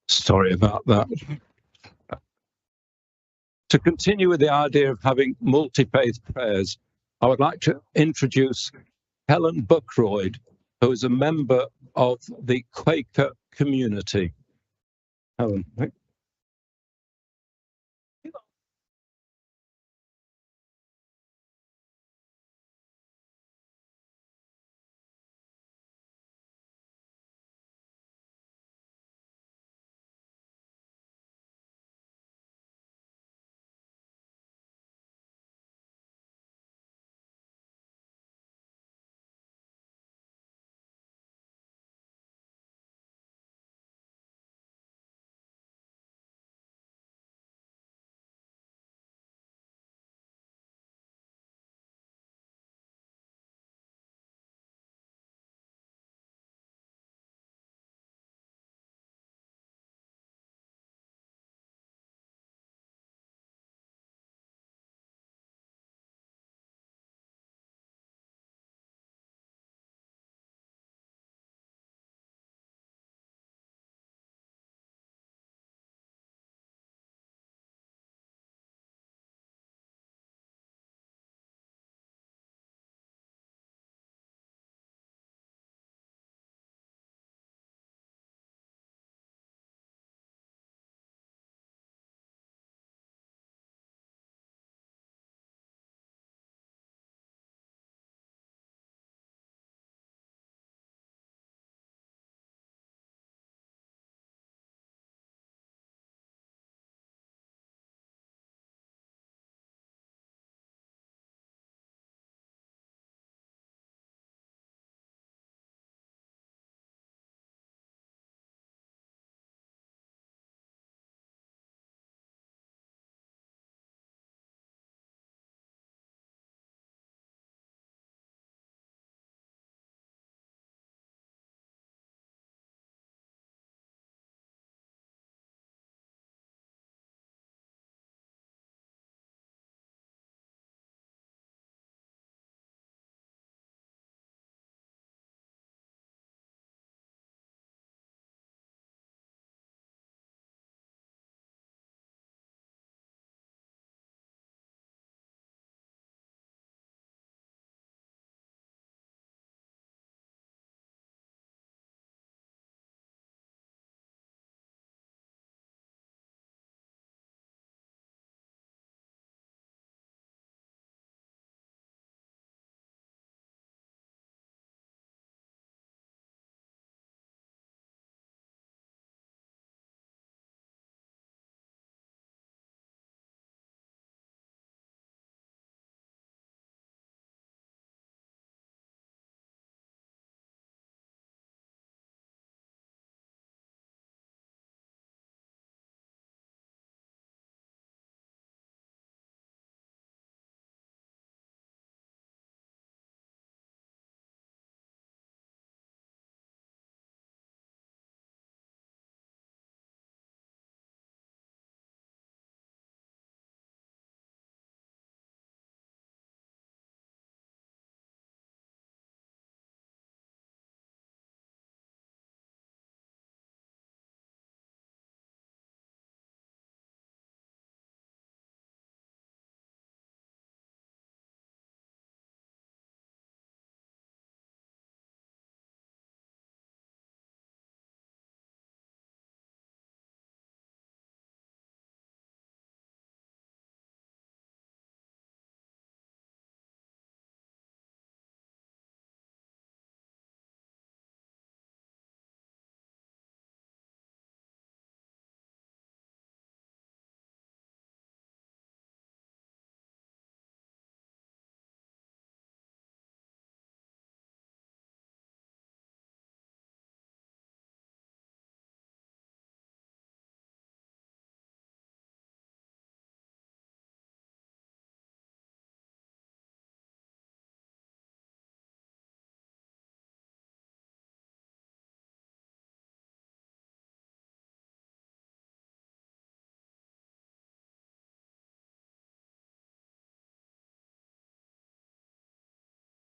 Sorry about that. To continue with the idea of having multi-faith prayers, I would like to introduce Helen Buckroyd, who is a member of the Quaker community. Helen.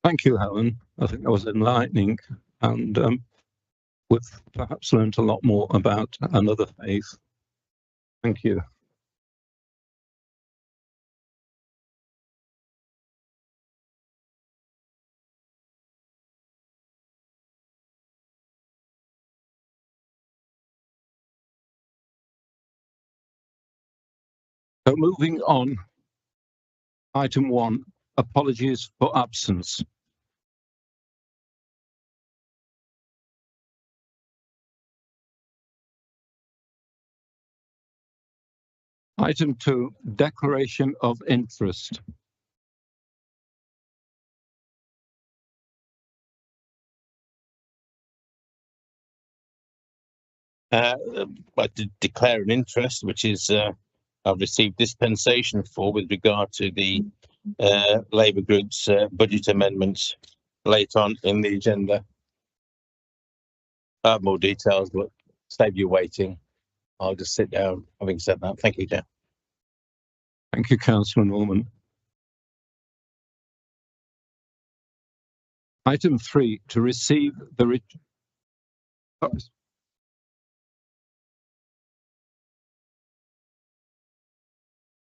Thank you, Helen. I think that was enlightening. And we've perhaps learned a lot more about another faith. Thank you. So moving on, item 1, apologies for absence. Item 2, declaration of interest. To declare an interest, which is I've received dispensation for with regard to the Labour Group's budget amendments late on in the agenda. I have more details, but save you waiting. I'll just sit down having said that. Thank you, Chair. Thank you, Councillor Norman. Item 3, to receive the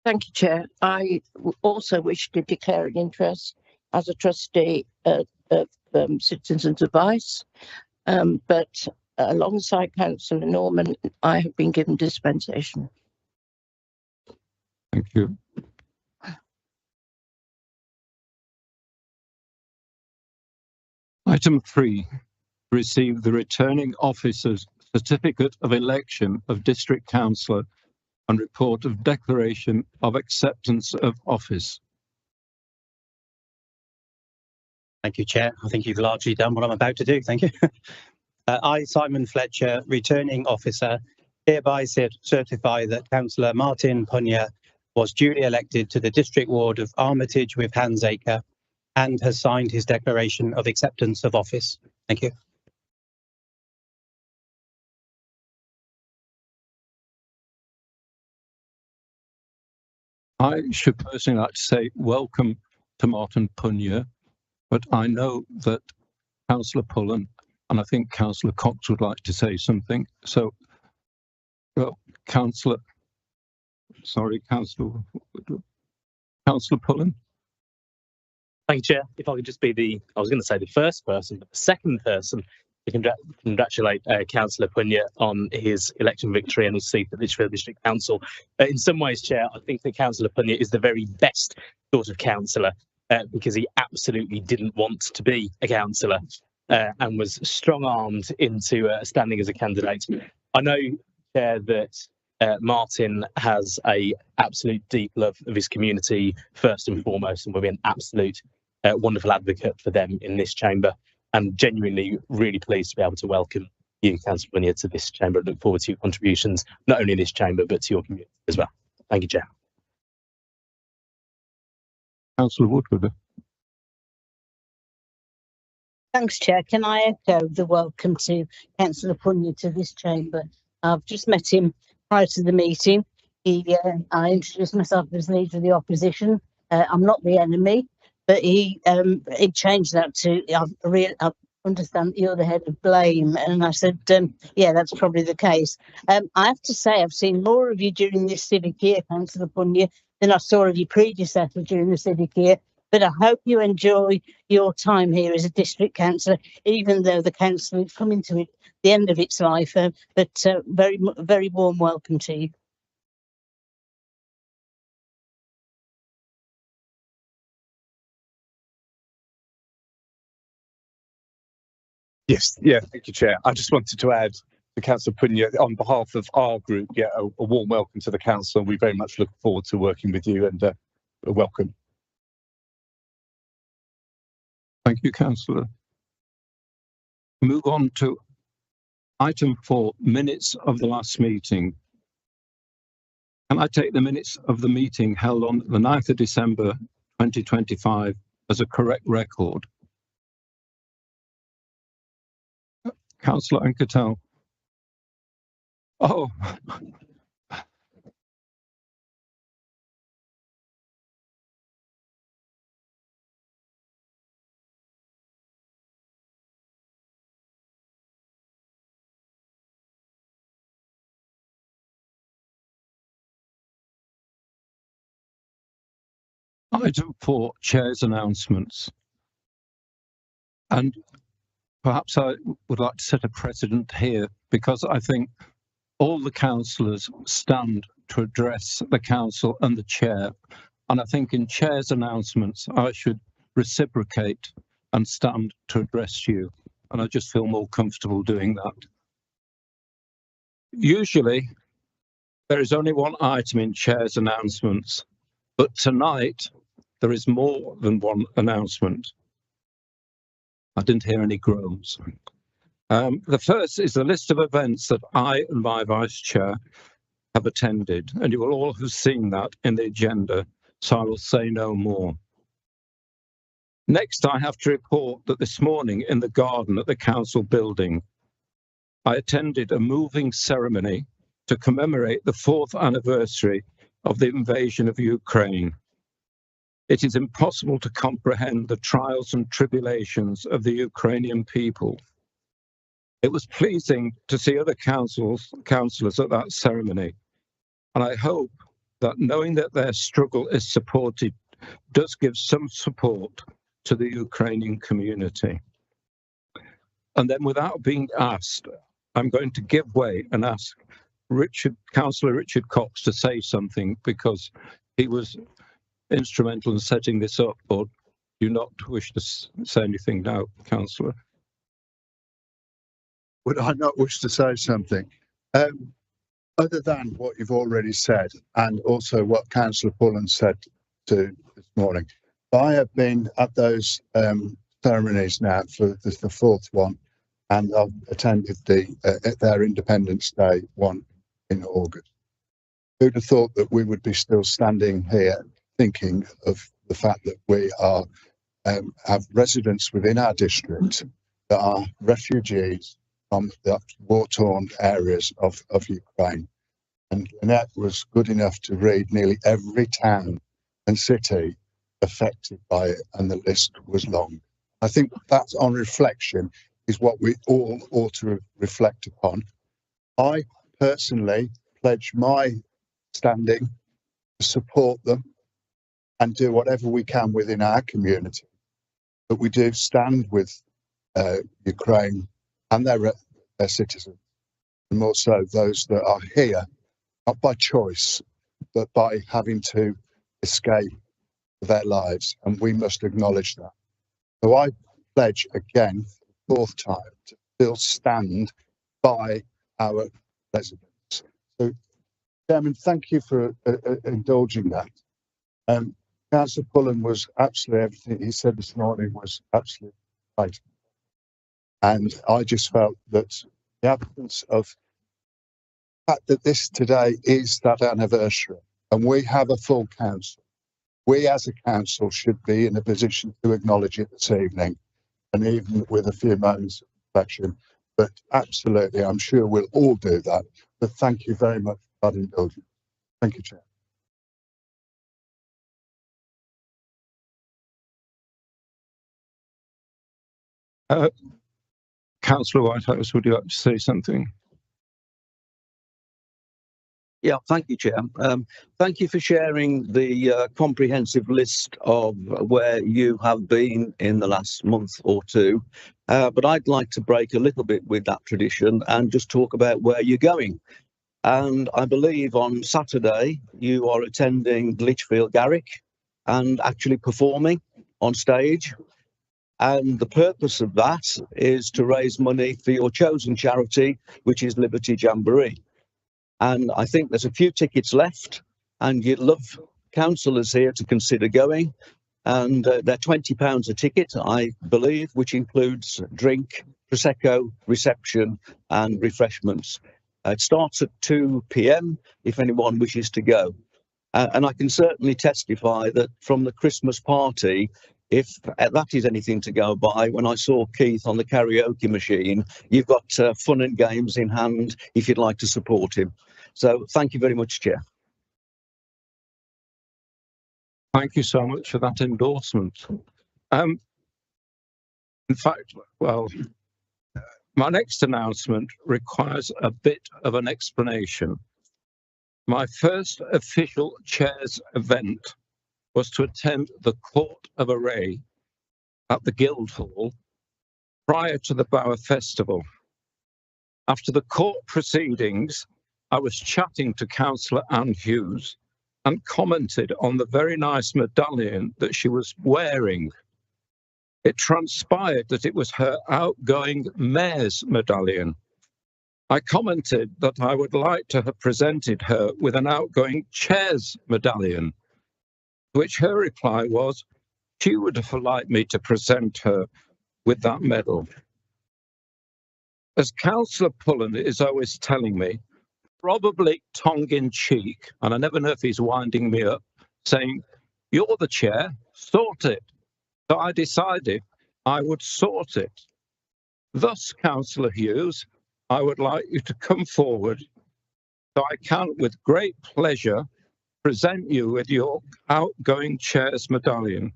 Thank you, Chair. I also wish to declare an interest as a trustee of Citizens Advice, but alongside Councillor Norman, I have been given dispensation. Thank you. Item 3, receive the returning officer's certificate of election of district councillor and report of declaration of acceptance of office. Thank you, Chair. I think you've largely done what I'm about to do. Thank you. I, Simon Fletcher, returning officer, hereby certify that Councillor Martin Punyer was duly elected to the district ward of Armitage with Handsacre and has signed his declaration of acceptance of office. Thank you. I should personally like to say welcome to Martin Punyer, but I know that Councillor Pullen and I think Councillor Cox would like to say something. So, well, Councillor Pullen. Thank you, Chair. If I could just be I was going to say the first person, but the second person to congratulate Councillor Punyer on his election victory and his seat at Lichfield District Council. In some ways, Chair, I think that Councillor Punyer is the very best sort of councillor because he absolutely didn't want to be a councillor and was strong-armed into standing as a candidate. I know, Chair, that Martin has a absolute deep love of his community first and foremost, and will be an absolute wonderful advocate for them in this chamber. And genuinely really pleased to be able to welcome you, Councillor Punyer, to this chamber and look forward to your contributions, not only in this chamber, but to your community as well. Thank you, Chair. Councillor Woodward. Thanks, Chair. Can I echo the welcome to Councillor Punyer to this chamber? I've just met him prior to the meeting. I introduced myself as leader of the opposition. I'm not the enemy, but he changed that to I understand you're the head of blame, and I said, yeah, that's probably the case. I have to say I've seen more of you during this civic year, Councillor Punyer, than I saw of your predecessor during the civic year. But I hope you enjoy your time here as a district councillor, even though the council is coming to the end of its life. But very warm welcome to you. Yes, yeah, thank you, Chair. I just wanted to add to Councillor Punyer, on behalf of our group, a warm welcome to the council. We very much look forward to working with you, and welcome. Thank you, Councillor. Move on to item 4, minutes of the last meeting. Can I take the minutes of the meeting held on the 9th of December 2025 as a correct record? Councillor Anketel. Oh. Item 4, Chair's announcements. And perhaps I would like to set a precedent here, because I think all the councillors stand to address the council and the chair. And I think in Chair's announcements, I should reciprocate and stand to address you. And I just feel more comfortable doing that. Usually, there is only one item in Chair's announcements, but tonight there is more than one announcement. I didn't hear any groans. The first is the list of events that I and my vice chair have attended, and you will all have seen that in the agenda, so I will say no more. Next, I have to report that this morning in the garden at the council building, I attended a moving ceremony to commemorate the 4th anniversary of the invasion of Ukraine. It is impossible to comprehend the trials and tribulations of the Ukrainian people. It was pleasing to see other councillors at that ceremony, and I hope that knowing that their struggle is supported does give some support to the Ukrainian community. And then, without being asked, I'm going to give way and ask Councillor Richard Cox to say something, because he was instrumental in setting this up. Or do you not wish to say anything now, Councillor? Would I not wish to say something? Other than what you've already said, and also what Councillor Pullen said this morning, I have been at those ceremonies now for the 4th one, and I've attended their Independence Day one in August. Who'd have thought that we would be still standing here thinking of the fact that we are have residents within our district that are refugees from the war-torn areas of Ukraine. And Lynette was good enough to read nearly every town and city affected by it, and the list was long. I think that, on reflection, is what we all ought to reflect upon. I personally pledge my standing to support them and do whatever we can within our community. But we do stand with Ukraine and their citizens, and more so those that are here, not by choice, but by having to escape their lives, and we must acknowledge that. So I pledge again, for the 4th time, to still stand by our residents. So, Chairman, thank you for indulging that. Councillor Pullen was absolutely, everything he said this morning was absolutely right. And I just felt that the absence of the fact that this today is that anniversary, and we have a full council. We as a council should be in a position to acknowledge it this evening, and even with a few moments of reflection. But absolutely, I'm sure we'll all do that. But thank you very much for that indulgence. Thank you, Chair. Councillor Whitehouse, would you like to say something? Yeah, thank you, Chair. Thank you for sharing the comprehensive list of where you have been in the last month or two. But I'd like to break a little bit with that tradition and just talk about where you're going. And I believe on Saturday you are attending Lichfield Garrick and actually performing on stage. And the purpose of that is to raise money for your chosen charity, which is Liberty Jamboree. And I think there's a few tickets left, and you'd love councillors here to consider going. And they're £20 a ticket, I believe, which includes drink, Prosecco, reception and refreshments. It starts at 2 p.m. if anyone wishes to go. And I can certainly testify that from the Christmas party, if that is anything to go by, when I saw Keith on the karaoke machine, you've got fun and games in hand if you'd like to support him. So thank you very much, Chair. Thank you so much for that endorsement. In fact, well, my next announcement requires a bit of an explanation. My first official chair's event was to attend the Court of Array at the Guildhall prior to the Bower Festival. After the court proceedings, I was chatting to Councillor Anne Hughes and commented on the very nice medallion that she was wearing. It transpired that it was her outgoing mayor's medallion. I commented that I would like to have presented her with an outgoing chair's medallion, to which her reply was she would have liked me to present her with that medal. As Councillor Pullen is always telling me, probably tongue-in-cheek, and I never know if he's winding me up, saying, "You're the chair, sort it." So I decided I would sort it. Thus, Councillor Hughes, I would like you to come forward so I can, with great pleasure, present you with your outgoing chair's medallion.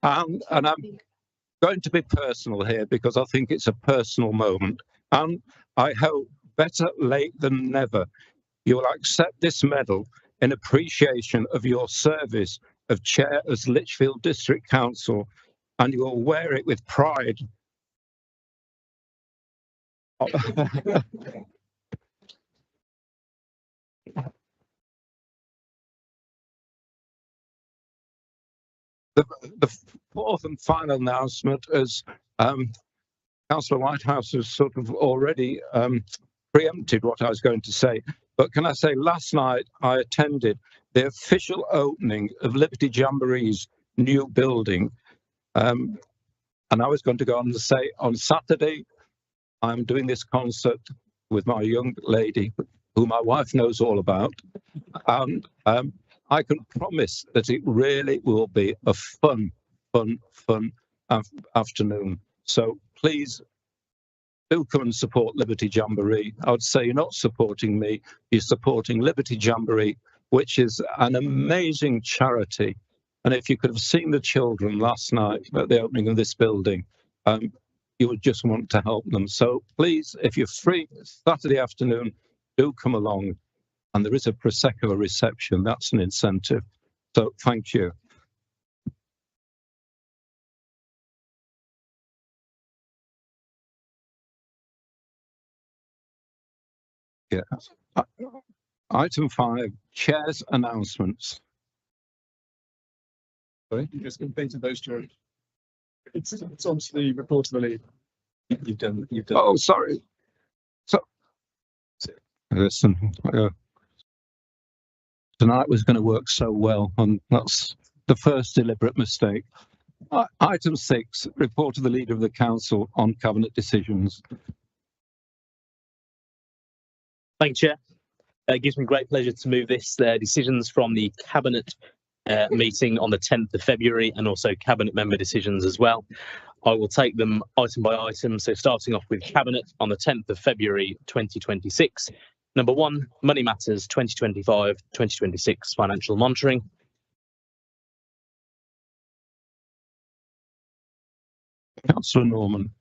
And I'm going to be personal here because I think it's a personal moment. And I hope better late than never, you will accept this medal in appreciation of your service of chair as Lichfield District Council, and you will wear it with pride. The fourth and final announcement is Councillor Whitehouse has sort of already preempted what I was going to say. But can I say, last night I attended the official opening of Liberty Jamboree's new building. And I was going to go on to say, on Saturday, I'm doing this concert with my young lady, who my wife knows all about. And I can promise that it really will be a fun afternoon. So please do come and support Liberty Jamboree. I would say you're not supporting me, you're supporting Liberty Jamboree, which is an amazing charity. And if you could have seen the children last night at the opening of this building, you would just want to help them. So please, if you're free Saturday afternoon, do come along. And there is a Prosecco reception, that's an incentive. So thank you. Yeah. Item 5, Chair's announcements. Sorry? You just completed those, Chair. It's on to the report of the lead. You've done. Oh, sorry. So, listen, tonight was going to work so well, and that's the first deliberate mistake. Item 6, report of the Leader of the Council on Cabinet decisions. Thank you, Chair. It gives me great pleasure to move this decisions from the Cabinet meeting on the 10th of February and also Cabinet member decisions as well. I will take them item by item. So starting off with Cabinet on the 10th of February 2026. Number 1, Money Matters 2025-2026 financial monitoring. Councillor Norman.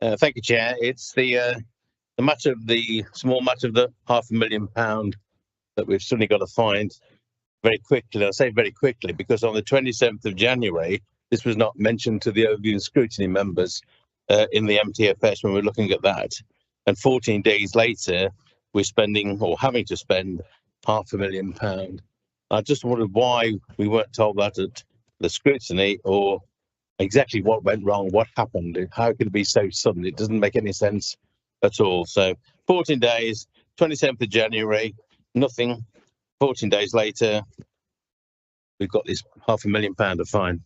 Thank you, Chair. It's the matter of the small matter of the £500,000 that we've suddenly got to find very quickly. I say very quickly because on the 27th of January, this was not mentioned to the overview and scrutiny members in the MTFS when we're looking at that. And 14 days later, we're spending or having to spend £500,000. I just wondered why we weren't told that at the scrutiny, or exactly what went wrong, what happened, how could it be so sudden? It doesn't make any sense at all. So 14 days, 27th of January, nothing. 14 days later, we've got this £500,000 to fine.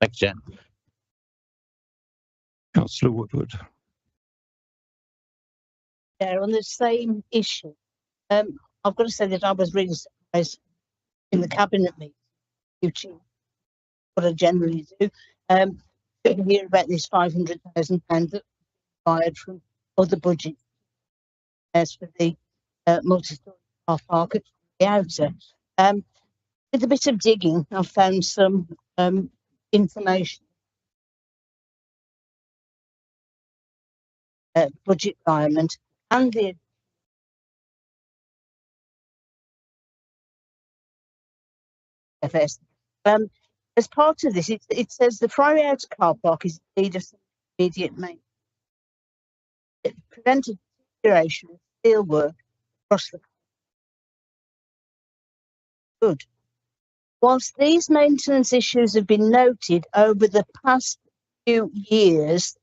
Thank you, Chair. Councillor Woodward. Chair, on the same issue, I've got to say that I was really surprised in the cabinet meeting, which is what I generally do, to hear about this £500,000 that required from other budgets as for the multi-storey car park at the outer. with a bit of digging, I've found some information. Budget environment and the FS. As part of this, it says the Friary House car park is in need of some immediate maintenance. It prevented deterioration of steelwork across the good. Whilst these maintenance issues have been noted over the past few years,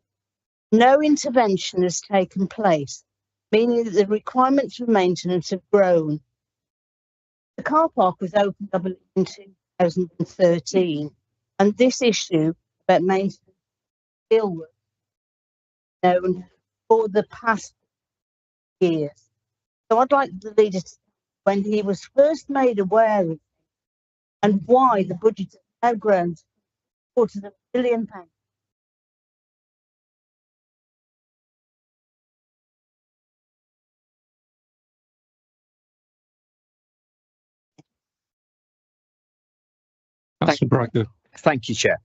no intervention has taken place, meaning that the requirements for maintenance have grown. The car park was opened up in 2013, and this issue about maintenance still was known for the past years. So I'd like the leader to, when he was first made aware of it and why the budget has now grown to £250 million. Councillor Bragger. Thank you, Chair.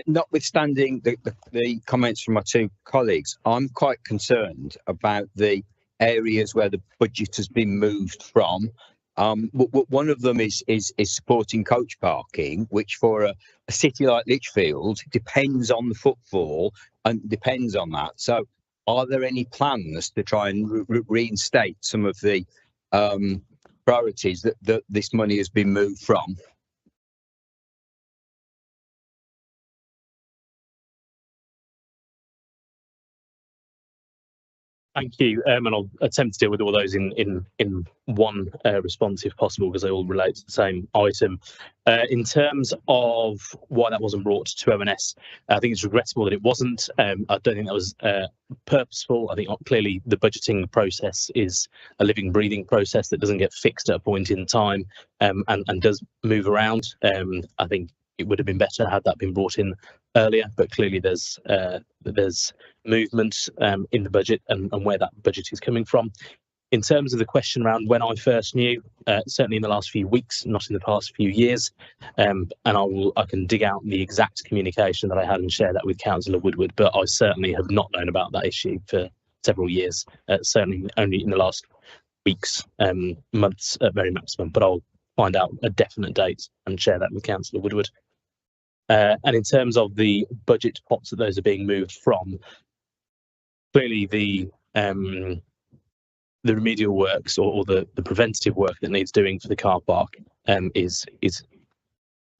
Notwithstanding the comments from my two colleagues, I'm quite concerned about the areas where the budget has been moved from. One of them is supporting coach parking, which for a city like Lichfield depends on the footfall and depends on that. So are there any plans to try and reinstate some of the priorities that this money has been moved from? Thank you, and I'll attempt to deal with all those in one response if possible, because they all relate to the same item. In terms of why that wasn't brought to ONS, I think it's regrettable that it wasn't. I don't think that was purposeful. I think clearly the budgeting process is a living, breathing process that doesn't get fixed at a point in time and does move around. I think it would have been better had that been brought in earlier, but clearly there's movement in the budget and where that budget is coming from. In terms of the question around when I first knew, certainly in the last few weeks, not in the past few years, and I can dig out the exact communication that I had and share that with Councillor Woodward, but I certainly have not known about that issue for several years, certainly only in the last weeks, months at very maximum, but I'll find out a definite date and share that with Councillor Woodward. And in terms of the budget pots that those are being moved from, clearly the remedial works or the preventative work that needs doing for the car park is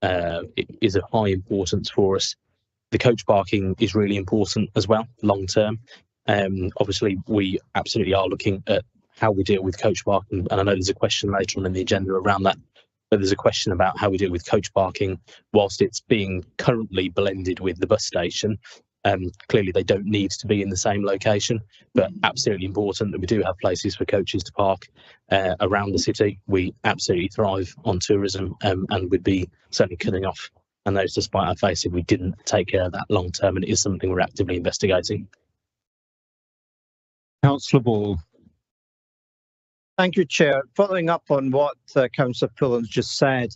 of high importance for us. The coach parking is really important as well, long term. Obviously, we absolutely are looking at how we deal with coach parking, and I know there's a question later on in the agenda around that. But there's a question about how we deal with coach parking whilst it's being currently blended with the bus station. Clearly, they don't need to be in the same location, but absolutely important that we do have places for coaches to park around the city. We absolutely thrive on tourism and would be certainly cutting off a nose to spite our face if we didn't take care of that long term, and it is something we're actively investigating. Councillor Ball. Thank you, Chair. Following up on what Councillor Pullins just said,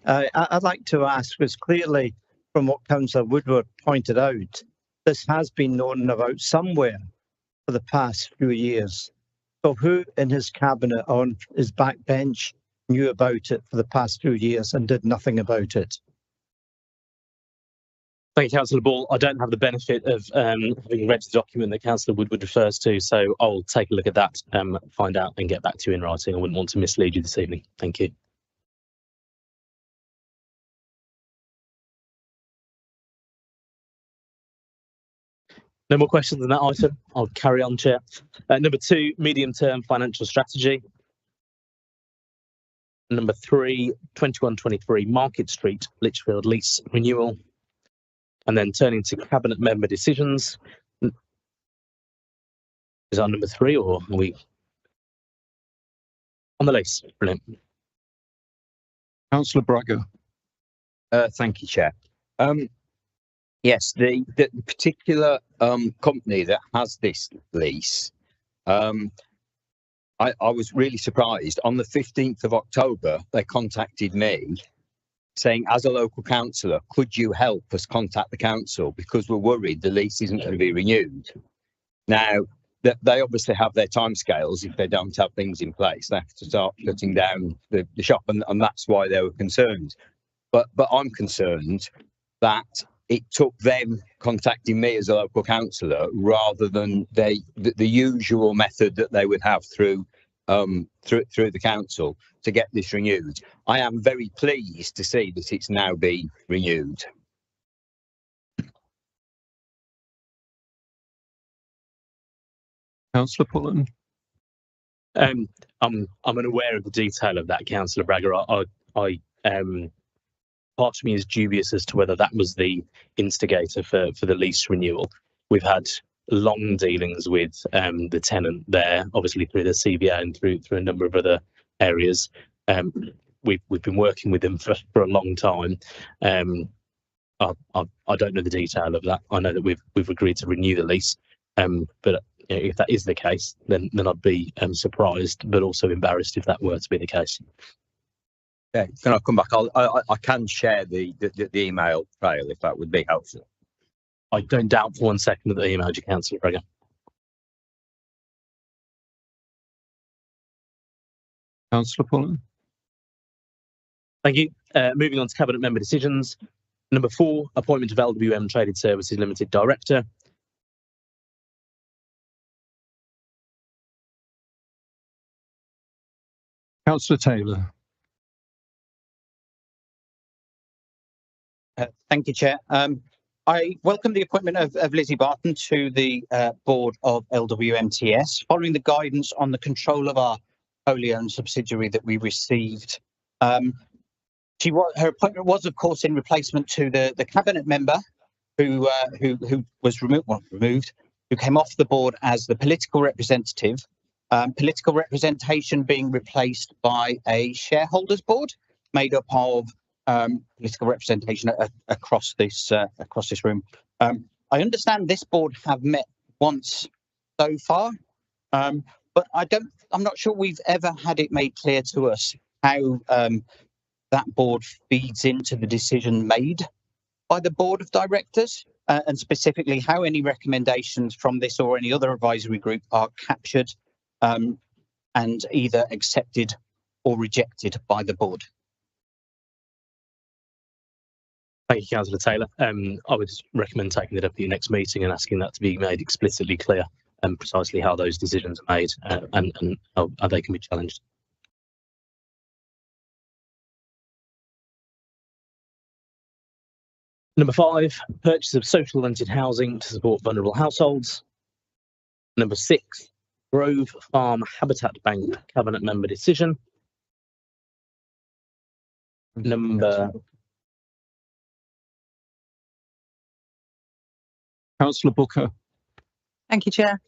I'd like to ask, because clearly from what Councillor Woodward pointed out, this has been known about somewhere for the past few years. So who in his cabinet or on his backbench knew about it for the past few years and did nothing about it? Thank you, Councillor Ball. I don't have the benefit of having read the document that Councillor Woodward refers to, so I'll take a look at that, find out and get back to you in writing. I wouldn't want to mislead you this evening. Thank you. No more questions on that item. I'll carry on, Chair. Number 2, medium-term financial strategy. Number 3, 21-23 Market Street, Lichfield lease renewal. And then turning to cabinet member decisions. Is that number 3 or are we on the list? Brilliant. Councillor Bragger. Thank you, Chair. Yes, the particular company that has this lease, I was really surprised. On the 15th of October, they contacted me saying, as a local councillor, could you help us contact the council because we're worried the lease isn't going to be renewed. Now, they obviously have their timescales. If they don't have things in place, they have to start shutting down the shop, and that's why they were concerned. But I'm concerned that it took them contacting me as a local councillor rather than the usual method that they would have through the council to get this renewed. I am very pleased to see that it's now been renewed. Councillor Pullen. I'm unaware of the detail of that, Councillor Bragger. Part of me is dubious as to whether that was the instigator for the lease renewal. We've had long dealings with the tenant there, obviously through the CBA and through a number of other areas. We've been working with them for a long time. I don't know the detail of that. I know that we've agreed to renew the lease, but if that is the case, then I'd be surprised, but also embarrassed if that were to be the case. Yeah, can I come back? I can share the email trail if that would be helpful. I don't doubt for 1 second that they emailed you, Councillor Bragger. Councillor Pullen. Thank you. Moving on to Cabinet Member decisions. Number 4, appointment of LWM Traded Services Limited Director. Councillor Taylor. Thank you, Chair. I welcome the appointment of Lizzie Barton to the board of LWMTS, following the guidance on the control of our wholly owned subsidiary that we received. Her appointment was, of course, in replacement to the cabinet member who was removed, who came off the board as the political representative. Political representation being replaced by a shareholders board made up of political representation across this room. I understand this board have met once so far, but I'm not sure we've ever had it made clear to us how that board feeds into the decision made by the board of directors, and specifically how any recommendations from this or any other advisory group are captured and either accepted or rejected by the board. Thank you, Councillor Taylor. I would recommend taking it up at your next meeting and asking that to be made explicitly clear and precisely how those decisions are made and how they can be challenged. Number 5, purchase of social rented housing to support vulnerable households. Number 6, Grove Farm Habitat Bank Cabinet Member decision. Councillor Booker. Thank you, Chair.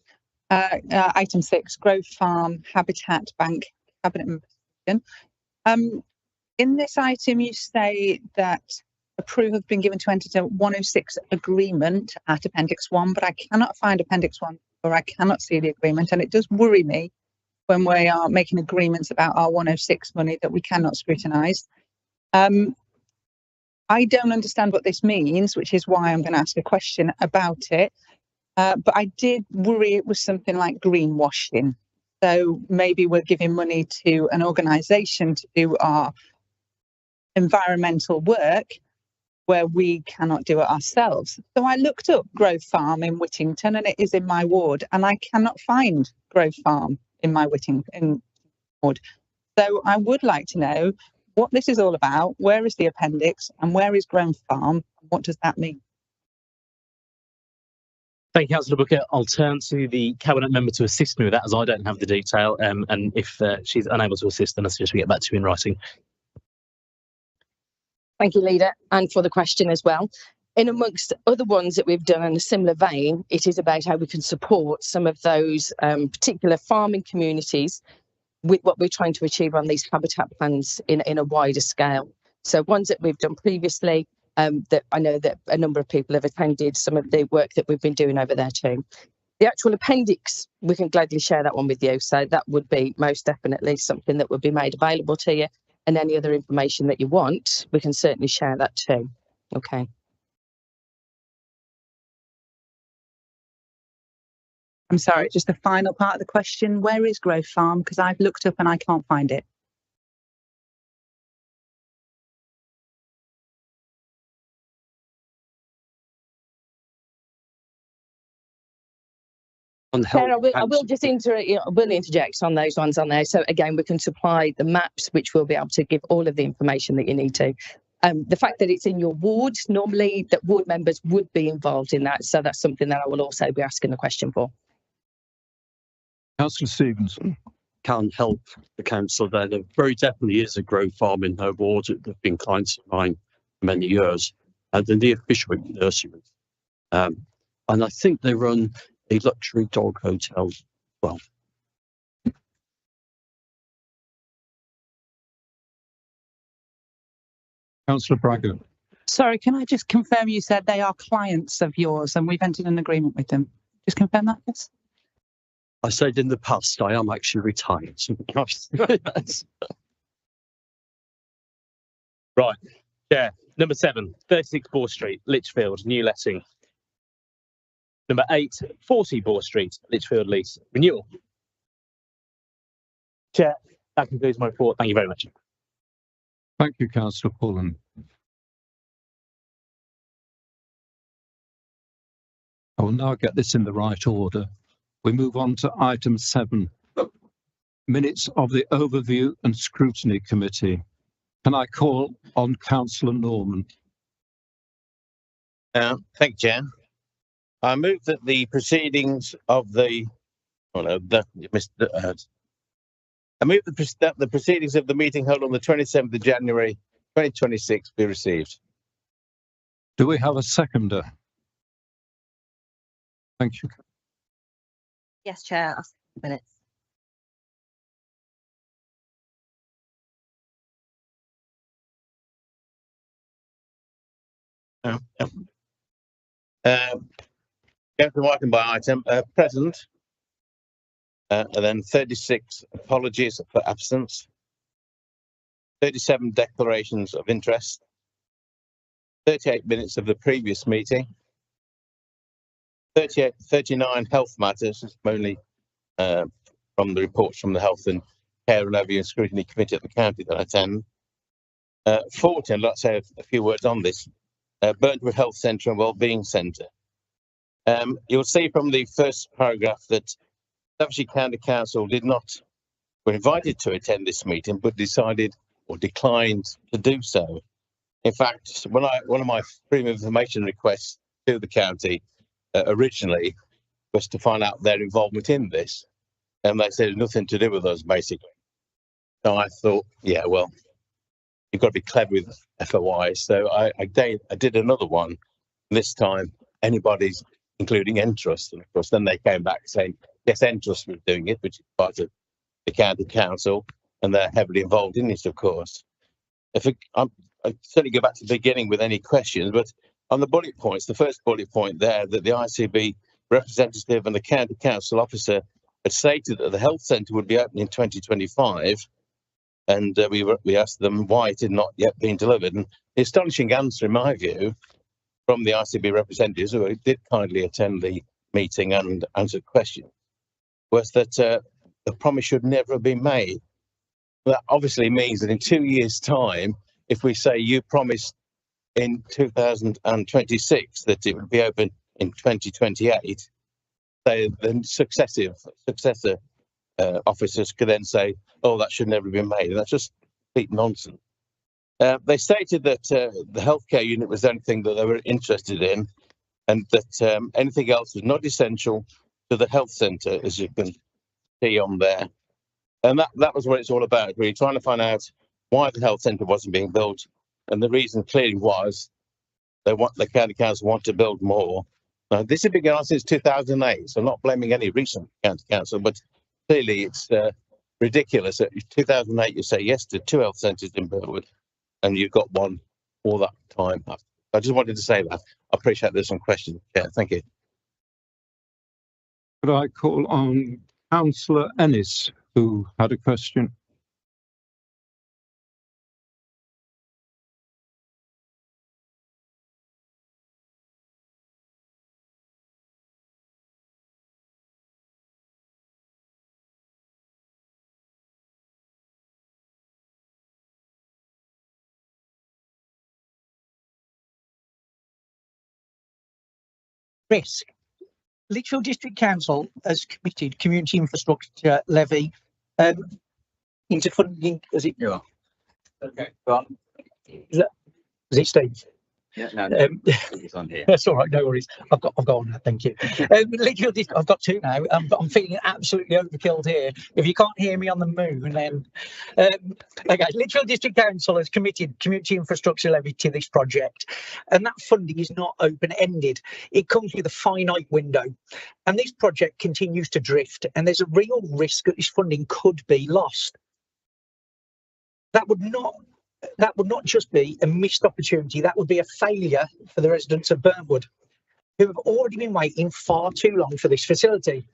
Item 6, Grove Farm Habitat Bank Cabinet Member decision. In this item, you say that approval has been given to enter into 106 agreement at Appendix 1, but I cannot find Appendix 1 or I cannot see the agreement, and it does worry me when we are making agreements about our 106 money that we cannot scrutinise. I don't understand what this means, which is why I'm going to ask a question about it. But I did worry it was something like greenwashing. So maybe we're giving money to an organisation to do our environmental work where we cannot do it ourselves. So I looked up Grove Farm in Whittington, and it is in my ward, and I cannot find Grove Farm in my Whittington ward. So I would like to know what this is all about. Where is the appendix, and where is Grove Farm? What does that mean? Thank you, Councillor Booker. I'll turn to the Cabinet Member to assist me with that, as I don't have the detail. And if she's unable to assist, then I suggest we get back to you in writing. Thank you, Leader, and for the question as well. In amongst other ones that we've done in a similar vein, it is about how we can support some of those particular farming communities with what we're trying to achieve on these habitat plans in a wider scale. So ones that we've done previously, that I know that a number of people have attended some of the work that we've been doing over there too. The actual appendix, we can gladly share that one with you. So that would be most definitely something that would be made available to you. And any other information that you want, we can certainly share that too. Okay. I'm sorry, just the final part of the question. Where is Grove Farm? Because I've looked up and I can't find it. Claire, I will just interject on those ones on there. So again, we can supply the maps, which will be able to give all of the information that you need to. The fact that it's in your ward, normally that ward members would be involved in that. So that's something that I will also be asking a question for. Councillor Stevenson. Can't help the council there. There very definitely is a Grove Farm in her ward. They've been clients of mine for many years. And they're near Fishwick Nursery. And I think they run a luxury dog hotel as well. Councillor Braga. Sorry, can I just confirm you said they are clients of yours and we've entered an agreement with them? Just confirm that, please. I said in the past, I am actually retired. Right. Yeah. Number 7, 36 Boar Street, Lichfield, new letting. Number 8, 40 Boar Street, Lichfield lease, renewal. Chair, that concludes my report. Thank you very much. Thank you, Councillor Pullen. I will now get this in the right order. We move on to item 7, minutes of the Overview and Scrutiny Committee. Can I call on Councillor Norman? Thank you, Chair. I move that the proceedings of the, I move that the proceedings of the meeting held on the 27th of January 2026 be received. Do we have a seconder? Thank you. Yes, Chair. I'll second the minutes. Go to item by item. Present, and then 36 apologies for absence, 37 declarations of interest, 38 minutes of the previous meeting, 39 health matters, mainly from the reports from the Health and Care and Overview and Scrutiny Committee at the county that I attend. 40, and let's say a few words on this, Burntwood Health Centre and Wellbeing Centre. You'll see from the first paragraph that Staffordshire County Council were invited to attend this meeting, but decided or declined to do so. In fact, one of my freedom of information requests to the county originally was to find out their involvement in this, and they said nothing to do with us, basically. So I thought, yeah, well, you've got to be clever with FOIs. So I did another one. This time, anybody's, including Entrust, and of course, then they came back saying, yes, Entrust was doing it, which is part of the county council, and they're heavily involved in this, of course. I'll certainly go back to the beginning with any questions, but on the bullet points, the first bullet point there, that the ICB representative and the county council officer had stated that the health centre would be open in 2025, and we asked them why it had not yet been delivered. And the astonishing answer, in my view, from the ICB representatives, who did kindly attend the meeting and answer questions, was that the promise should never have been made. That obviously means that in 2 years' time, if we say you promised in 2026 that it would be open in 2028, then successor officers could then say, oh, that should never have been made. And that's just complete nonsense. They stated that the healthcare unit was the only thing that they were interested in, and that anything else was not essential to the health centre, as you can see on there. And that was what it's all about, really trying to find out why the health centre wasn't being built. And the reason clearly was the county council want to build more. Now, this has been going on since 2008, so I'm not blaming any recent county council, but clearly it's ridiculous that in 2008 you say yes to 2 health centres in Burntwood, and you've got one all that time. I just wanted to say that. I appreciate there's some questions. Yeah, thank you. Could I call on Councillor Ennis, who had a question? Risk. Lichfield District Council has committed community infrastructure levy into funding. Is it? Yeah. Okay. Well, is it Steve? Yeah, no, it's on here. That's all right, no worries. I've got on that, thank you. Lichfield District, I've got two now. I'm feeling absolutely overkilled here. If you can't hear me on the moon, then okay. Lichfield District Council has committed community infrastructure levy to this project, and that funding is not open-ended. It comes with a finite window, and this project continues to drift, and there's a real risk that this funding could be lost. That would not just be a missed opportunity, that would be a failure for the residents of Burnwood, who have already been waiting far too long for this facility.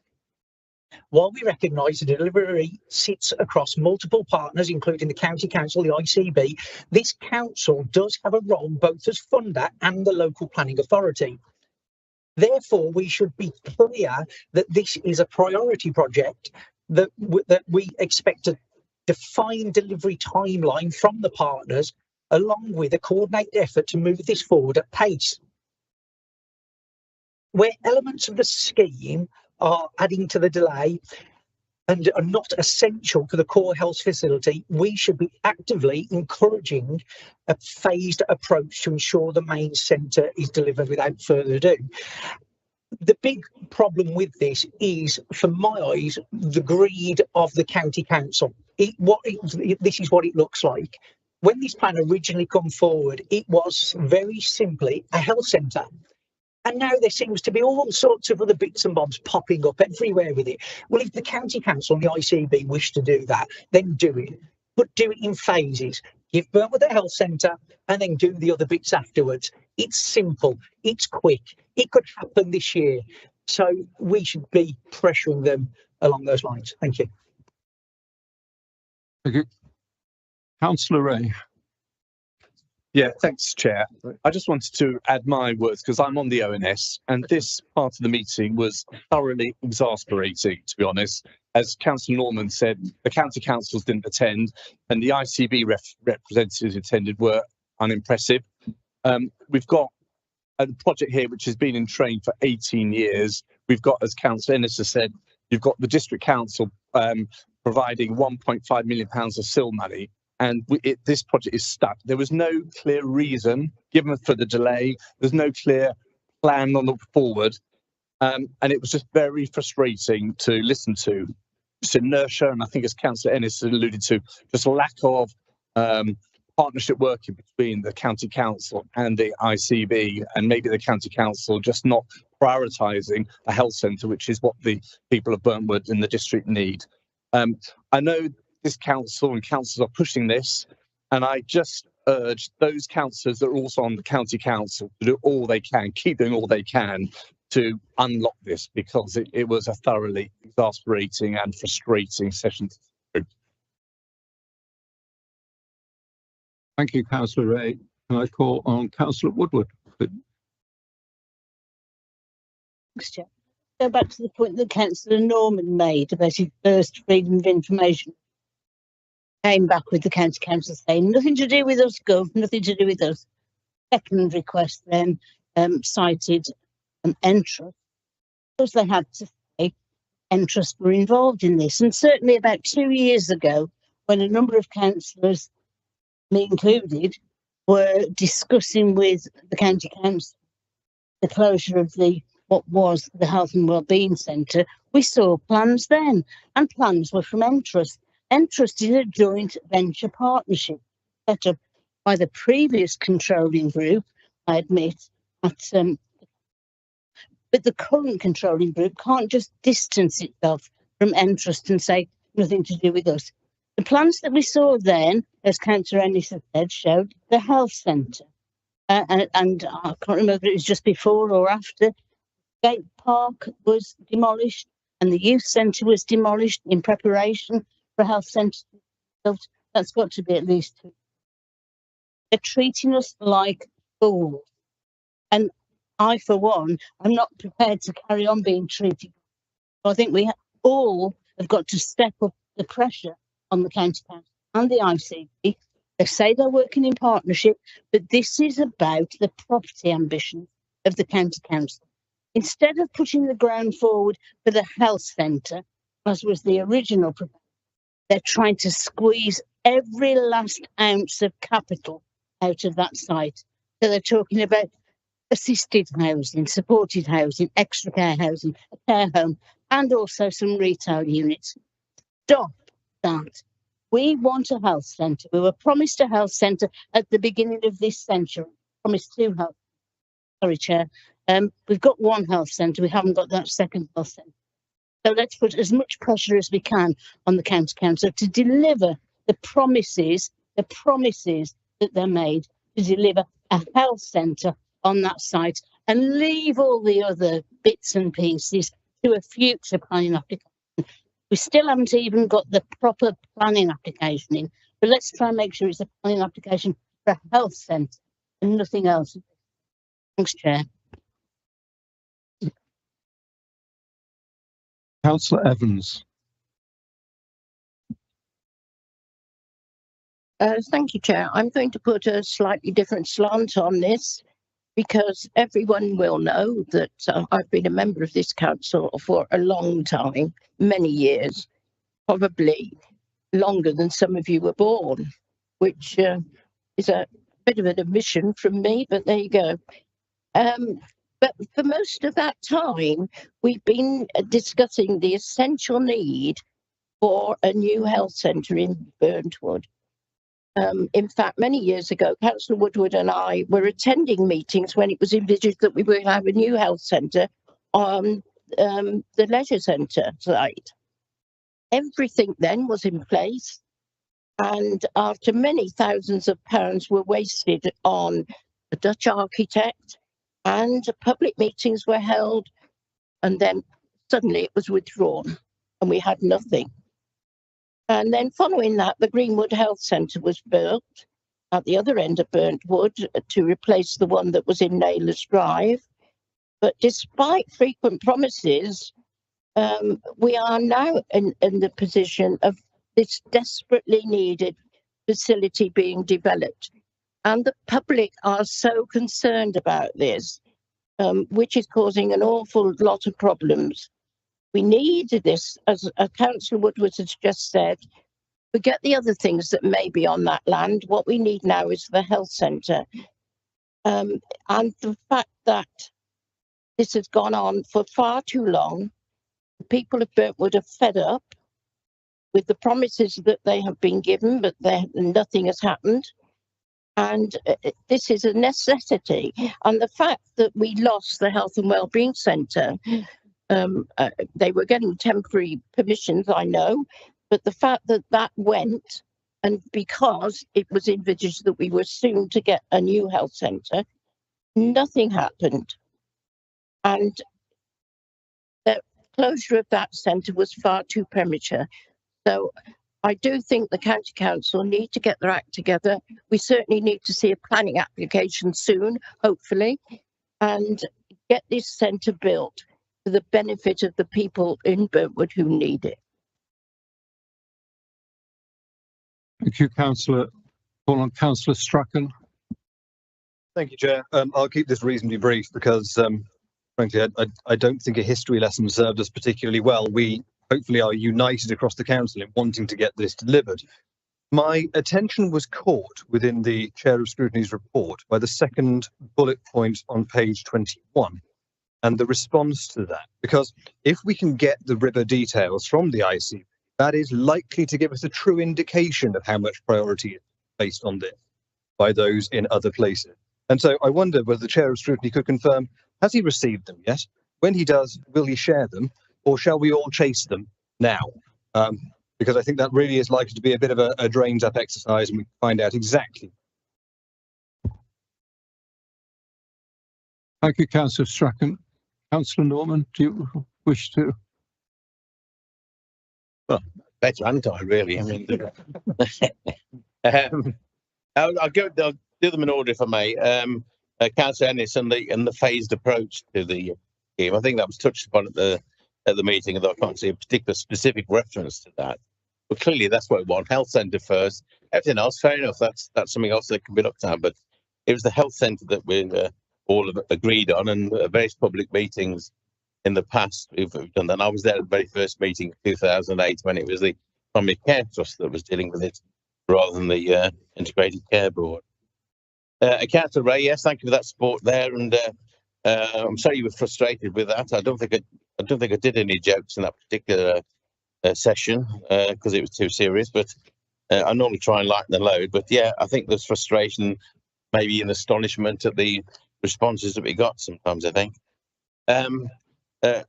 While we recognise the delivery sits across multiple partners, including the County Council, the ICB, this council does have a role both as funder and the local planning authority. Therefore, we should be clear that this is a priority project that we expect to define delivery timeline from the partners, along with a coordinated effort to move this forward at pace. Where elements of the scheme are adding to the delay and are not essential for the core health facility, we should be actively encouraging a phased approach to ensure the main centre is delivered without further ado. The big problem with this is, from my eyes, the greed of the county council. This is what it looks like. When this plan originally come forward, it was very simply a health centre. And now there seems to be all sorts of other bits and bobs popping up everywhere with it. Well, if the county council and the ICB wish to do that, then do it. But do it in phases. Give Burnwood a health centre and then do the other bits afterwards. It's simple. It's quick. It could happen this year. So we should be pressuring them along those lines. Thank you. Thank you. Councillor Ray. Yeah, thanks, Chair. I just wanted to add my words because I'm on the ONS, and this part of the meeting was thoroughly exasperating, to be honest. As Councillor Norman said, the county councils didn't attend, and the ICB representatives who attended were unimpressive. We've got a project here which has been in train for 18 years. We've got, as Councillor Ennis has said, you've got the District Council providing £1.5 million of SIL money. And this project is stuck. There was no clear reason given for the delay. There's no clear plan on the forward. And it was just very frustrating to listen to. Just inertia, and I think as Councillor Ennis alluded to, just a lack of partnership working between the County Council and the ICB, and maybe the County Council just not prioritising a health centre, which is what the people of Burnwood and the district need. I know this council and councils are pushing this, and I just urge those councillors that are also on the county council to do all they can, keep doing all they can to unlock this, because it was a thoroughly exasperating and frustrating session. Thank you, Councillor Ray. Can I call on Councillor Woodward? Thanks, Chair. Go back to the point that Councillor Norman made about his first freedom of information. Came back with the county council saying nothing to do with us, Gov, nothing to do with us. Second request then cited Entrust, because they had to say Entrust were involved in this. And certainly about 2 years ago, when a number of councillors, me included, were discussing with the county council the closure of what was the Health and Wellbeing Centre, we saw plans then, and plans were from Entrust. Entrust is a joint venture partnership set up by the previous controlling group, I admit, but the current controlling group can't just distance itself from Entrust and say nothing to do with us. The plans that we saw then, as Councillor Ennis has said, showed the health centre. And I can't remember if it was just before or after. Gate Park was demolished, and the youth centre was demolished in preparation for a health centre. That's got to be at least 2. They're treating us like fools. And I, for one, I'm not prepared to carry on being treated. I think we all have got to step up the pressure on the county council and the ICB. They say they're working in partnership, but this is about the property ambition of the county council. Instead of putting the ground forward for the health centre, as was the original proposal, they're trying to squeeze every last ounce of capital out of that site. So they're talking about assisted housing, supported housing, extra care housing, a care home, and also some retail units. Stop that. We want a health centre. We were promised a health centre at the beginning of this century. Promised 2 health. Sorry, Chair. We've got 1 health centre. We haven't got that second health centre. So let's put as much pressure as we can on the county council to deliver the promises that they're made to deliver a health centre on that site and leave all the other bits and pieces to a future planning application. We still haven't even got the proper planning application in, but let's try and make sure it's a planning application for a health centre and nothing else. Thanks, Chair. Councillor Evans. Thank you, Chair. I'm going to put a slightly different slant on this because everyone will know that I've been a member of this council for a long time, many years, probably longer than some of you were born, which is a bit of an admission from me, but there you go. But for most of that time, we've been discussing the essential need for a new health centre in Burntwood. In fact, many years ago, Councillor Woodward and I were attending meetings when it was envisaged that we would have a new health centre on the leisure centre site. Everything then was in place, and after many thousands of pounds were wasted on a Dutch architect, and public meetings were held, and then suddenly it was withdrawn, and we had nothing. And then following that, the Greenwood Health Centre was built at the other end of Burntwood to replace the one that was in Naylor's Drive. But despite frequent promises, we are now in the position of this desperately needed facility being developed. And the public are so concerned about this, which is causing an awful lot of problems. We need this, as Councillor Woodward has just said. Forget the other things that may be on that land. What we need now is the health centre. And the fact that this has gone on for far too long, the people of Burntwood are fed up with the promises that they have been given, but nothing has happened. And this is a necessity. And the fact that we lost the Health and Wellbeing Centre, they were getting temporary permissions, I know, but the fact that that went, and because it was envisaged that we were soon to get a new health centre, nothing happened. And the closure of that centre was far too premature. So I do think the County Council need to get their act together. We certainly need to see a planning application soon, hopefully, and get this centre built for the benefit of the people in Burntwood who need it. Thank you, Councillor. Call on Councillor Strachan. Thank you, Chair. I'll keep this reasonably brief because, frankly, I don't think a history lesson served us particularly well. We hopefully are united across the council in wanting to get this delivered. My attention was caught within the Chair of Scrutiny's report by the second bullet point on page 21 and the response to that, because if we can get the river details from the ICB, that is likely to give us a true indication of how much priority is placed on this by those in other places. And so I wonder whether the Chair of Scrutiny could confirm, has he received them yet? When he does, will he share them? Or shall we all chase them now? Because I think that really is likely to be a bit of a drains up exercise, and we find out exactly. Thank you, Councillor Strachan. Councillor Norman, do you wish to? better, haven't I, really? I mean, I'll do them in order if I may. Councillor Ennis and the phased approach to the scheme. I think that was touched upon at the meeting, although I can't see a particular specific reference to that. But clearly, that's what we want: health centre first. Everything else, fair enough. That's something else that can be looked at. But it was the health centre that we all agreed on, and various public meetings in the past we've done that. And I was there at the very first meeting in 2008 when it was the Primary Care Trust that was dealing with it, rather than the Integrated Care Board. Councillor Ray, yes, thank you for that support there, and I'm sorry you were frustrated with that. I don't think I did any jokes in that particular session because it was too serious. But I normally try and lighten the load. But yeah, I think there's frustration, maybe in astonishment at the responses that we got sometimes. I think.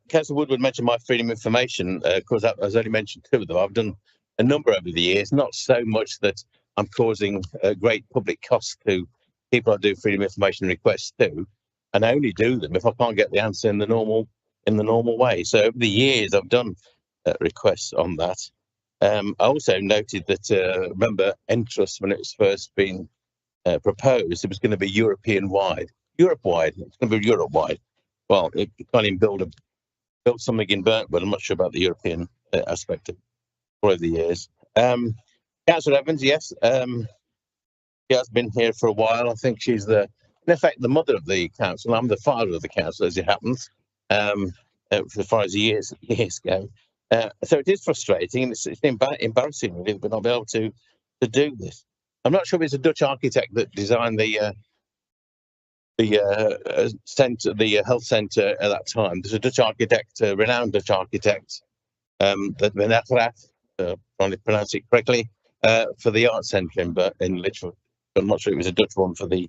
Councillor Woodward mentioned my freedom of information. Of course, I was only mentioned 2 of them. I've done a number over the years, not so much that I'm causing great public cost to people I do freedom of information requests to, and I only do them if I can't get the answer in the normal way. So over the years, I've done requests on that. I also noted that remember Entrust, when it was first being proposed, it was going to be Europe-wide. It's going to be Europe-wide. Well, you can't even build something in Burntwood. I'm not sure about the European aspect of over the years. Councillor Evans, yes, she has been here for a while. I think she's in effect, the mother of the council. I'm the father of the council, as it happens, as far as years go. So it is frustrating, and it's embarrassing, really, that we're not able to do this. I'm not sure if it's a Dutch architect that designed the health centre at that time. There's a Dutch architect, a renowned Dutch architect, that Van Ackerath, trying to pronounce it correctly, for the arts centre in Lichfield. I'm not sure it was a Dutch one for the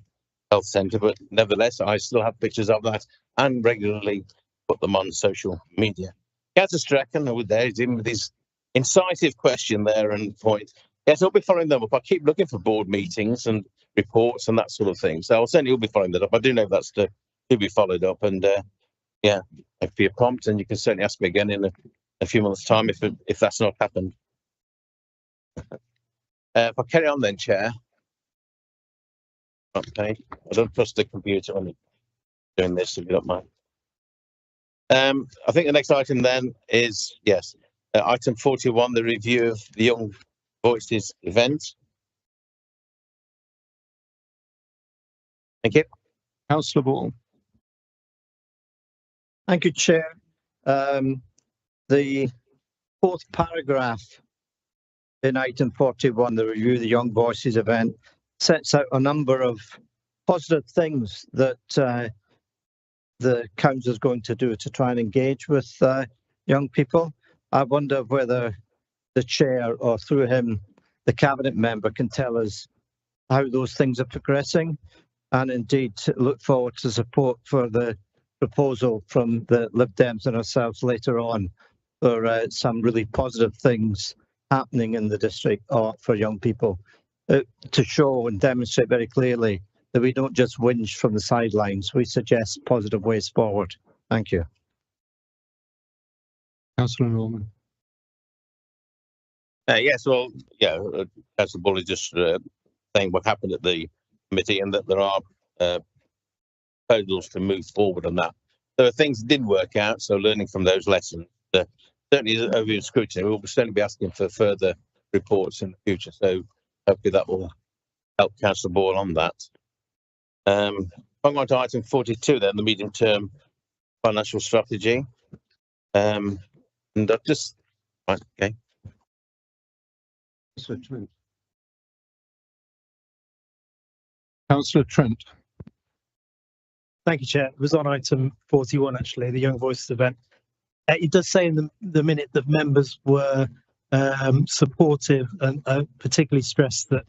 health centre, but nevertheless, I still have pictures of that and regularly put them on social media. Councillor Strachan, over there, is in with his incisive question there and point. Yes, I'll be following them up. I keep looking for board meetings and reports and that sort of thing. So I'll certainly be following that up. I do know that's to be followed up. And yeah, if you're prompt, and you can certainly ask me again in a few months' time if that's not happened. If I carry on then, Chair. Okay, I don't trust the computer when doing this, if you don't mind. I think the next item then is, yes, item 41, the review of the Young Voices event. Thank you. Councillor Ball. Thank you, Chair. The 4th paragraph in item 41, the review of the Young Voices event, sets out a number of positive things that the council is going to do to try and engage with young people. I wonder whether the chair, or through him, the cabinet member, can tell us how those things are progressing, and indeed look forward to support for the proposal from the Lib Dems and ourselves later on for some really positive things happening in the district for young people, to show and demonstrate very clearly that we don't just whinge from the sidelines. We suggest positive ways forward. Thank you. Councillor Norman. Yes, well, yeah, Councillor Bull is just saying what happened at the committee, and that there are proposals to move forward on that. There are things that didn't work out, so learning from those lessons. Certainly over scrutiny, we'll certainly be asking for further reports in the future, so hopefully that will help Councillor Ball on that. I'm going to item 42 then, the medium-term financial strategy. And I've just, right, okay. Councillor Trent. Thank you, Chair. It was on item 41, actually, the Young Voices event. It does say in the minute that members were supportive, and particularly stressed that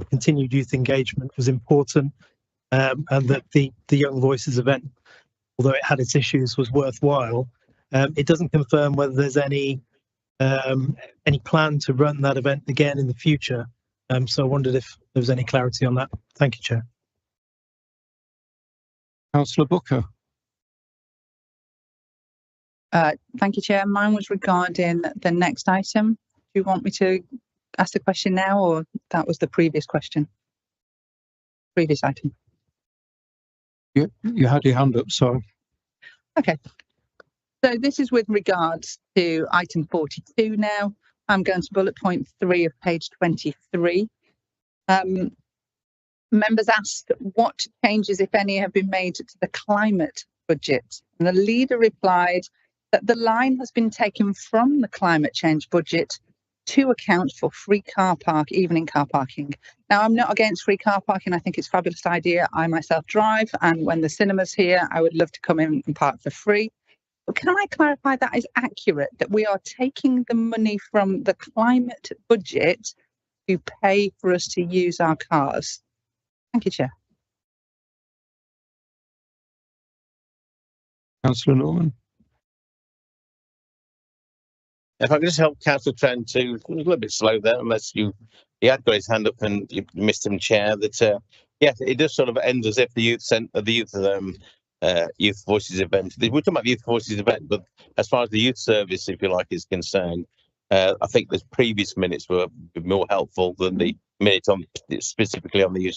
continued youth engagement was important, and that the Young Voices event, although it had its issues, was worthwhile. It doesn't confirm whether there's any plan to run that event again in the future. So I wondered if there was any clarity on that. Thank you, Chair. Councillor Booker. Thank you, Chair. Mine was regarding the next item, you want me to ask the question now, or that was the previous question? Previous item. You had your hand up, sorry. Okay. So this is with regards to item 42 now. I'm going to bullet point 3 of page 23. Members asked what changes, if any, have been made to the climate budget. And the leader replied that the line has been taken from the climate change budget to account for free car park, evening car parking. Now, I'm not against free car parking. I think it's a fabulous idea. I myself drive, and when the cinema's here, I would love to come in and park for free. But can I clarify that is accurate, that we are taking the money from the climate budget to pay for us to use our cars? Thank you, Chair. Councillor Norman. If I could just help Councillor Trent to, a little bit slow there, unless he had got his hand up and you missed him, Chair, that, yes, it does sort of end as if the Youth Voices event, we're talking about the Youth Voices event, but as far as the youth service, if you like, is concerned, I think the previous minutes were more helpful than the minute on specifically on the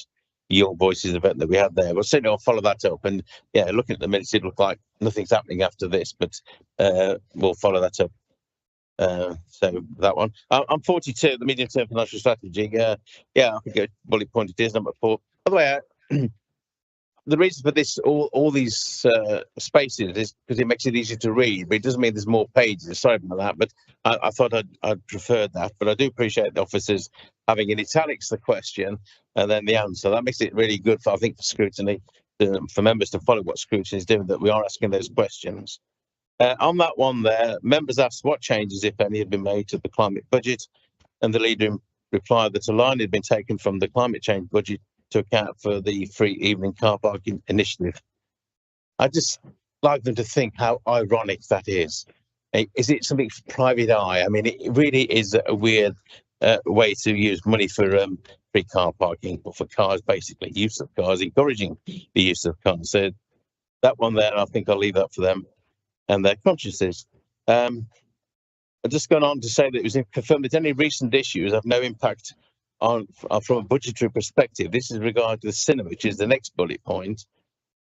Youth Voices event that we had there. But certainly I'll follow that up. And yeah, looking at the minutes, it looked like nothing's happening after this, but we'll follow that up. So that one. I'm 42, the medium-term financial strategy. Yeah, I think a bullet point it is number 4. By the way, the reason for this, all these spaces, is because it makes it easier to read, but it doesn't mean there's more pages. Sorry about that, but I thought I'd preferred that. But I do appreciate the officers having in italics the question and then the answer. That makes it really good for, I think, for scrutiny, for members to follow what scrutiny is doing, that we are asking those questions. On that one there, members asked what changes, if any, had been made to the climate budget, and the leader replied that a line had been taken from the climate change budget to account for the free evening car parking initiative. I just like them to think how ironic that is. Is it something for private eye? I mean, it really is a weird way to use money for free car parking, or for cars, basically, use of cars, encouraging the use of cars. So that one there, I think I'll leave that for them and their consciences. I've just gone on to say that it was confirmed that any recent issues have no impact on from a budgetary perspective. This is in regard to the cinema, which is the next bullet point.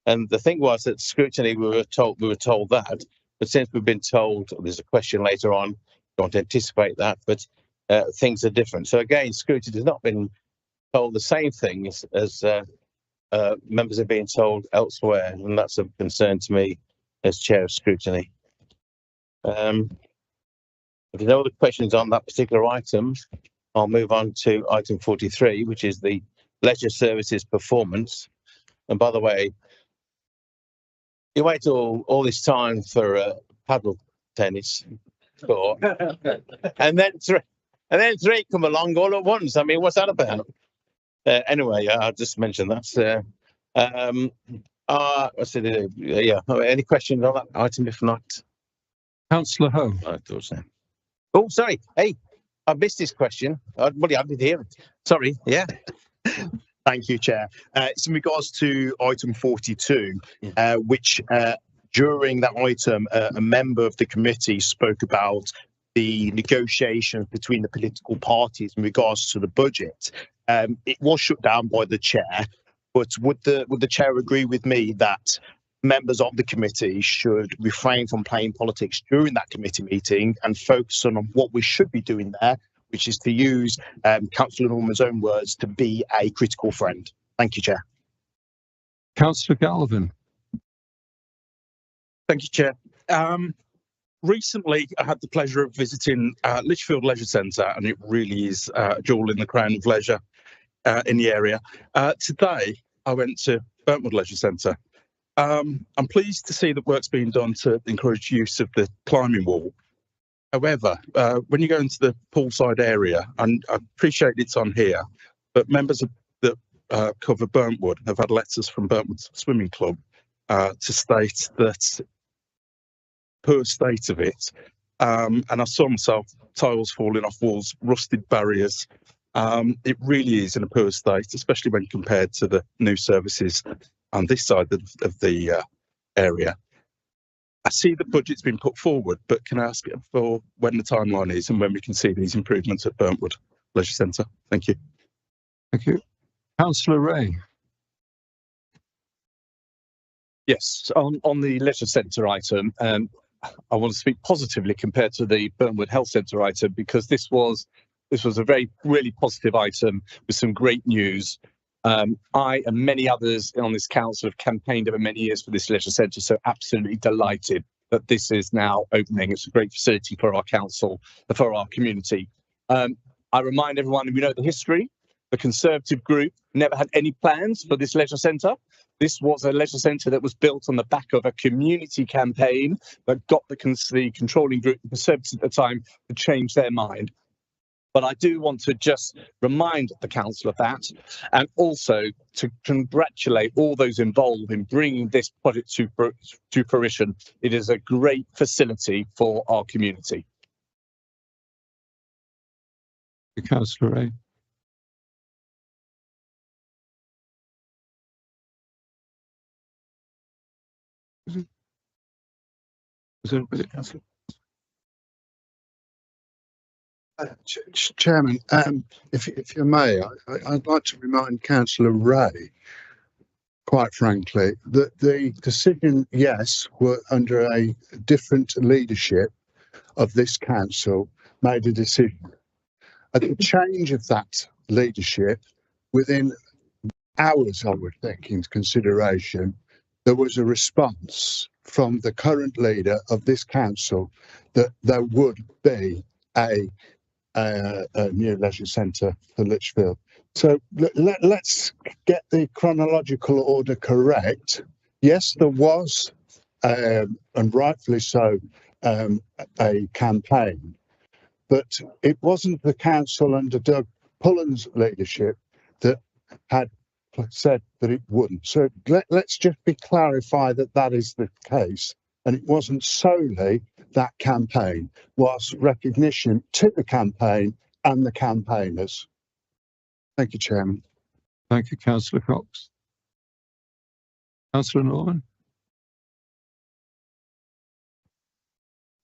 And the thing was that scrutiny, we were told that, but since we've been told, there's a question later on, don't anticipate that, but things are different. So again, scrutiny has not been told the same thing as members are being told elsewhere, and that's of concern to me as chair of scrutiny. If there's no other questions on that particular item, I'll move on to item 43, which is the leisure services performance. And by the way, you wait all this time for a paddle tennis court, and then three come along all at once. I mean, what's that about? Anyway, I'll just mention that. What's it? Yeah. Any questions on that item? If not, Councillor Home. I thought so. Oh, sorry. Hey, I missed this question. I didn't hear it. Sorry. Yeah. Thank you, Chair. It's in regards to item 42, which during that item, a member of the committee spoke about the negotiations between the political parties in regards to the budget. It was shut down by the chair, but would the chair agree with me that members of the committee should refrain from playing politics during that committee meeting and focus on what we should be doing there, which is to use Councillor Norman's own words, to be a critical friend? Thank you, Chair. Councillor Galvin. Thank you, Chair. Recently, I had the pleasure of visiting Lichfield Leisure Centre, and it really is a jewel in the crown of leisure in the area. Today, I went to Burntwood Leisure Centre. I'm pleased to see that work's being done to encourage use of the climbing wall. However, when you go into the poolside area, and I appreciate it's on here, but members that cover Burntwood have had letters from Burntwood Swimming Club to state that, poor state of it, and I saw myself, tiles falling off walls, rusted barriers. It really is in a poor state, especially when compared to the new services on this side of the area. I see the budget's been put forward, but can I ask for when the timeline is and when we can see these improvements at Burntwood Leisure Centre? Thank you. Thank you. Councillor Ray. Yes, on the leisure centre item, I want to speak positively compared to the Burntwood Health Centre item, because this was a really positive item with some great news. I and many others on this council have campaigned over many years for this leisure centre, so absolutely delighted that this is now opening. It's a great facility for our council, for our community. I remind everyone, we know the history. The Conservative group never had any plans for this leisure centre. This was a leisure centre that was built on the back of a community campaign that got the controlling group, the Conservatives at the time, to change their mind. But I do want to just remind the council of that, and also to congratulate all those involved in bringing this project to fruition. It is a great facility for our community. Councillor Ray. Was it Councillor? Chairman, if you may, I'd like to remind Councillor Ray, quite frankly, that the decision, yes, were under a different leadership of this council, made a decision. At the change of that leadership, within hours, I would think, in consideration, there was a response from the current leader of this council that there would be a new leisure centre for Lichfield. So let's get the chronological order correct. Yes, there was, and rightfully so, a campaign, but it wasn't the council under Doug Pullen's leadership that had said that it wouldn't. So let's just be clarify that that is the case, and it wasn't solely that campaign, whilst recognition to the campaign and the campaigners. Thank you, Chairman. Thank you, Councillor Cox. Councillor Norman.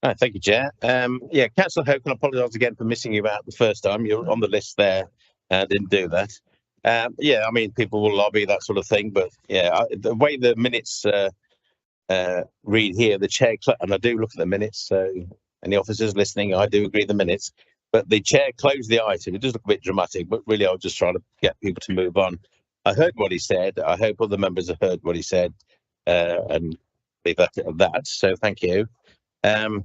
Thank you, Chair. Yeah, Councillor Hoke, I apologise again for missing you out the first time. You're on the list there. Didn't do that. Yeah, I mean, people will lobby, that sort of thing, but yeah, the way the minutes read here, the chair, and I do look at the minutes, so any officers listening, I do agree the minutes, but the chair closed the item. It does look a bit dramatic, but really I was just trying to get people to move on. I heard what he said. I hope other members have heard what he said, and leave that at that, so thank you. Now,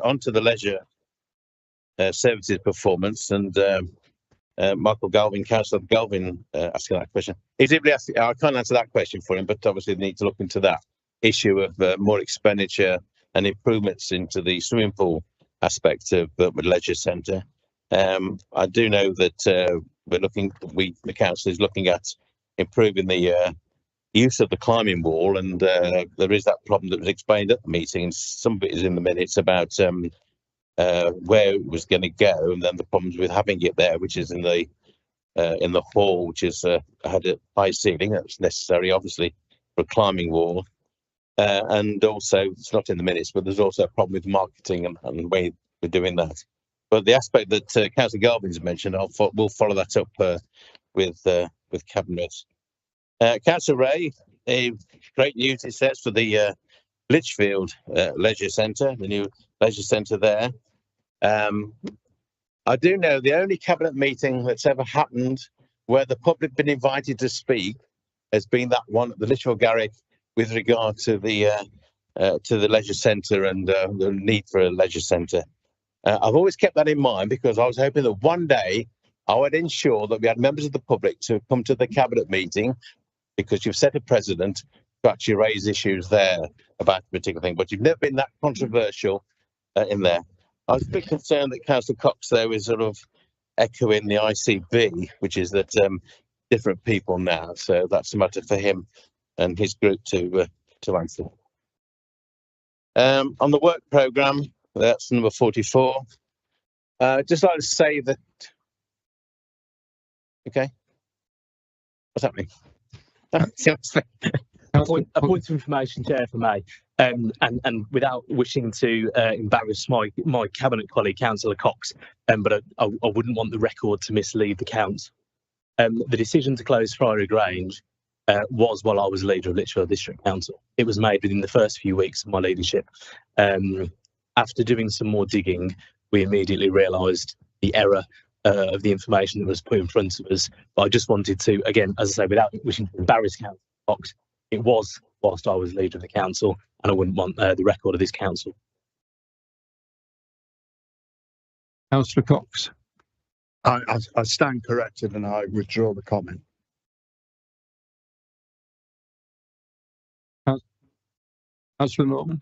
on to the leisure services performance, and Michael Galvin, Councillor Galvin, asking that question. I can't answer that question for him, but obviously they need to look into that issue of more expenditure and improvements into the swimming pool aspect of Burntwood Leisure Centre. I do know that the council is looking at improving the use of the climbing wall, and there is that problem that was explained at the meeting, and some of it is in the minutes about where it was going to go, and then the problems with having it there, which is in the hall, which is had a high ceiling. That's necessary, obviously, for a climbing wall. And also, it's not in the minutes, but there's also a problem with marketing and the way we're doing that. But the aspect that Councillor Galvin's mentioned, we'll follow that up with Cabinet. Councillor Ray, great news, it says, for the Lichfield Leisure Centre, the new leisure centre there. I do know the only Cabinet meeting that's ever happened where the public been invited to speak has been that one at the Lichfield Garrick, with regard to the leisure centre and the need for a leisure centre. I've always kept that in mind because I was hoping that one day I would ensure that we had members of the public to come to the Cabinet meeting, because you've set a precedent to actually raise issues there about a particular thing, but you've never been that controversial in there. I was a bit concerned that Councillor Cox there was sort of echoing the ICB, which is that different people now, so that's a matter for him and his group to answer. On the work programme, that's number 44. Just like to say that. Okay, what's happening? A point of information, Chair, for me. And without wishing to embarrass my cabinet colleague, Councillor Cox, but I wouldn't want the record to mislead the council. The decision to close Friary Grange was while I was leader of Lichfield District Council. It was made within the first few weeks of my leadership. After doing some more digging, we immediately realised the error of the information that was put in front of us. But I just wanted to, again, as I say, without wishing to embarrass Councillor Cox, it was whilst I was leader of the council, and I wouldn't want the record of this council. Councillor Cox. I stand corrected and I withdraw the comment. Councillor Norman.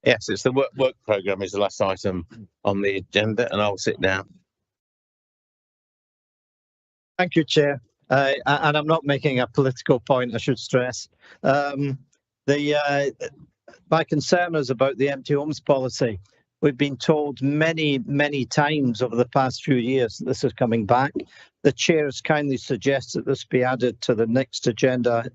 Yes, it's the work programme is the last item on the agenda, and I'll sit down. Thank you, Chair. And I'm not making a political point, I should stress. My concern is about the empty homes policy. We've been told many, many times over the past few years that this is coming back. The Chair has kindly suggested this be added to the next agenda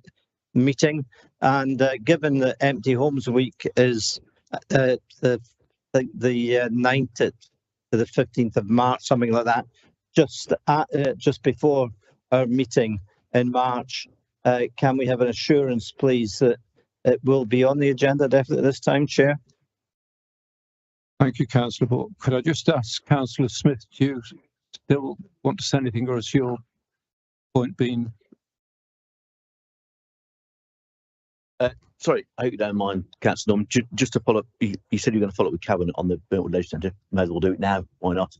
meeting. And given that Empty Homes Week is the 9th to the 15th of March, something like that, just before our meeting in March, can we have an assurance, please, that it will be on the agenda definitely this time, Chair? Thank you, Councillor. But could I just ask Councillor Smith, do you still want to say anything, or is your point being? Sorry, I hope you don't mind, Councillor Norman. Just to follow up, you said you're going to follow up with Cabinet on the Burntwood Leisure Centre. May as well do it now. Why not?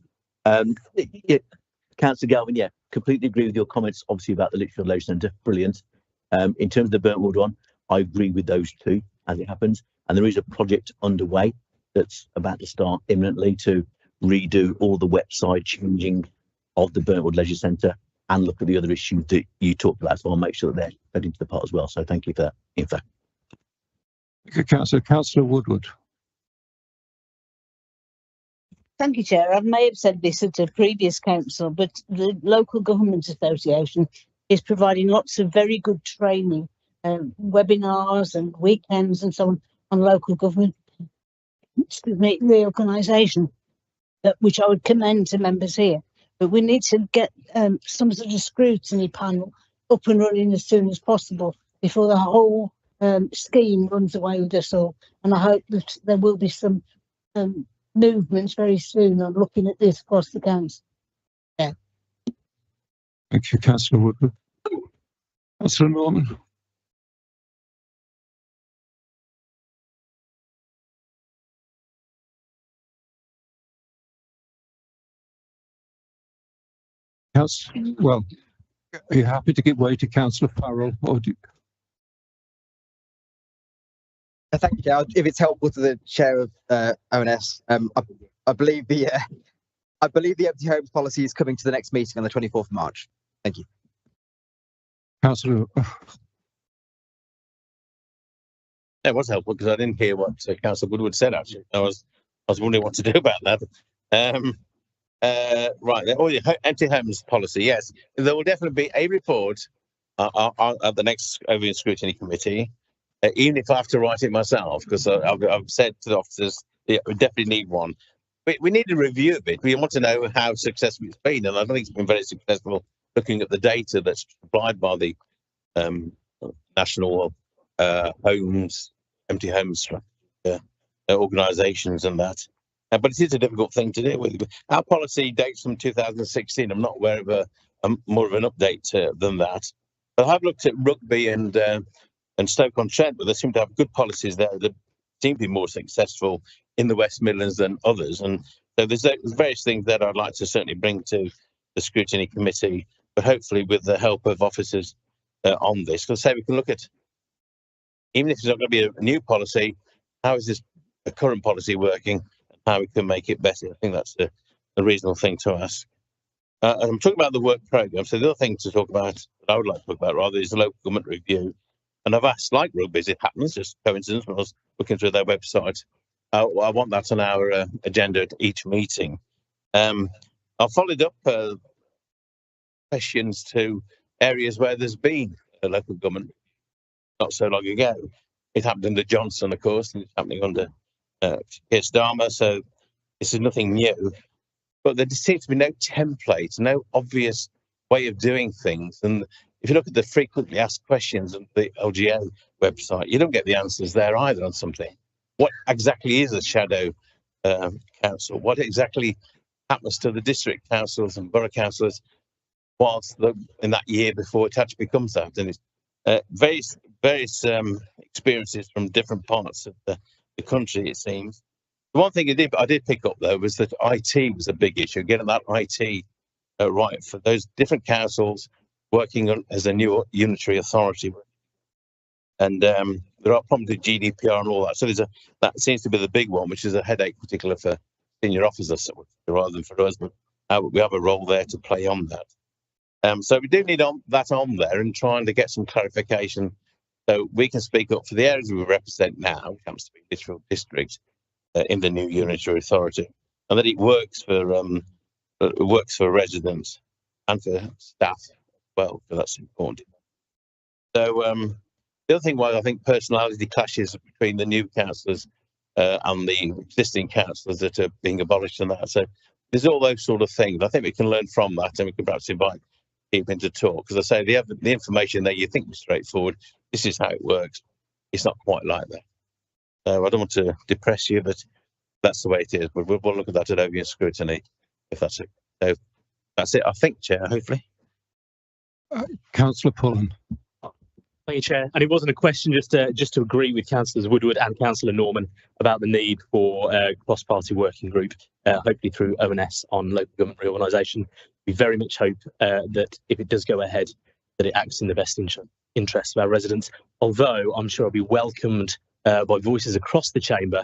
Councillor Galvin, yeah, completely agree with your comments, obviously, about the Lichfield Leisure Centre. Brilliant. In terms of the Burntwood one, I agree with those two as it happens. And there is a project underway that's about to start imminently to redo all the website changing of the Burntwood Leisure Centre and look at the other issues that you talked about. So I'll make sure that they're fed into the pot as well. So thank you for that info. Councillor Woodward. Thank you, Chair. I may have said this at a previous council, but the Local Government Association is providing lots of very good training, webinars and weekends and so on local government, reorganisation, which I would commend to members here. But we need to get some sort of scrutiny panel up and running as soon as possible before the whole scheme runs away with us all. And I hope that there will be some movements very soon on looking at this across the council. Yeah. Thank you, Councillor Woodward. Councillor Norman. Well, are you happy to give way to Councillor Farrell, or do you... Thank you, Chair. If it's helpful to the chair of ONS, I believe the empty homes policy is coming to the next meeting on the 24th of March. Thank you. Councillor. It was helpful because I didn't hear what Councillor Woodward said. Actually, I was wondering what to do about that. Right, the empty homes policy. Yes, there will definitely be a report at the next Overview Scrutiny Committee. Even if I have to write it myself, because I've said to the officers, yeah, we definitely need one. But we need a review of it. We want to know how successful it's been, and I don't think it's been very successful looking at the data that's supplied by the national empty homes organisations and that. But it is a difficult thing to deal with. Our policy dates from 2016. I'm not aware of more of an update than that. But I've looked at Rugby and Stoke-on-Trent, but they seem to have good policies there that seem to be more successful in the West Midlands than others. And so there's various things that I'd like to certainly bring to the Scrutiny Committee, but hopefully with the help of officers on this. Because say we can look at, even if it's not going to be a new policy, how is this current policy working, and how we can make it better? I think that's a reasonable thing to ask. I'm talking about the work programme. So the other thing to talk about, that I would like to talk about rather, is the local government review. And I've asked, like Rugby, as it happens, just coincidence, when I was looking through their website, I want that on our agenda at each meeting. I followed up questions to areas where there's been a local government not so long ago. It happened under Johnson, of course, and it's happening under Keir Starmer. So this is nothing new. But there seems to be no template, no obvious way of doing things. And if you look at the frequently asked questions on the LGA website, you don't get the answers there either on something. What exactly is a shadow council? What exactly happens to the district councils and borough councillors whilst in that year before it actually becomes that? And it's various experiences from different parts of the country, it seems. The one thing I did pick up, though, was that IT was a big issue, getting that IT right for those different councils working on, as a new unitary authority. And there are problems with GDPR and all that. So that seems to be the big one, which is a headache, particularly for senior officers rather than for us. But we have a role there to play on that. So we do need that on there and trying to get some clarification so we can speak up for the areas we represent now, which happens to be Lichfield District, in the new unitary authority, and that it works for residents and for staff as well, because that's important. So the other thing why I think personality clashes between the new councillors and the existing councillors that are being abolished and that. So there's all those sort of things. I think we can learn from that, and we can perhaps invite people in to talk, because I say the information there you think is straightforward. This is how it works. It's not quite like that. I don't want to depress you, but that's the way it is. But we'll look at that at over scrutiny, if that's it. So that's it, I think, Chair, hopefully. Councillor Pullen. Thank you, Chair. And it wasn't a question, just to agree with Councillors Woodward and Councillor Norman about the need for a cross-party working group, hopefully through ONS on local government reorganisation. We very much hope that if it does go ahead, that it acts in the best interest of our residents, although I'm sure it'll be welcomed by voices across the chamber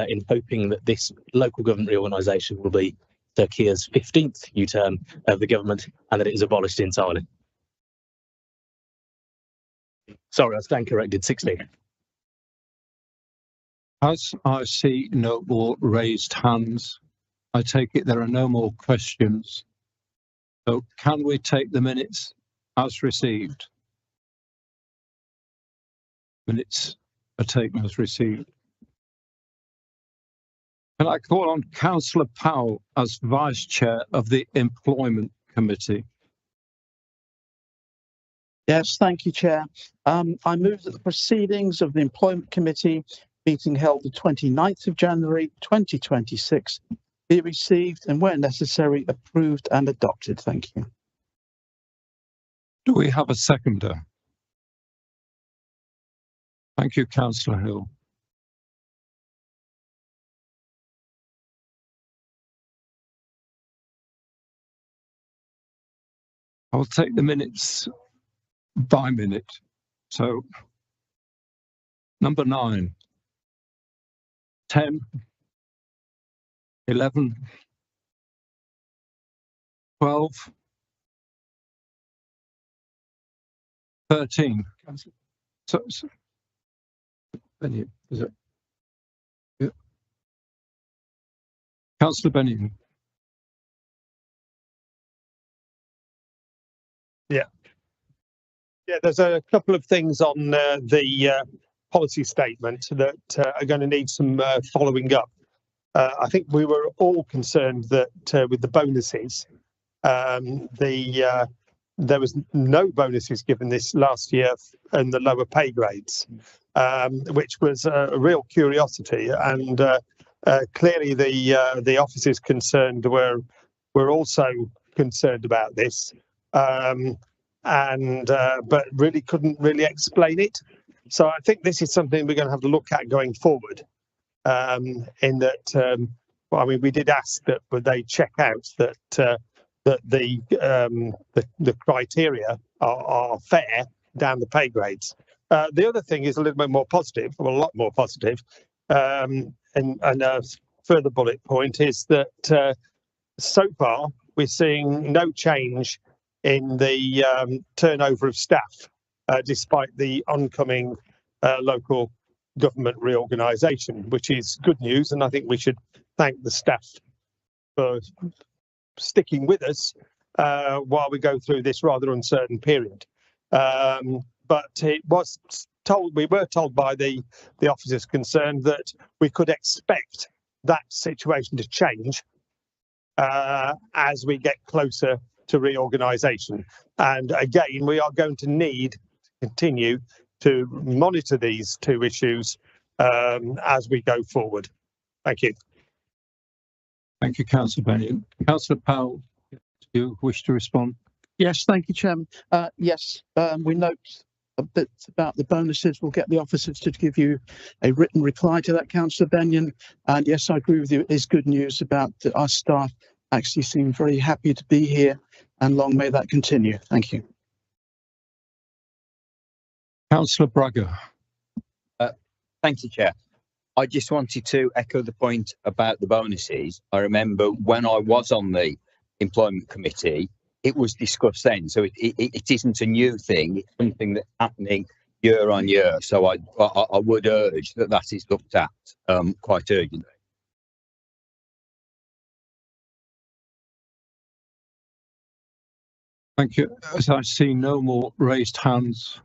in hoping that this local government reorganisation will be Sir Keir's 15th U-turn of the government and that it is abolished entirely. Sorry, I stand corrected, 16. As I see no more raised hands, I take it there are no more questions. So can we take the minutes as received? Minutes are taken as received. Can I call on Councillor Powell as Vice Chair of the Employment Committee? Yes, thank you, Chair. I move that the proceedings of the Employment Committee meeting held the 29th of January 2026 be received and, where necessary, approved and adopted. Thank you. Do we have a seconder? Thank you, Councillor Hill. I'll take the minutes by minute. So, number 9, 10, 11, 12, 13. So Benny, is it? Yeah. Councillor Benny. Yeah, there's a couple of things on the policy statement that are going to need some following up. I think we were all concerned that with the bonuses, there was no bonuses given this last year in the lower pay grades, which was a real curiosity. And clearly the officers concerned were also concerned about this. But really couldn't really explain it. So I think this is something we're going to have to look at going forward. In that, well, I mean, we did ask that they check out that the criteria are fair down the pay grades. The other thing is a little bit more positive, well, a lot more positive. And a further bullet point is that so far we're seeing no change in the turnover of staff, despite the oncoming local government reorganisation, which is good news. And I think we should thank the staff for sticking with us while we go through this rather uncertain period. But it was were told by the officers concerned that we could expect that situation to change as we get closer to reorganisation. And again, we are going to need to continue to monitor these two issues as we go forward. Thank you. Thank you, Councillor Bennion. Councillor Powell, do you wish to respond? Yes, thank you, Chairman. Yes, we note a bit about the bonuses. We'll get the officers to give you a written reply to that, Councillor Bennion. And yes, I agree with you. It is good news about our staff actually seem very happy to be here, and long may that continue. Thank you. Councillor Bragger. Thank you, Chair. I just wanted to echo the point about the bonuses. I remember when I was on the employment committee, it was discussed then. So it isn't a new thing. It's something that's happening year on year. So I would urge that that is looked at quite urgently. Thank you. As I see no more raised hands,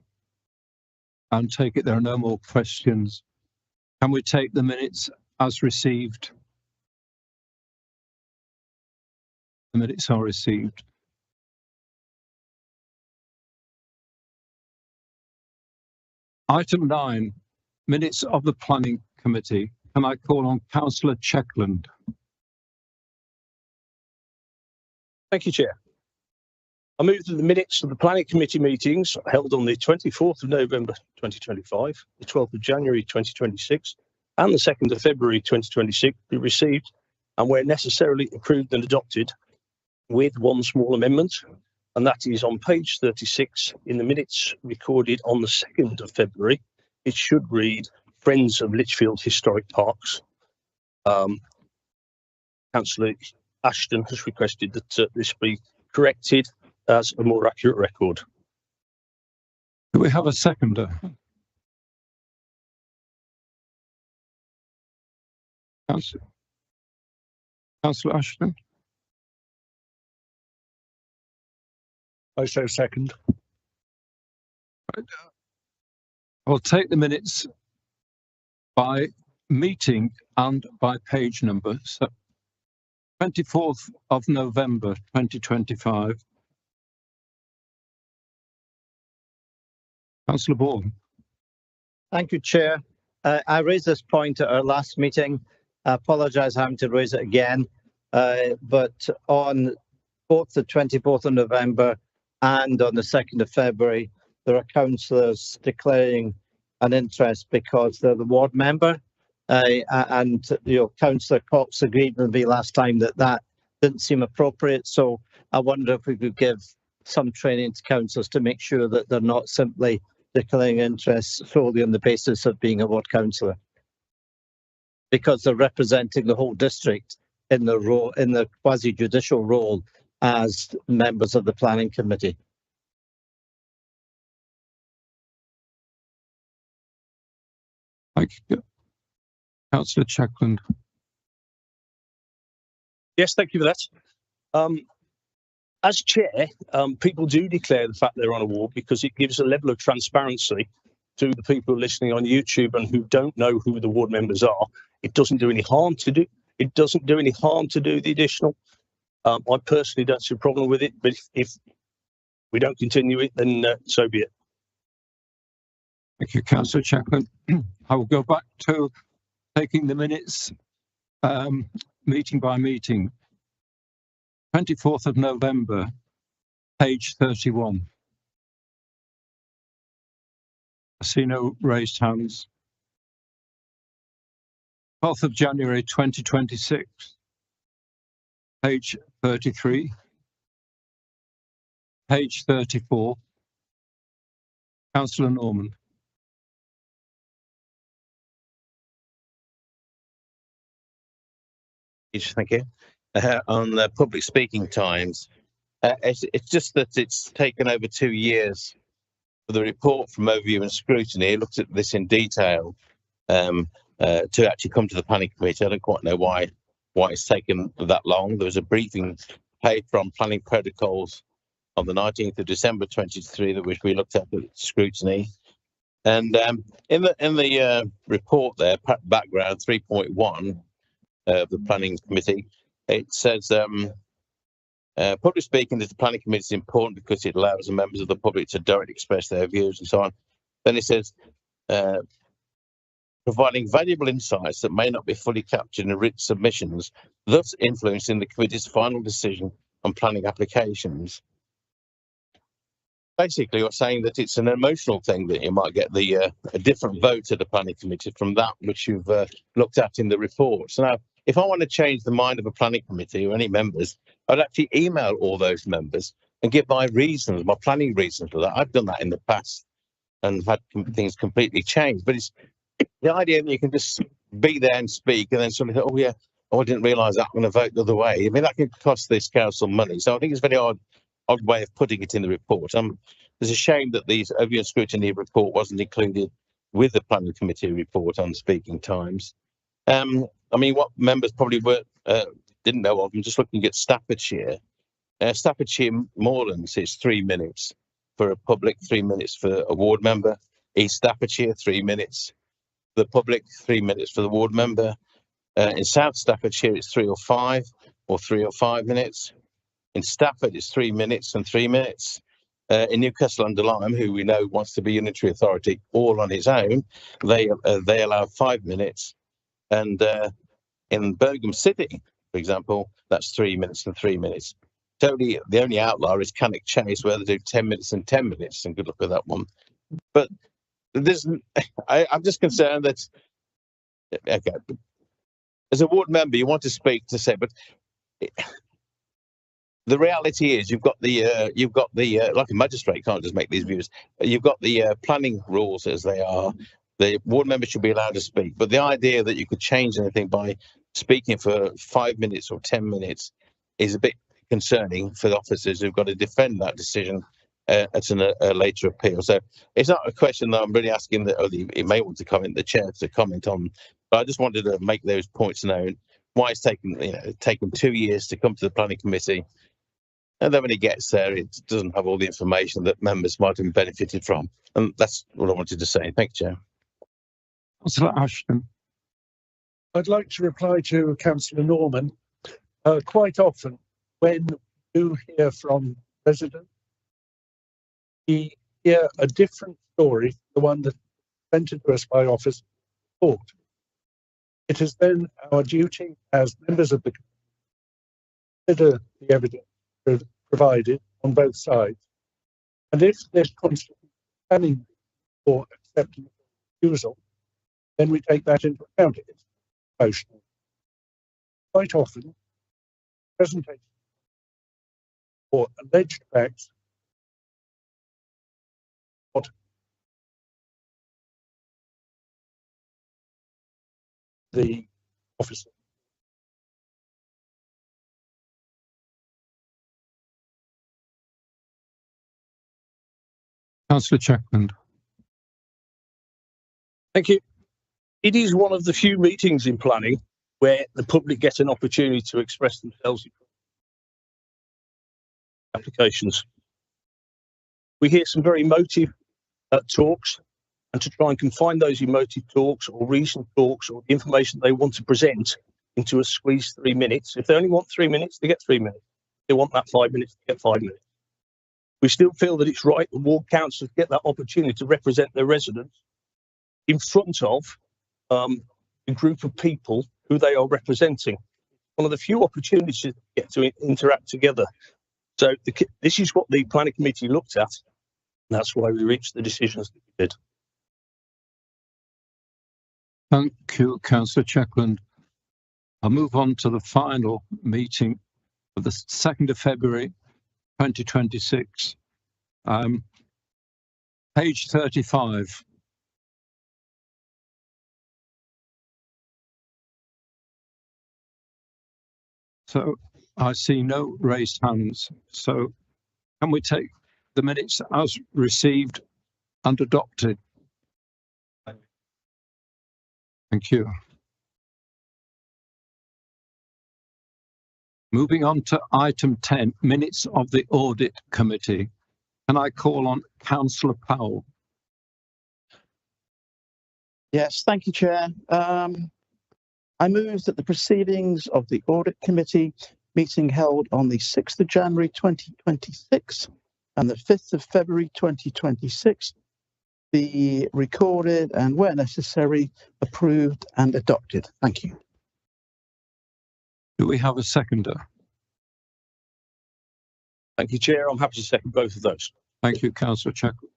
and take it there are no more questions, can we take the minutes as received? The minutes are received. Item 9, minutes of the Planning Committee. Can I call on Councillor Checkland? Thank you, Chair. I move that the minutes of the Planning Committee meetings held on the 24th of November 2025, the 12th of January 2026, and the 2nd of February 2026 be received and where necessarily approved and adopted with one small amendment, and that is on page 36 in the minutes recorded on the 2nd of February. It should read Friends of Lichfield Historic Parks. Councillor Ashton has requested that this be corrected as a more accurate record. Do we have a seconder? Councillor Ashton? I so second. I'll take the minutes by meeting and by page number. So 24th of November 2025. Councillor Bourne. Thank you, Chair. I raised this point at our last meeting. I apologise having to raise it again. But on both the 24th of November and on the 2nd of February, there are councillors declaring an interest because they're the ward member. And Councillor Cox agreed with me last time that that didn't seem appropriate. So I wonder if we could give some training to councillors to make sure that they're not simply declaring interest solely on the basis of being a ward councillor, because they're representing the whole district in the role, in the quasi-judicial role as members of the planning committee. Thank you. Councillor Checkland. Yes, thank you for that. As chair, people do declare the fact they're on a ward because it gives a level of transparency to the people listening on YouTube and who don't know who the ward members are. It doesn't do any harm to do. It doesn't do any harm to do the additional. I personally don't see a problem with it, but if we don't continue it, then so be it. Thank you, Councillor Checkland. I will go back to taking the minutes meeting by meeting. 24th of November, page 31. I see no raised hands. 12th of January 2026, page 33. Page 34. Councillor Norman. Thank you. On the public speaking times, it's just that it's taken over 2 years for the report from Overview and Scrutiny. It looks at this in detail to actually come to the planning committee. I don't quite know why it's taken that long. There was a briefing paper on planning protocols on the 19th of December 2023 that which we looked at scrutiny. And in the report there, background 3.1 of the planning committee, it says public speaking to the planning committee is important because it allows the members of the public to directly express their views and so on. Then it says providing valuable insights that may not be fully captured in written submissions, thus influencing the committee's final decision on planning applications. Basically, you're saying that it's an emotional thing that you might get a different vote at the planning committee from that which you've looked at in the report. So now, if I want to change the mind of a planning committee or any members, I'd actually email all those members and give my reasons, my planning reasons for that. I've done that in the past and had things completely changed. But it's the idea that you can just be there and speak and then suddenly think, oh yeah, oh, I didn't realise that, I'm going to vote the other way. I mean, that can cost this council money. So I think it's a very odd way of putting it in the report. There's a shame that the overview scrutiny report wasn't included with the planning committee report on speaking times. I mean, what members probably didn't know of, I'm just looking at Staffordshire. Staffordshire Moorlands is 3 minutes for a public, 3 minutes for a ward member. East Staffordshire, 3 minutes. The public, 3 minutes for the ward member. In South Staffordshire, it's 3 or 5 minutes. In Stafford, it's 3 minutes and 3 minutes. In Newcastle under Lyme, who we know wants to be unitary authority all on its own, they allow 5 minutes. And in Birmingham City, for example, that's 3 minutes and 3 minutes. Totally, the only outlier is Cannock Chase, where they do 10 minutes and 10 minutes, and good luck with that one. But I'm just concerned that, okay, as a ward member, you want to speak to say, but the reality is you've got the like a magistrate can't just make these views. You've got the planning rules as they are. The ward member should be allowed to speak, but the idea that you could change anything by speaking for 5 minutes or 10 minutes is a bit concerning for the officers who've got to defend that decision at a later appeal. So it's not a question that I'm really asking you may want to comment, the chair to comment on, but I just wanted to make those points known. Why it's taken 2 years to come to the planning committee, and then when it gets there, it doesn't have all the information that members might have benefited from. And that's what I wanted to say. Thank you, Chair. Councillor Ashton. I'd like to reply to Councillor Norman. Quite often, when you hear from residents, we hear a different story, the one that's presented to us by Officer Court. It is then our duty as members of the committee to consider the evidence provided on both sides. And if there's constitutional planning for acceptance of refusal, then we take that into account. It's emotional. Quite often, presentation or alleged facts the officer. Councillor Checkland. Thank you. It is one of the few meetings in planning where the public get an opportunity to express themselves in applications. We hear some very emotive talks, and to try and confine those emotive talks or recent talks or the information they want to present into a squeezed 3 minutes. If they only want 3 minutes, they get 3 minutes. If they want that 5 minutes, they get 5 minutes. We still feel that it's right that ward councillors get that opportunity to represent their residents in front of a group of people who they are representing. One of the few opportunities to get to interact together. So this is what the planning committee looked at, and that's why we reached the decisions that we did. Thank you, Councillor Checkland. I'll move on to the final meeting of the 2nd of February 2026. Page 35. So I see no raised hands. So can we take the minutes as received and adopted? Thank you. Moving on to item 10, minutes of the audit committee. Can I call on Councillor Powell? Yes, thank you, Chair. I move that the proceedings of the Audit Committee meeting held on the 6th of January 2026 and the 5th of February 2026 be recorded and, where necessary, approved and adopted. Thank you. Do we have a seconder? Thank you, Chair. I'm happy to second both of those. Thank you, Councillor Chuckle.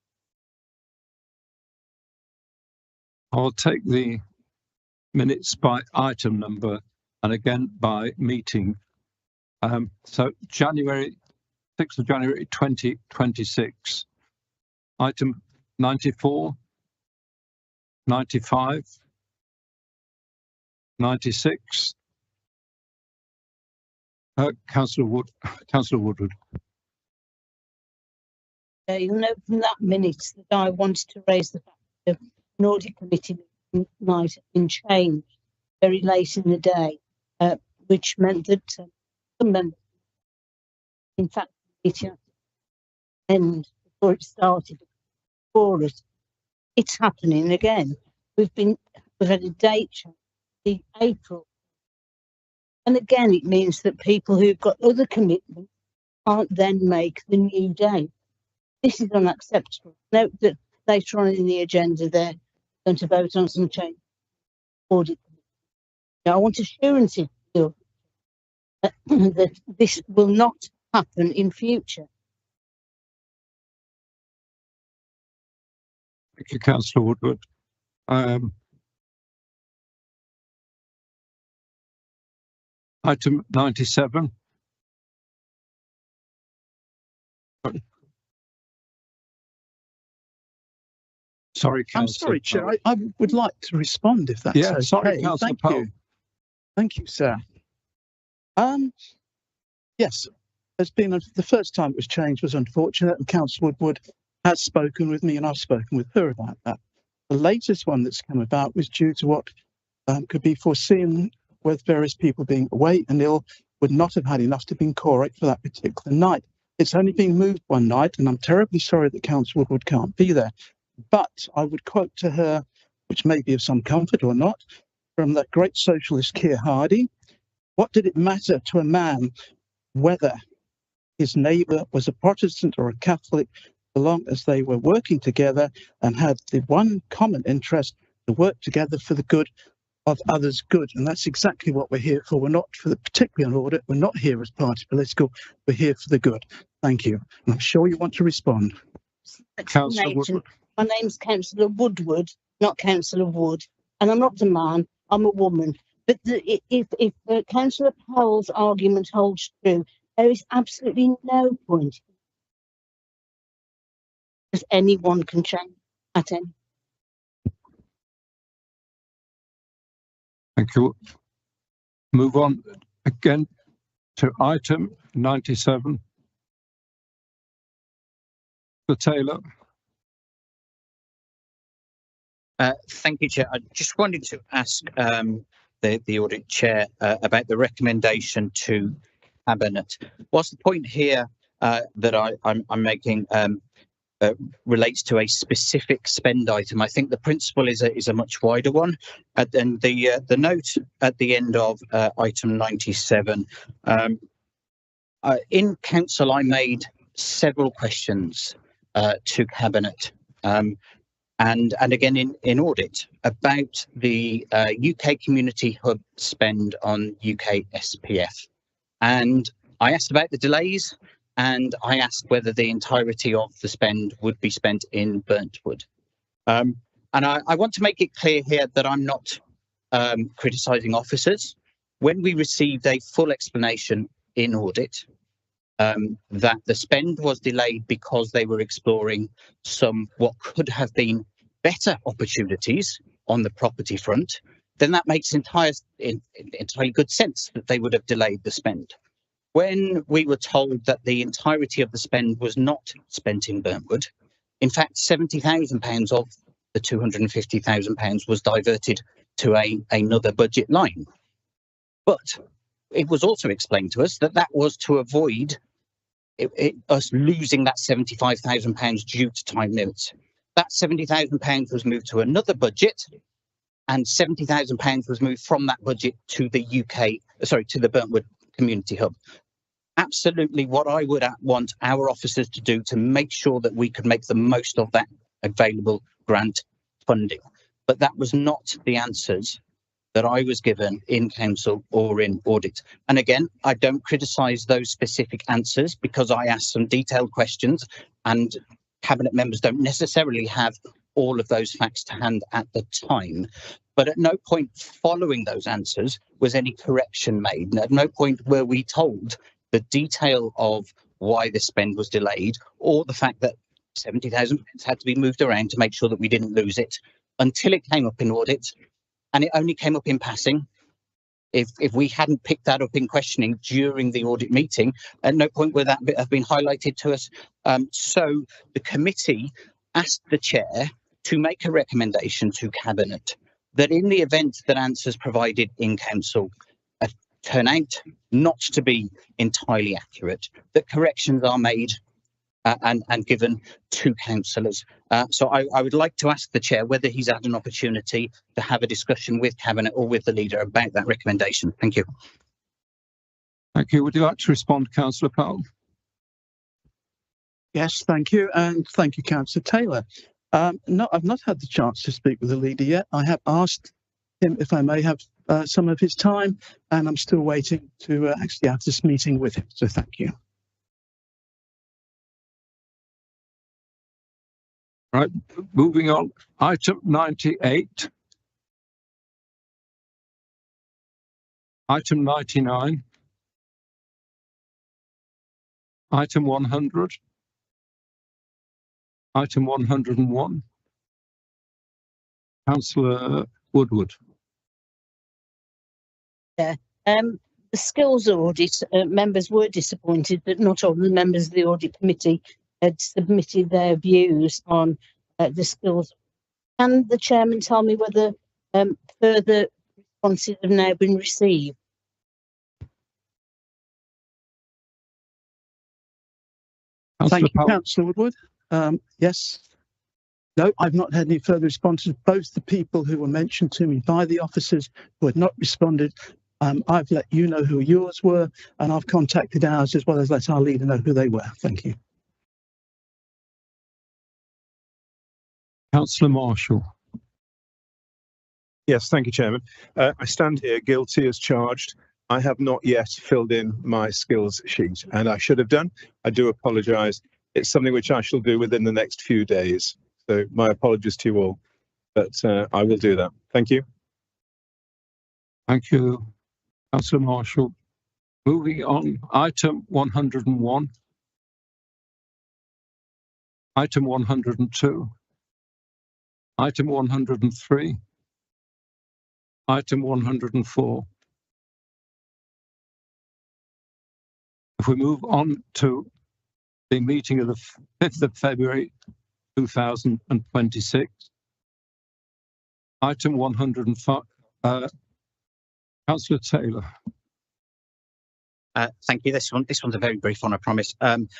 I'll take the minutes by item number and again by meeting. So 6th of January 2026, item 94, 95, 96. Councillor Woodward. You'll note from that minute that I wanted to raise the fact that an audit committee might have been changed very late in the day, which meant that some members, in fact, the meeting ended before it started. For it, it's happening again. We've had a date change in April, and again it means that people who've got other commitments can't then make the new date. This is unacceptable. Note that later on in the agenda they're going to vote on some change audit. Now, I want assurances that this will not happen in future. Thank you, Councillor Woodward. Item 97. Sorry, Councillor. I'm sorry, Chair. I would like to respond if that's okay. Sorry, Councillor Thank Powell. you. Thank you, sir. Yes, there's been the first time it was changed was unfortunate, and Councillor Woodward has spoken with me, and I've spoken with her about that. The latest one that's come about was due to what could be foreseen with various people being away and ill, would not have had enough to be correct for that particular night. It's only been moved one night, and I'm terribly sorry that Councillor Woodward can't be there. But I would quote to her, which may be of some comfort or not, from that great socialist Keir Hardie: what did it matter to a man whether his neighbour was a Protestant or a Catholic, so long as they were working together and had the one common interest to work together for the good of others' good? And that's exactly what we're here for. We're not for the particular audit. We're not here as party political. We're here for the good. Thank you. And I'm sure you want to respond. Councillor Woodward. My name's Councillor Woodward, not Councillor Wood, and I'm not a man, I'm a woman. But if Councillor Powell's argument holds true, there is absolutely no point, because anyone can change at any. Thank you. Move on again to item 97. The Taylor. Thank you, Chair. I just wanted to ask the audit chair about the recommendation to Cabinet. What's the point here that I'm making relates to a specific spend item? I think the principle is a much wider one. And the note at the end of item 97, in council, I made several questions to Cabinet. And again in audit about the UK Community Hub spend on UK SPF. And I asked about the delays, and I asked whether the entirety of the spend would be spent in Burntwood. And I want to make it clear here that I'm not criticising officers. When we received a full explanation in audit that the spend was delayed because they were exploring some what could have been better opportunities on the property front, then that makes entirely good sense that they would have delayed the spend. When we were told that the entirety of the spend was not spent in Burntwood, in fact, £70,000 of the £250,000 was diverted to another budget line. But it was also explained to us that that was to avoid us losing that £75,000 due to time limits. That £70,000 was moved to another budget and £70,000 was moved from that budget to the to the Burntwood Community Hub. Absolutely what I would want our officers to do to make sure that we could make the most of that available grant funding. But that was not the answers that I was given in council or in audit. And again, I don't criticise those specific answers because I asked some detailed questions and cabinet members don't necessarily have all of those facts to hand at the time. But at no point following those answers was any correction made. And at no point were we told the detail of why the spend was delayed or the fact that 70,000 had to be moved around to make sure that we didn't lose it until it came up in audit. And it only came up in passing. If we hadn't picked that up in questioning during the audit meeting, at no point would that have been highlighted to us. So the committee asked the chair to make a recommendation to cabinet that in the event that answers provided in council turn out not to be entirely accurate, that corrections are made and given to councillors. So I would like to ask the chair whether he's had an opportunity to have a discussion with cabinet or with the leader about that recommendation. Thank you. Thank you. Would you like to respond, Councillor Powell? Yes, thank you. And thank you, Councillor Taylor. No, I've not had the chance to speak with the leader yet. I have asked him if I may have some of his time, and I'm still waiting to actually have this meeting with him. So thank you. Right, moving on. Item 98. Item 99. Item 100. Item 101. Councillor Woodward. Yeah. The skills audit members were disappointed that not all the members of the audit committee had submitted their views on the skills. Can the chairman tell me whether further responses have now been received? Thank you, Councillor Woodward. Yes. No, I've not had any further responses. Both the people who were mentioned to me by the officers who had not responded, I've let you know who yours were, and I've contacted ours as well as let our leader know who they were. Thank you. Councillor Marshall. Yes, thank you, Chairman. I stand here guilty as charged. I have not yet filled in my skills sheet, and I should have done. I do apologise. It's something which I shall do within the next few days. So my apologies to you all, but I will do that. Thank you. Thank you, Councillor Marshall. Moving on, item 101. Item 102. Item 103. Item 104. If we move on to the meeting of the 5th of February 2026, item 105, Councillor Taylor. Thank you. This one's a very brief one, I promise.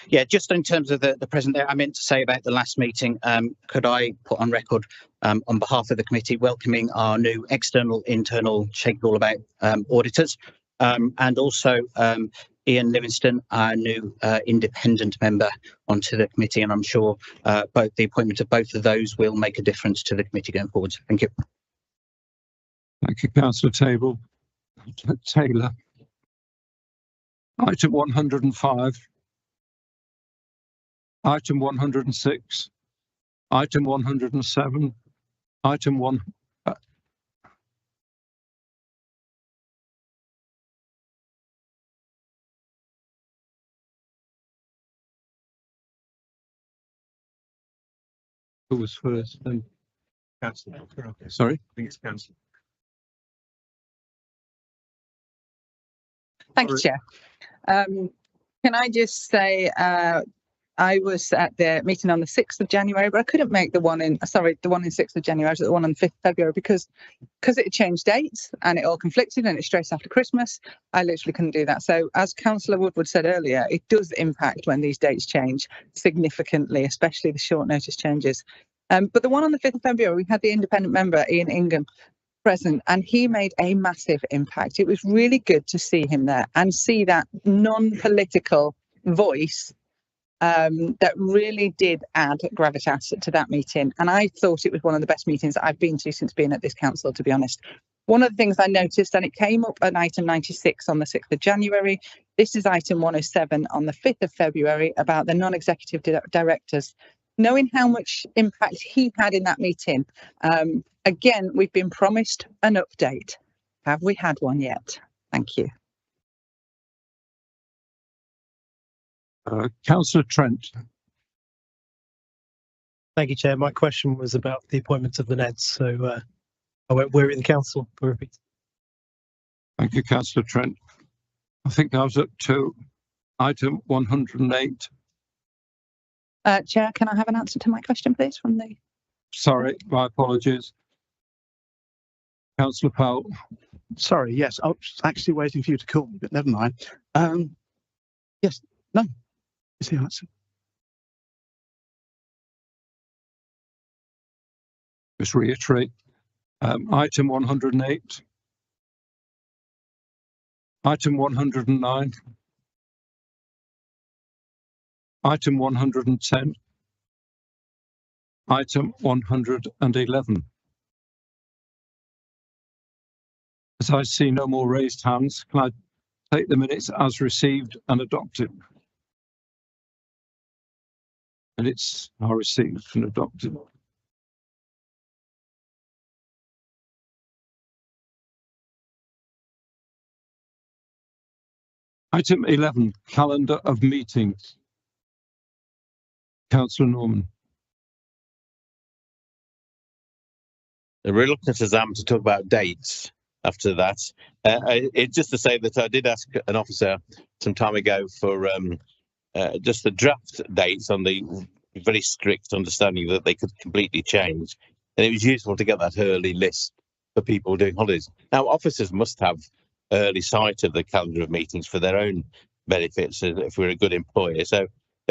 Yeah, just in terms of the present there, I meant to say about the last meeting, could I put on record on behalf of the committee welcoming our new external, internal, shake it all about auditors, and also Ian Livingston, our new independent member onto the committee, and I'm sure both the appointment of both of those will make a difference to the committee going forward. Thank you. Thank you, Councillor Taylor. Item 105. Item 106. Item 107. Item 1. Who was first? Councillor. Okay. Sorry? I think it's Councillor. Thank you, Chair. Can I just say, I was at the meeting on the 6th of January, but I couldn't make the one in 6th of January, the one on 5th of February, because it changed dates and it all conflicted and it's straight after Christmas. I literally couldn't do that. So as Councillor Woodward said earlier, it does impact when these dates change significantly, especially the short notice changes. But the one on the 5th of February, we had the independent member, Ian Ingham, present, and he made a massive impact. It was really good to see him there and see that non-political voice that really did add gravitas to that meeting. And I thought it was one of the best meetings that I've been to since being at this council, to be honest. One of the things I noticed, and it came up at item 96 on the 6th of January, this is item 107 on the 5th of February about the non-executive directors. Knowing how much impact he had in that meeting, again, we've been promised an update. Have we had one yet? Thank you. Councillor Trent. Thank you, Chair. My question was about the appointment of the NEDs, so I won't weary the council for repeating. Thank you, Councillor Trent. I think I was up to item 108. Chair, can I have an answer to my question, please, from the... Sorry, my apologies. Councillor Powell. Sorry, yes, I was actually waiting for you to call me, but never mind. Yes, no, is the answer. Just reiterate. Item 108. Item 109. Item 110. Item 111. As I see no more raised hands, can I take the minutes as received and adopted? Minutes are received and adopted. Item 11, calendar of meetings. Councillor Norman. The reluctance is to talk about dates after that. It's just to say that I did ask an officer some time ago for just the draft dates on the very strict understanding that they could completely change. And it was useful to get that early list for people doing holidays. Now, officers must have early sight of the calendar of meetings for their own benefits if we're a good employer. So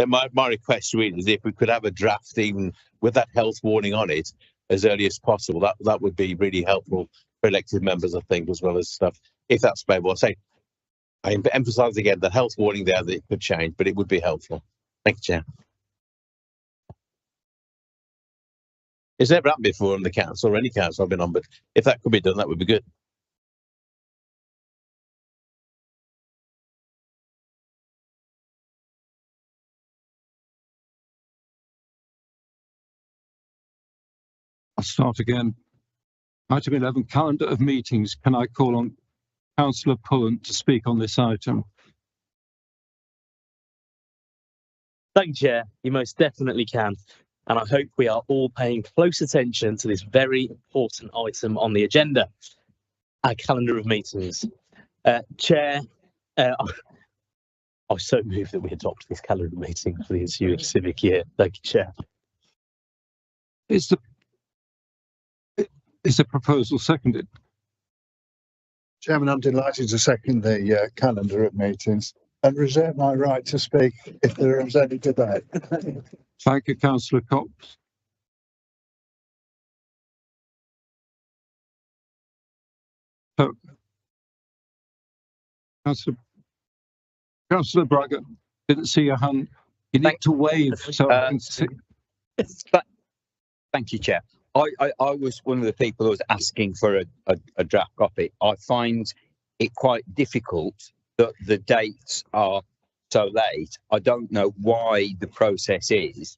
my request really is if we could have a draft even with that health warning on it as early as possible, that would be really helpful for elected members, I think, as well as stuff, if that's available. I emphasise again the health warning there that it could change, but it would be helpful. Thank you, Chair. It's never happened before on the council or any council I've been on, but if that could be done, that would be good. I'll start again. Item 11, calendar of meetings. Can I call on Councillor Pullen to speak on this item? Thank you, Chair. You most definitely can. And I hope we are all paying close attention to this very important item on the agenda, our calendar of meetings. Chair, I so moved that we adopt this calendar of meetings for the ensuing civic year. Thank you, Chair. Is the proposal seconded? Chairman, I'm delighted to second the calendar of meetings and reserve my right to speak if there is any debate. Thank you, Councillor Cox. So, Councillor Braga, didn't see your hand. You need to wave so I can see. Thank you, Chair. I was one of the people who was asking for a draft copy. I find it quite difficult that the dates are so late. I don't know why the process is.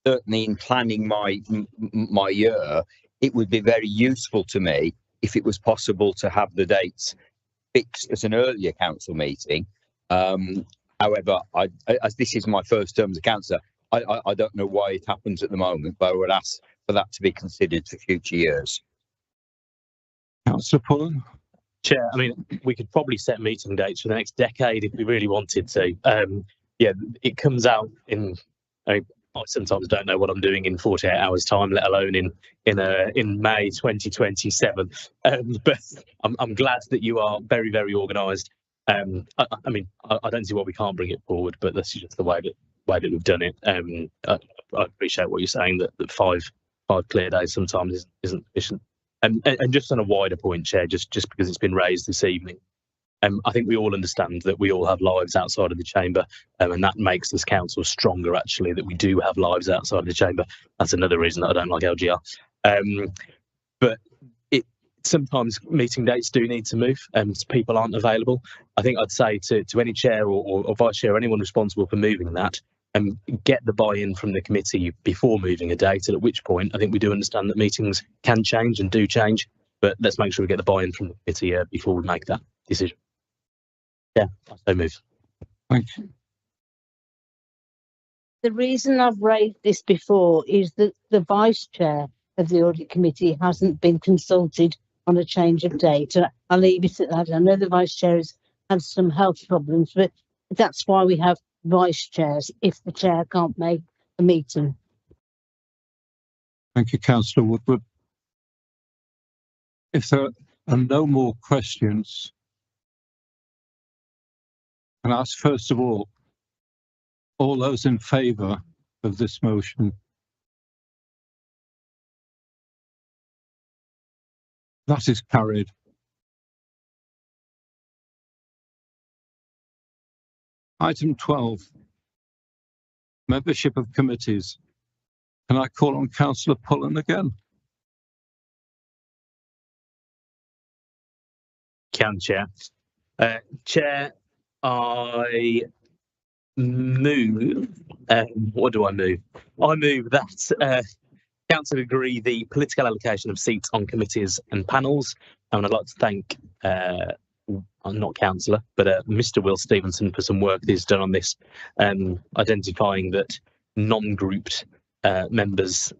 Certainly in planning my year, it would be very useful to me if it was possible to have the dates fixed at an earlier council meeting. However, as this is my first term as a councillor, I don't know why it happens at the moment, but I would ask for that to be considered for future years. Councillor Pullen. Chair, I mean, we could probably set meeting dates for the next decade if we really wanted to. Yeah, it comes out in. I sometimes don't know what I'm doing in 48 hours' time, let alone in May 2027. But I'm glad that you are very, very organised. I mean, I don't see why we can't bring it forward, but that's just the way that we've done it. I appreciate what you're saying that 5 clear days sometimes isn't sufficient. And just on a wider point, Chair, just because it's been raised this evening, I think we all understand that we all have lives outside of the chamber, and that makes this council stronger, actually, that we do have lives outside of the chamber. That's another reason that I don't like LGR. But sometimes meeting dates do need to move, and people aren't available. I think I'd say to any chair or vice chair, or anyone responsible for moving that, get the buy-in from the committee before moving a date, and at which point I think we do understand that meetings can change and do change, but let's make sure we get the buy-in from the committee before we make that decision. Yeah, I move. Thank you. The reason I've raised this before is that the vice chair of the audit committee hasn't been consulted on a change of date. I'll leave it at that. I know the vice chair has had some health problems, but that's why we have vice chairs if the chair can't make a meeting. Thank you, Councillor Woodward. If there are no more questions, and ask first of all those in favour of this motion. That is carried. Item 12, membership of committees. Can I call on Councillor Pullen again? Chair. Chair, I move. What do I move? I move that Council agree the political allocation of seats on committees and panels. And I'd like to thank, I'm not councillor, but Mr. Will Stevenson for some work that he's done on this, identifying that non-grouped members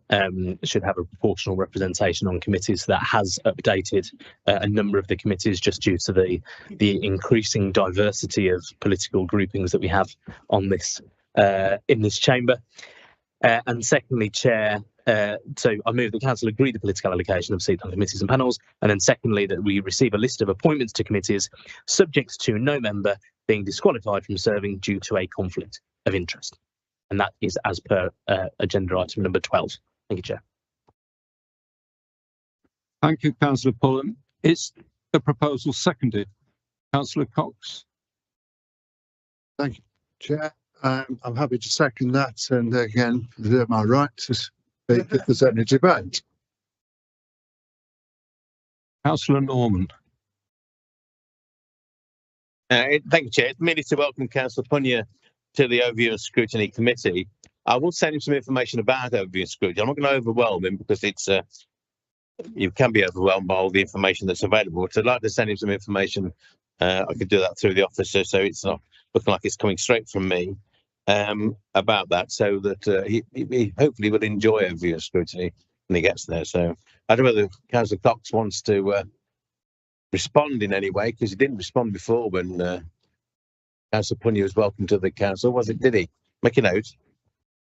should have a proportional representation on committees. That has updated a number of the committees just due to the increasing diversity of political groupings that we have on this in this chamber. And secondly, Chair, so I move that Council agree the political allocation of seats on committees and panels, and then secondly that we receive a list of appointments to committees subject to no member being disqualified from serving due to a conflict of interest. And that is as per agenda item number 12. Thank you, Chair. Thank you, Councillor Pullen. Is the proposal seconded? Councillor Cox. Thank you, Chair. I'm happy to second that, and again, reserve my right to speak if there's any debate. Councillor Norman. Thank you, Chair. It's merely to welcome Councillor Punya to the Overview and Scrutiny Committee. I will send him some information about Overview and Scrutiny. I'm not going to overwhelm him because it's you can be overwhelmed by all the information that's available. But I'd like to send him some information. I could do that through the officer, so it's not looking like it's coming straight from me about that, so that he hopefully will enjoy Overview and Scrutiny when he gets there. So I don't know whether Councillor Cox wants to respond in any way, because he didn't respond before when Councillor Punya was welcome to the council, was it? Did he? Make a note.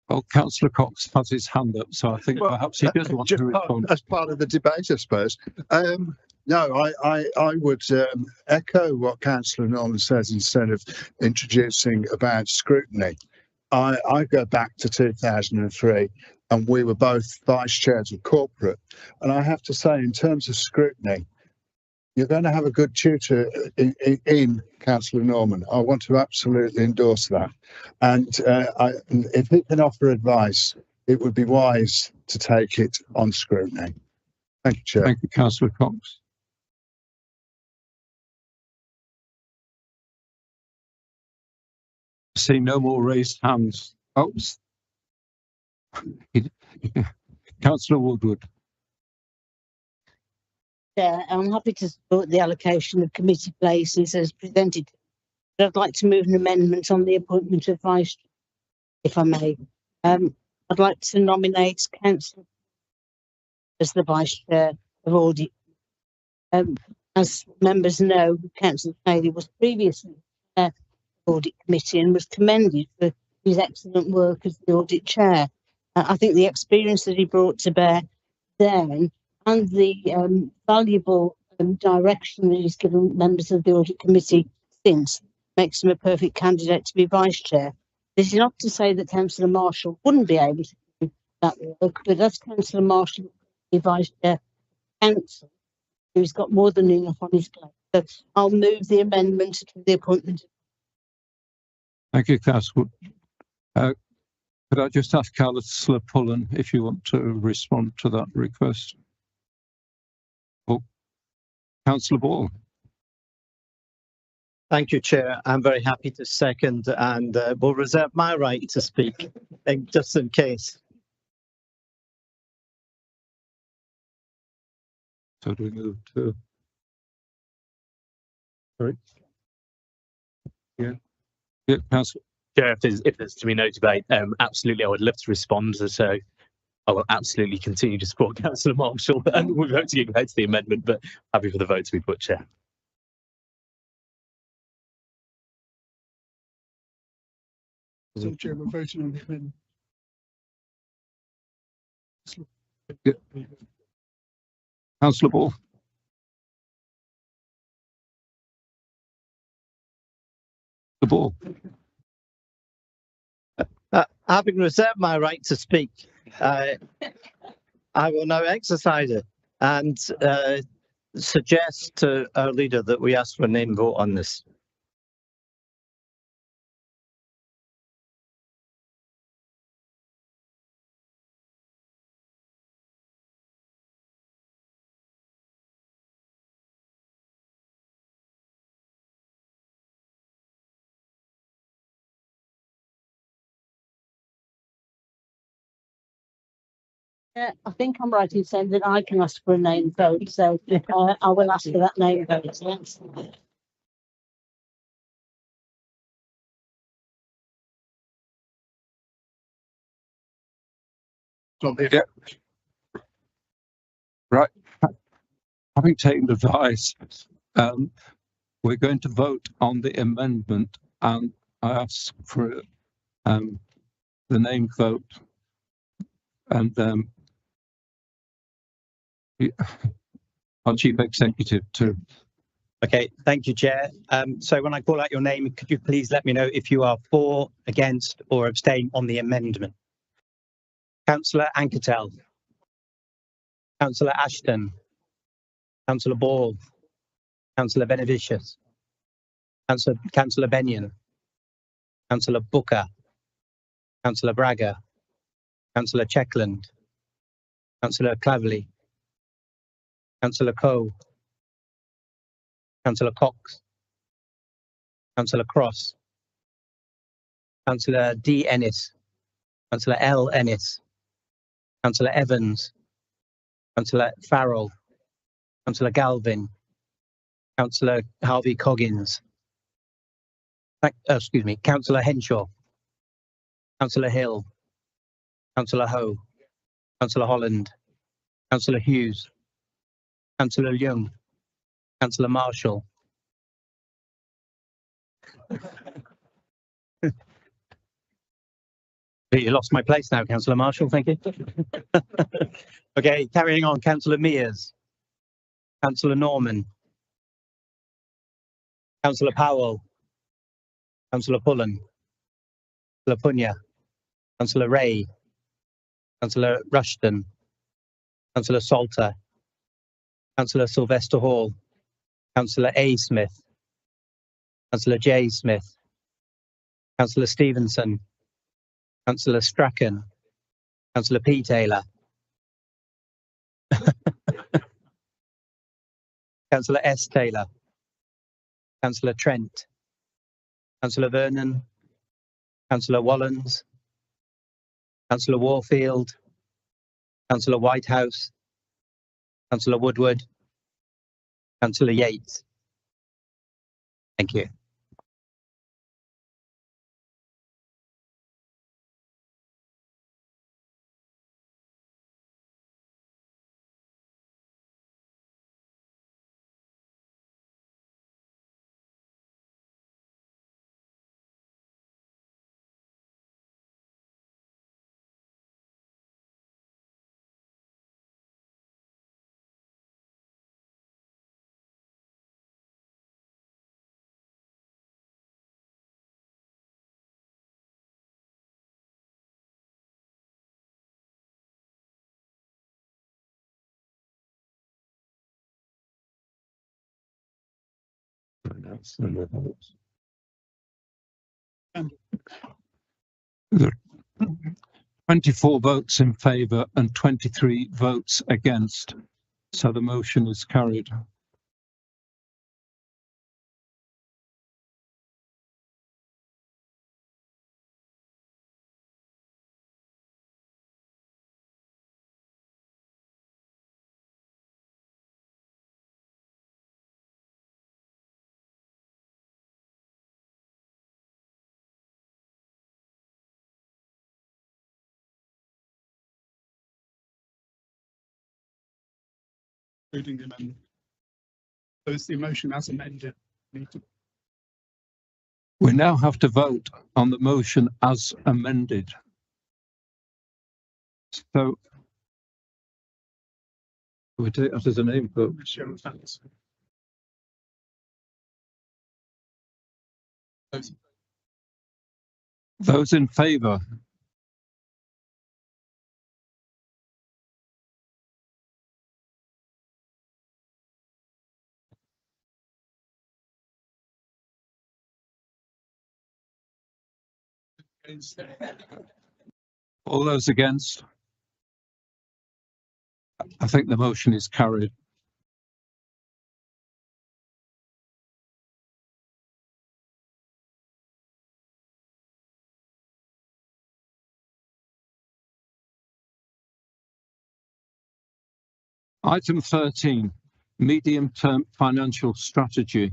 Well, Councillor Cox has his hand up, so I think perhaps he does want to respond. As part of the debate, I suppose. No, I would echo what Councillor Norman says instead of introducing about scrutiny. I go back to 2003, and we were both vice chairs of corporate. And I have to say, in terms of scrutiny, you're going to have a good tutor in Councillor Norman. I want to absolutely endorse that. And if he can offer advice, it would be wise to take it on scrutiny. Thank you, Chair. Thank you, Councillor Cox. See no more raised hands. Oops. Councillor Woodward. Chair, I'm happy to support the allocation of committee places as presented. But I'd like to move an amendment on the appointment of vice, if I may. I'd like to nominate Councillor as the vice chair of audit. As members know, Councillor Paley was previously chair of the audit committee and was commended for his excellent work as the audit chair. I think the experience that he brought to bear then and the valuable direction that he's given members of the audit committee since makes him a perfect candidate to be vice chair. This is not to say that Councillor Marshall wouldn't be able to do that work, but as Councillor Marshall is vice chair council who's got more than enough on his plate. So I'll move the amendment to the appointment. Thank you, Councillor. Could I just ask Councillor Pullen if you want to respond to that request? Oh, Councillor Ball. Thank you, Chair. I'm very happy to second and will reserve my right to speak just in case. So do we move to? Sorry. Yeah. Yeah, Councillor. Chair, if there's to be no debate, absolutely, I would love to respond. So I will absolutely continue to support Councillor Marshall, and we're voting against the amendment, but happy for the vote to be put, Chair. So, Chair, we're voting on the amendment. Yeah. Councillor Ball. The Ball. Having reserved my right to speak, I will now exercise it and suggest to our leader that we ask for a name vote on this. I think I'm right in saying that I can ask for a name vote, so I will ask for that name vote. Yes. Yeah. Right. Having taken advice, we're going to vote on the amendment, and I ask for the name vote, and our Chief Executive to. Okay, thank you, Chair. So when I call out your name, could you please let me know if you are for, against, or abstain on the amendment? Councillor Anketel, Councillor Ashton, Councillor Ball, Councillor Benedicius, Councillor Benyon, Councillor Booker, Councillor Braga, Councillor Checkland, Councillor Clavely, Councillor Coe, Councillor Cox, Councillor Cross, Councillor D. Ennis, Councillor L. Ennis, Councillor Evans, Councillor Farrell, Councillor Galvin, Councillor Harvey Coggins, excuse me, Councillor Henshaw, Councillor Hill, Councillor Ho, Councillor Holland, Councillor Hughes, Councillor Young, Councillor Marshall. You lost my place now, Councillor Marshall, thank you. Okay, carrying on, Councillor Mears, Councillor Norman, Councillor Powell, Councillor Pullen, Councillor Punya, Councillor Ray, Councillor Rushton, Councillor Salter, Councillor Sylvester Hall, Councillor A. Smith, Councillor J. Smith, Councillor Stevenson, Councillor Strachan, Councillor P. Taylor, Councillor S. Taylor, Councillor Trent, Councillor Vernon, Councillor Wallens, Councillor Warfield, Councillor Whitehouse, Councillor Woodward, Councillor Yates. Thank you. There are 24 votes in favour and 23 votes against. So the motion is carried. Including the amendment. So it's the motion as amended. We now have to vote on the motion as amended. So we take that as a name vote. Those in favour? All those against? I think the motion is carried. Item 13, medium-term financial strategy.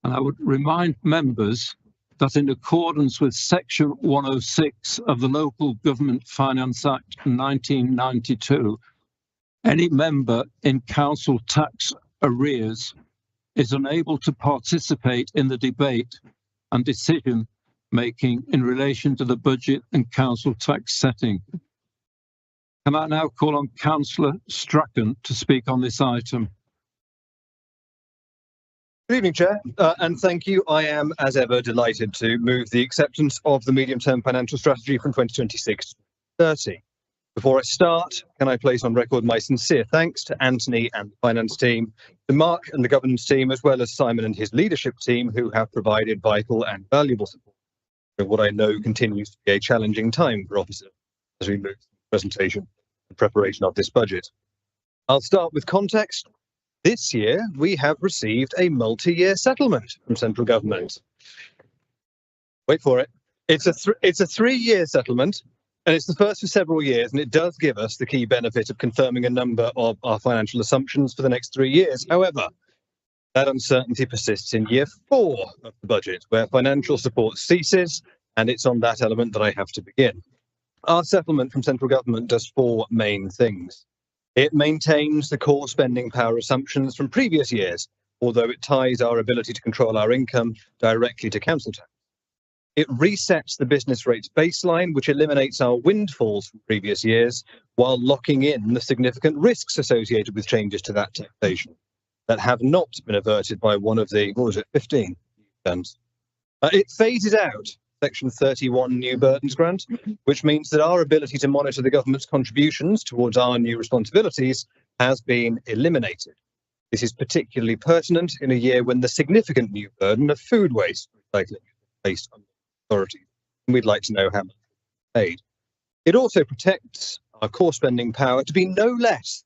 And I would remind members that in accordance with Section 106 of the Local Government Finance Act 1992, any member in council tax arrears is unable to participate in the debate and decision making in relation to the budget and council tax setting. Can I now call on Councillor Strachan to speak on this item? Good evening, Chair, and thank you. I am, as ever, delighted to move the acceptance of the medium-term financial strategy from 2026 to 2030. Before I start, can I place on record my sincere thanks to Anthony and the finance team, to Mark and the governance team, as well as Simon and his leadership team, who have provided vital and valuable support in what I know continues to be a challenging time for officers as we move through the presentation and preparation of this budget. I'll start with context. This year, we have received a multi-year settlement from central government. Wait for it. It's a 3-year settlement, and it's the first for several years, and it does give us the key benefit of confirming a number of our financial assumptions for the next 3 years. However, that uncertainty persists in year 4 of the budget, where financial support ceases, and it's on that element that I have to begin. Our settlement from central government does 4 main things. It maintains the core spending power assumptions from previous years, although it ties our ability to control our income directly to council tax. It resets the business rates baseline, which eliminates our windfalls from previous years, while locking in the significant risks associated with changes to that taxation that have not been averted by one of the, 15 terms. It phases out Section 31 New Burdens Grant, which means that our ability to monitor the government's contributions towards our new responsibilities has been eliminated. This is particularly pertinent in a year when the significant new burden of food waste recycling is placed on authorities, and we'd like to know how much is paid. It also protects our core spending power to be no less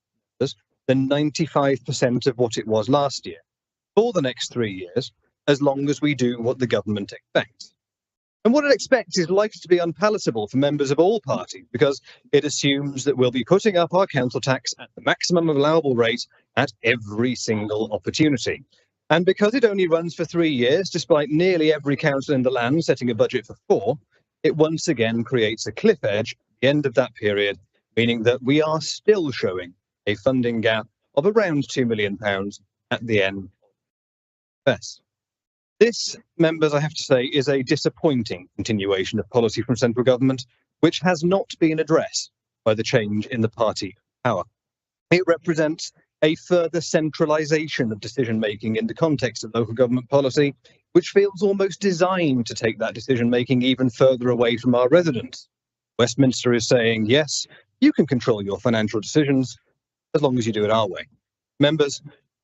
than 95% of what it was last year for the next 3 years, as long as we do what the government expects. And what it expects is likely to be unpalatable for members of all parties, because it assumes that we'll be putting up our council tax at the maximum allowable rate at every single opportunity. And because it only runs for 3 years, despite nearly every council in the land setting a budget for 4, it once again creates a cliff edge at the end of that period, meaning that we are still showing a funding gap of around £2 million at the end of this. This, members, I have to say, is a disappointing continuation of policy from central government, which has not been addressed by the change in the party power. It represents a further centralisation of decision-making in the context of local government policy, which feels almost designed to take that decision-making even further away from our residents. Westminster is saying, yes, you can control your financial decisions as long as you do it our way. Members,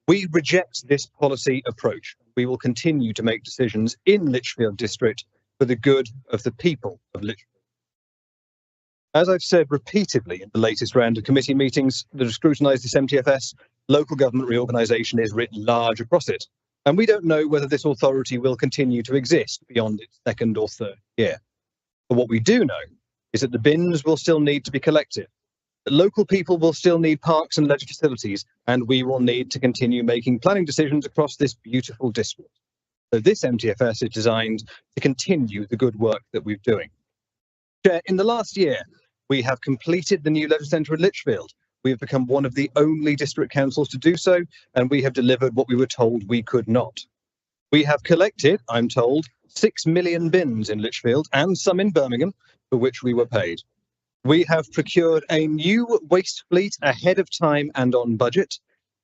We reject this policy approach. We will continue to make decisions in Lichfield District for the good of the people of Lichfield. As I've said repeatedly in the latest round of committee meetings that have scrutinised this MTFS, local government reorganisation is writ large across it, and we don't know whether this authority will continue to exist beyond its second or third year. But what we do know is that the bins will still need to be collected, that local people will still need parks and leisure facilities, and we will need to continue making planning decisions across this beautiful district. So this MTFS is designed to continue the good work that we're doing. Chair, in the last year, we have completed the new leisure centre in Lichfield. We have become one of the only district councils to do so, and we have delivered what we were told we could not. We have collected, I'm told, 6 million bins in Lichfield and some in Birmingham, for which we were paid. We have procured a new waste fleet ahead of time and on budget.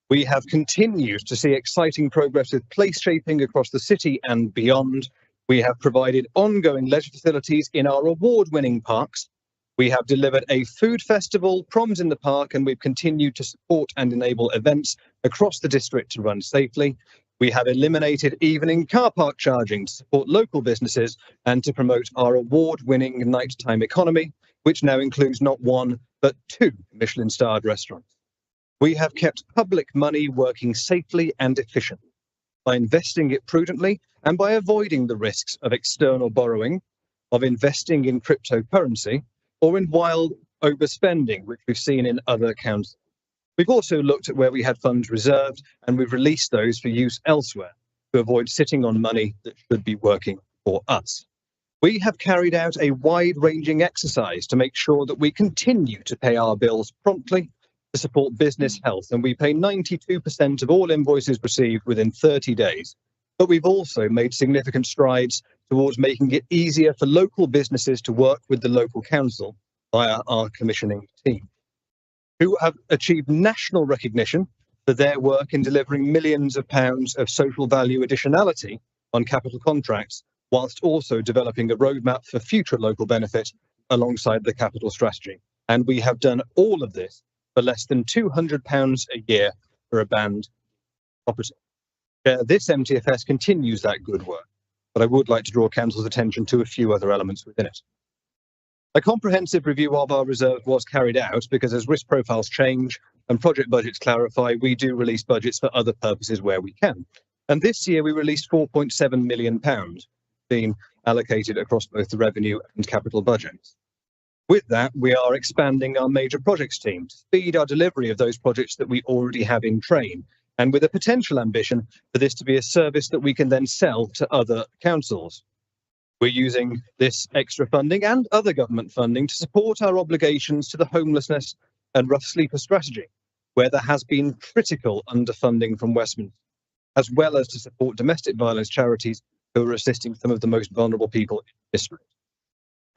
We have continued to see exciting progress with place shaping across the city and beyond. We have provided ongoing leisure facilities in our award-winning parks. We have delivered a food festival, proms in the park, and we've continued to support and enable events across the district to run safely. We have eliminated evening car park charging to support local businesses and to promote our award-winning nighttime economy, which now includes not one, but 2 Michelin-starred restaurants. We have kept public money working safely and efficiently by investing it prudently and by avoiding the risks of external borrowing, of investing in cryptocurrency, or in wild overspending, which we've seen in other councils. We've also looked at where we had funds reserved, and we've released those for use elsewhere to avoid sitting on money that should be working for us. We have carried out a wide-ranging exercise to make sure that we continue to pay our bills promptly to support business health, and we pay 92% of all invoices received within 30 days. But we've also made significant strides towards making it easier for local businesses to work with the local council via our commissioning team, who have achieved national recognition for their work in delivering millions of pounds of social value additionality on capital contracts, whilst also developing a roadmap for future local benefit alongside the capital strategy. And we have done all of this for less than £200 a year for a banned property. This MTFS continues that good work, but I would like to draw Council's attention to a few other elements within it. A comprehensive review of our reserve was carried out because as risk profiles change and project budgets clarify, we do release budgets for other purposes where we can. And this year we released £4.7 million being allocated across both the revenue and capital budgets. With that, we are expanding our major projects team to speed our delivery of those projects that we already have in train, and with a potential ambition for this to be a service that we can then sell to other councils. We're using this extra funding and other government funding to support our obligations to the homelessness and rough sleeper strategy, where there has been critical underfunding from Westminster, as well as to support domestic violence charities who are assisting some of the most vulnerable people in the district.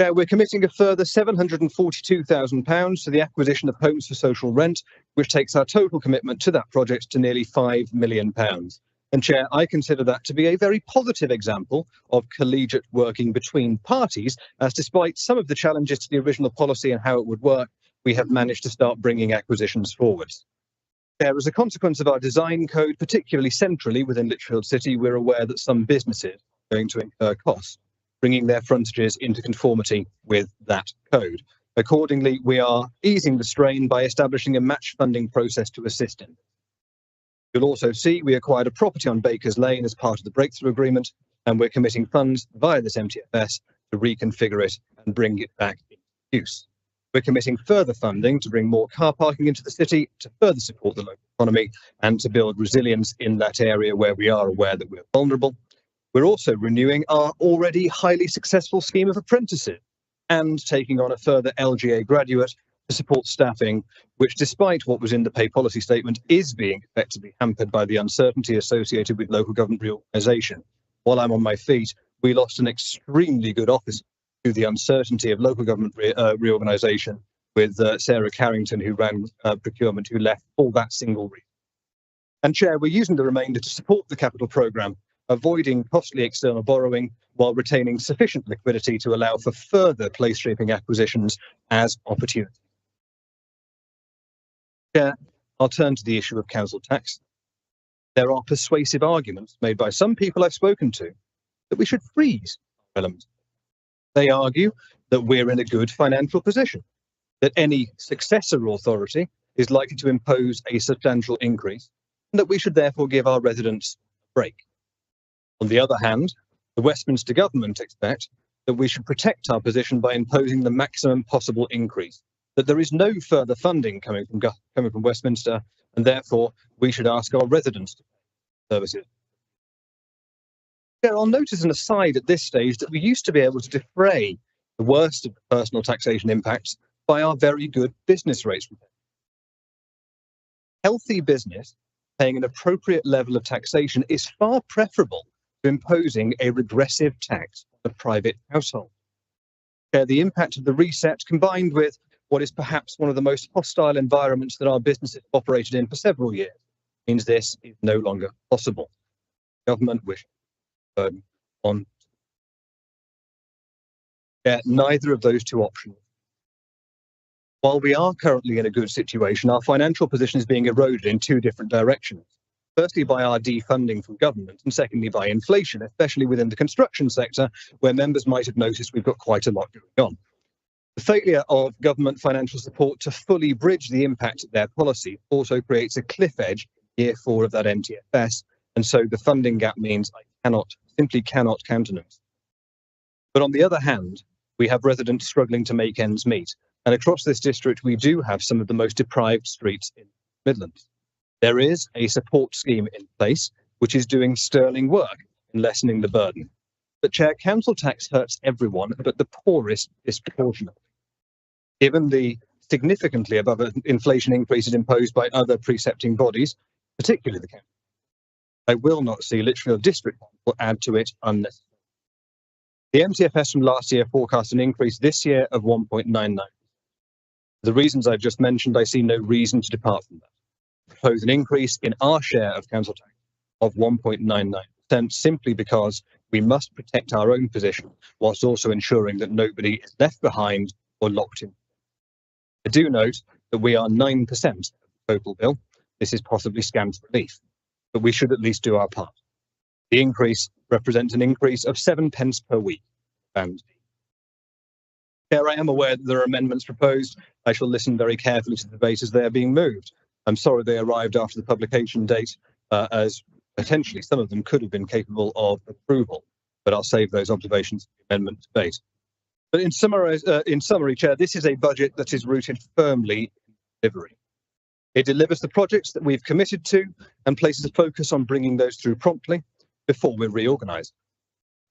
We're committing a further £742,000 to the acquisition of homes for social rent, which takes our total commitment to that project to nearly £5 million. And Chair, I consider that to be a very positive example of collegiate working between parties, as despite some of the challenges to the original policy and how it would work, we have managed to start bringing acquisitions forwards. Chair, as a consequence of our design code, particularly centrally within Lichfield City, we're aware that some businesses are going to incur costs, bringing their frontages into conformity with that code. Accordingly, we are easing the strain by establishing a match funding process to assist in. You'll also see we acquired a property on Bakers Lane as part of the breakthrough agreement, and we're committing funds via this MTFS to reconfigure it and bring it back into use. We're committing further funding to bring more car parking into the city, to further support the local economy, and to build resilience in that area where we are aware that we're vulnerable. We're also renewing our already highly successful scheme of apprentices and taking on a further LGA graduate to support staffing, which, despite what was in the pay policy statement, is being effectively hampered by the uncertainty associated with local government reorganisation. While I'm on my feet, we lost an extremely good officer to the uncertainty of local government reorganisation with Sarah Carrington, who ran procurement, who left for that single reason. And Chair, we're using the remainder to support the capital programme, avoiding costly external borrowing while retaining sufficient liquidity to allow for further place-shaping acquisitions as opportunities. Chair, I'll turn to the issue of council tax. There are persuasive arguments made by some people I've spoken to that we should freeze elements. They argue that we're in a good financial position, that any successor authority is likely to impose a substantial increase, and that we should therefore give our residents a break. On the other hand, the Westminster government expect that we should protect our position by imposing the maximum possible increase, that there is no further funding coming from Westminster, and therefore we should ask our residents to pay services. I'll note as an aside at this stage that we used to be able to defray the worst of the personal taxation impacts by our very good business rates. Healthy business paying an appropriate level of taxation is far preferable to imposing a regressive tax on a private household. The impact of the reset, combined with what is perhaps one of the most hostile environments that our businesses have operated in for several years, means this is no longer possible. Government wishes burden on. Neither of those two options. While we are currently in a good situation, our financial position is being eroded in two different directions. Firstly, by our defunding from government, and secondly, by inflation, especially within the construction sector, where members might have noticed we've got quite a lot going on. The failure of government financial support to fully bridge the impact of their policy also creates a cliff edge year 4 of that MTFS, and so the funding gap means I simply cannot countenance. But on the other hand, we have residents struggling to make ends meet, and across this district we do have some of the most deprived streets in the Midlands. There is a support scheme in place which is doing sterling work in lessening the burden. But Chair, council tax hurts everyone, but the poorest disproportionately. Given the significantly above inflation increases imposed by other precepting bodies, particularly the council, I will not see Lichfield District Council add to it unnecessarily. The MTFS from last year forecast an increase this year of 1.99. For the reasons I've just mentioned, I see no reason to depart from that. Propose an increase in our share of council tax of 1.99%, simply because we must protect our own position whilst also ensuring that nobody is left behind or locked in. I do note that we are 9% of the total bill. This is possibly scant relief, but we should at least do our part. The increase represents an increase of 7 pence per week. And here I am aware that there are amendments proposed. I shall listen very carefully to the debate as they are being moved. I'm sorry they arrived after the publication date, as potentially some of them could have been capable of approval, but I'll save those observations for the amendment debate. But in summary, Chair, this is a budget that is rooted firmly in delivery. It delivers the projects that we've committed to and places a focus on bringing those through promptly before we reorganise.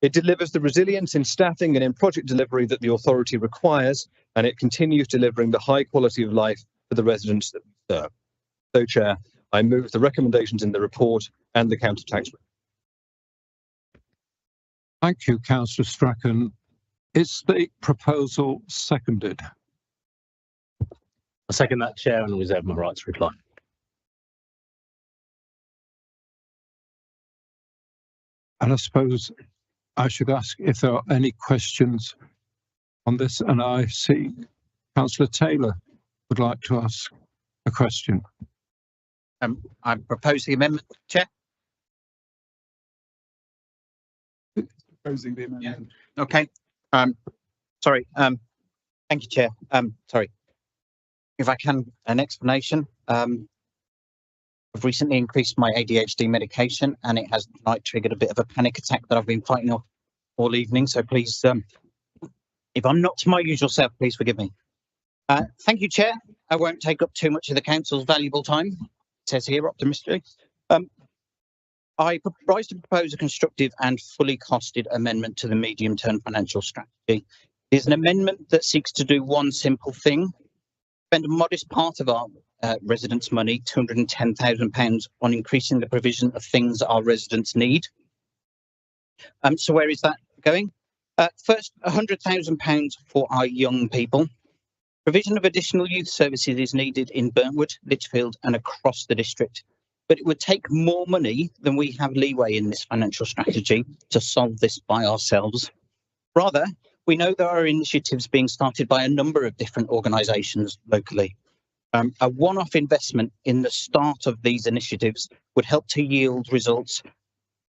It delivers the resilience in staffing and in project delivery that the authority requires, and it continues delivering the high quality of life for the residents that we serve. So, Chair, I move the recommendations in the report and the counter tax. Thank you, Councillor Strachan. Is the proposal seconded? I second that, Chair, and reserve my right to reply. And I suppose I should ask if there are any questions on this, and I see Councillor Taylor would like to ask a question. I propose the amendment, Chair. Proposing the amendment. Yeah. Okay. Sorry. Thank you, Chair. Sorry. If I can, an explanation. I've recently increased my ADHD medication, and it has like triggered a bit of a panic attack that I've been fighting off all evening. So please, if I'm not to my usual self, please forgive me. Thank you, Chair. I won't take up too much of the council's valuable time. It says here optimistically. I rise to propose a constructive and fully costed amendment to the medium-term financial strategy. It is an amendment that seeks to do one simple thing: spend a modest part of our residents' money, £210,000, on increasing the provision of things that our residents need. So where is that going? First, £100,000 for our young people. Provision of additional youth services is needed in Burntwood, Lichfield and across the district. But it would take more money than we have leeway in this financial strategy to solve this by ourselves. Rather, we know there are initiatives being started by a number of different organisations locally. A one-off investment in the start of these initiatives would help to yield results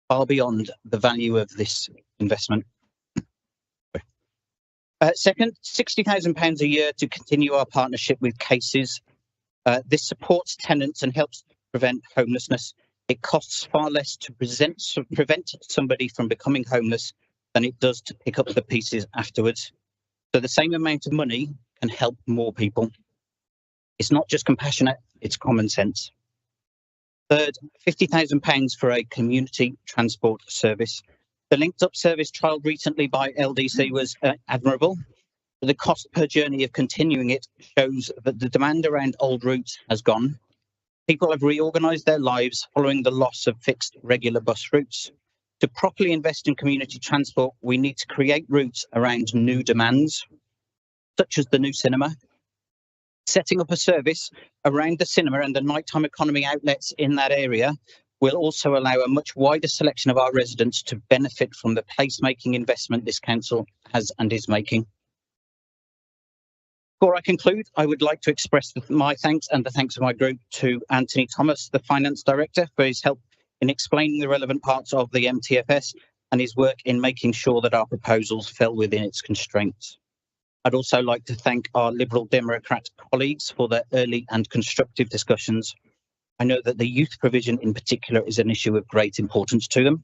far beyond the value of this investment. Second, £60,000 a year to continue our partnership with Cases. This supports tenants and helps prevent homelessness. It costs far less to prevent somebody from becoming homeless than it does to pick up the pieces afterwards. So the same amount of money can help more people. It's not just compassionate, it's common sense. Third, £50,000 for a community transport service. The linked up service trialled recently by LDC was admirable. The cost per journey of continuing it shows that the demand around old routes has gone. People have reorganised their lives following the loss of fixed regular bus routes. To properly invest in community transport, we need to create routes around new demands, such as the new cinema. Setting up a service around the cinema and the nighttime economy outlets in that area will also allow a much wider selection of our residents to benefit from the placemaking investment this council has and is making. Before I conclude, I would like to express my thanks and the thanks of my group to Anthony Thomas, the Finance Director, for his help in explaining the relevant parts of the MTFS and his work in making sure that our proposals fell within its constraints. I'd also like to thank our Liberal Democrat colleagues for their early and constructive discussions. I know that the youth provision in particular is an issue of great importance to them.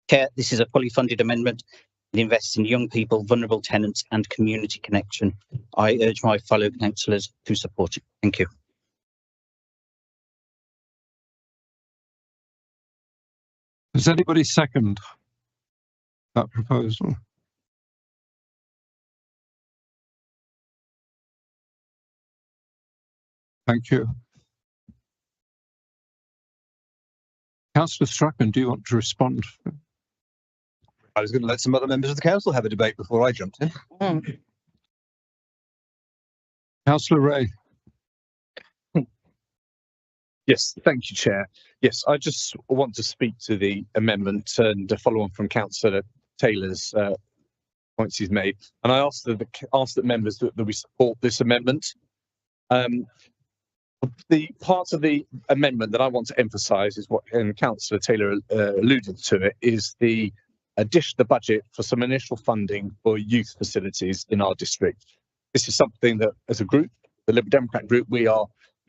Chair, this is a fully funded amendment. It invests in young people, vulnerable tenants and community connection. I urge my fellow councillors to support it. Thank you. Does anybody second that proposal? Thank you. Councillor Strachan, do you want to respond? I was going to let some other members of the council have a debate before I jumped in. Councillor Ray. Yes, thank you, Chair. Yes, I just want to speak to the amendment and follow on from Councillor Taylor's points he's made. And I ask that members that we support this amendment. The part of the amendment that I want to emphasise is what, and Councillor Taylor alluded to it, is the budget for some initial funding for youth facilities in our district. This is something that, as a group, the Liberal Democrat group, we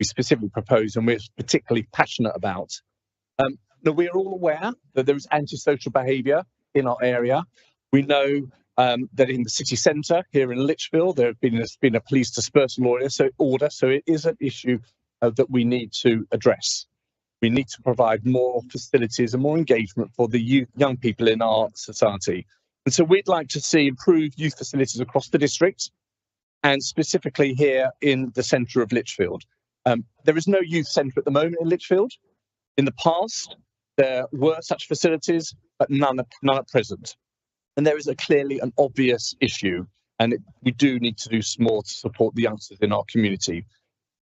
specifically propose and we're particularly passionate about. Now, we are all aware that there is antisocial behaviour in our area. We know that in the city centre here in Lichfield, there has been a police dispersal order, so it is an issue that we need to address. We need to provide more facilities and more engagement for the young people in our society. And so we'd like to see improved youth facilities across the district and specifically here in the centre of Lichfield. There is no youth centre at the moment in Lichfield. In the past, there were such facilities, but none at present. And there is clearly an obvious issue, and we do need to do some more to support the youngsters in our community.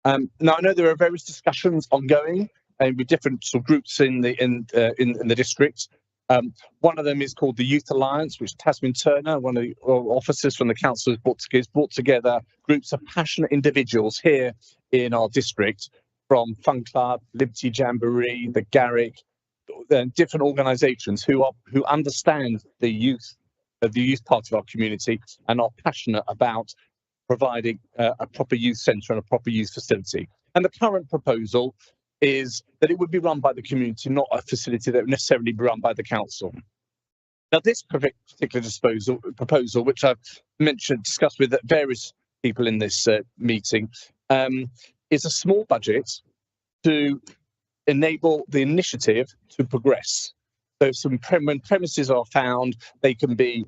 Now, I know there are various discussions ongoing with different sort of groups in the district. One of them is called the Youth Alliance, which Tasmin Turner, one of the officers from the council, has brought together groups of passionate individuals here in our district, from Fun Club, Liberty Jamboree, the Garrick, different organisations who understand the youth part of our community and are passionate about providing a proper youth centre and a proper youth facility. And the current proposal is that it would be run by the community, not a facility that would necessarily be run by the council. Now, this particular proposal, which I've discussed with various people in this meeting, is a small budget to enable the initiative to progress. So when premises are found, they can be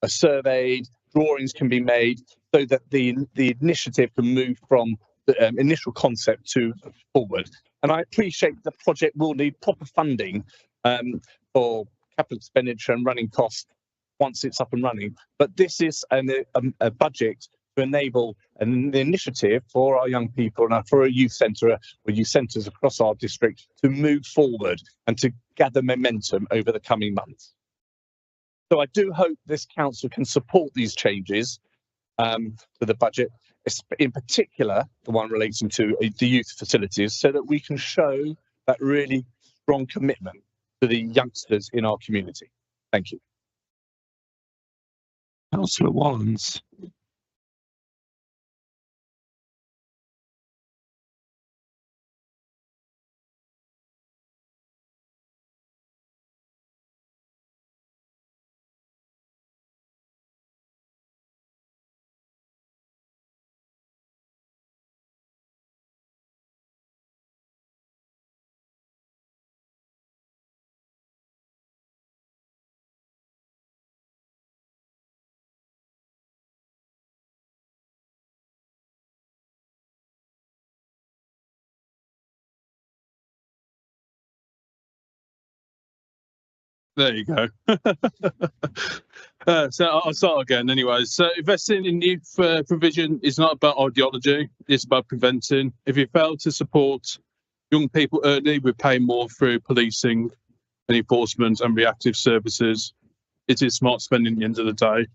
surveyed, drawings can be made, so that the initiative can move from the initial concept to forward. And I appreciate the project will need proper funding for capital expenditure and running costs once it's up and running. But this is a budget to enable an initiative for our young people and for a youth centre or youth centres across our district to move forward and to gather momentum over the coming months. So I do hope this council can support these changes to the budget. in particular, the one relating to the youth facilities, so that we can show that really strong commitment to the youngsters in our community. Thank you. Councillor Wallens. There you go. So I'll start again anyway. So investing in youth provision is not about ideology, it's about preventing. If you fail to support young people early, we pay more through policing and enforcement and reactive services. It is smart spending at the end of the day.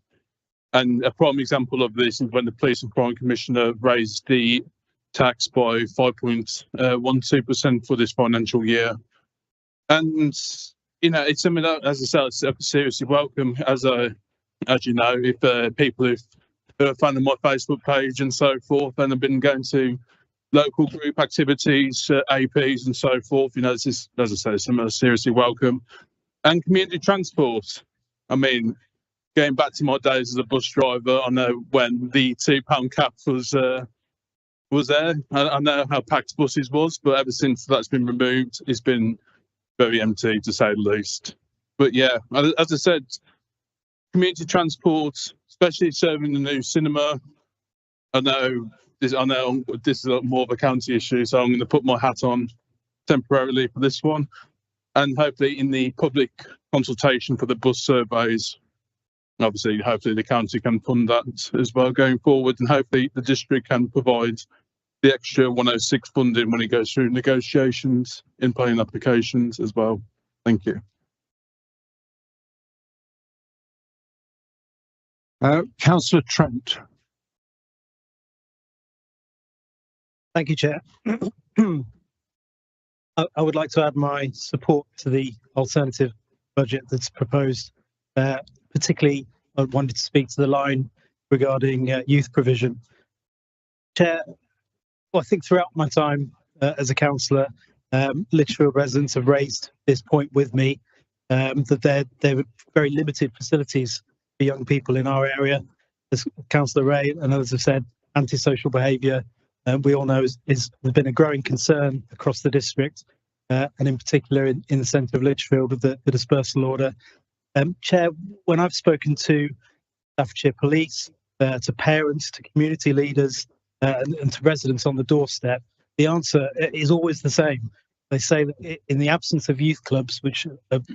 And a prime example of this is when the Police and Crime Commissioner raised the tax by 5.12% for this financial year. And you know, it's something that, as I said, I seriously welcome. As you know, if people who are fan of my Facebook page and so forth, and have been going to local group activities, APs and so forth, you know, this is, as I say, something I seriously welcome. And community transport. I mean, going back to my days as a bus driver, I know when the £2 cap was there. I know how packed buses was, but ever since that's been removed, it's been very empty, to say the least. But yeah, as I said, community transport, especially serving the new cinema. I know this is more of a county issue, so I'm going to put my hat on temporarily for this one, and hopefully in the public consultation for the bus surveys, obviously, hopefully the county can fund that as well going forward, and hopefully the district can provide the extra 106 funding when it goes through negotiations in planning applications as well. Thank you. Councillor Trent. Thank you, Chair. I would like to add my support to the alternative budget that's proposed. Particularly, I wanted to speak to the line regarding youth provision. Chair, well, I think throughout my time as a councillor, Lichfield residents have raised this point with me, that there are very limited facilities for young people in our area. As Councillor Ray and others have said, antisocial behaviour, we all know has been a growing concern across the district, and in particular in the centre of Lichfield with the dispersal order. Chair, when I've spoken to Staffordshire Police, to parents, to community leaders, and to residents on the doorstep, the answer is always the same. They say that in the absence of youth clubs, which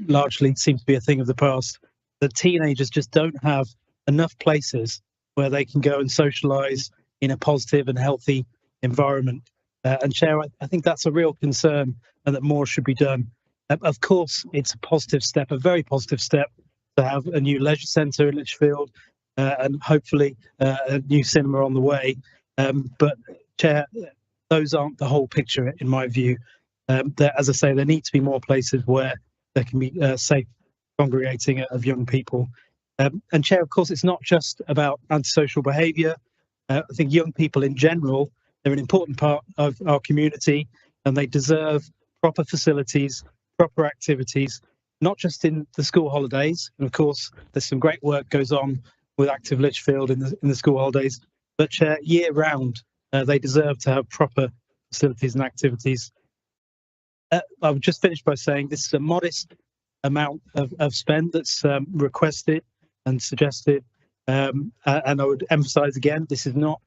largely seem to be a thing of the past, that teenagers just don't have enough places where they can go and socialise in a positive and healthy environment. And Chair, I think that's a real concern, and that more should be done. Of course, it's a positive step, a very positive step, to have a new leisure centre in Lichfield, and hopefully a new cinema on the way. But Chair, those aren't the whole picture in my view. As I say, there need to be more places where there can be safe congregating of young people. And Chair, of course, it's not just about antisocial behaviour. I think young people in general, they're an important part of our community, and they deserve proper facilities, proper activities, not just in the school holidays. And of course, there's some great work goes on with Active Lichfield in the school holidays, but year round, they deserve to have proper facilities and activities. I would just finish by saying this is a modest amount of spend that's requested and suggested. And I would emphasise again, this is not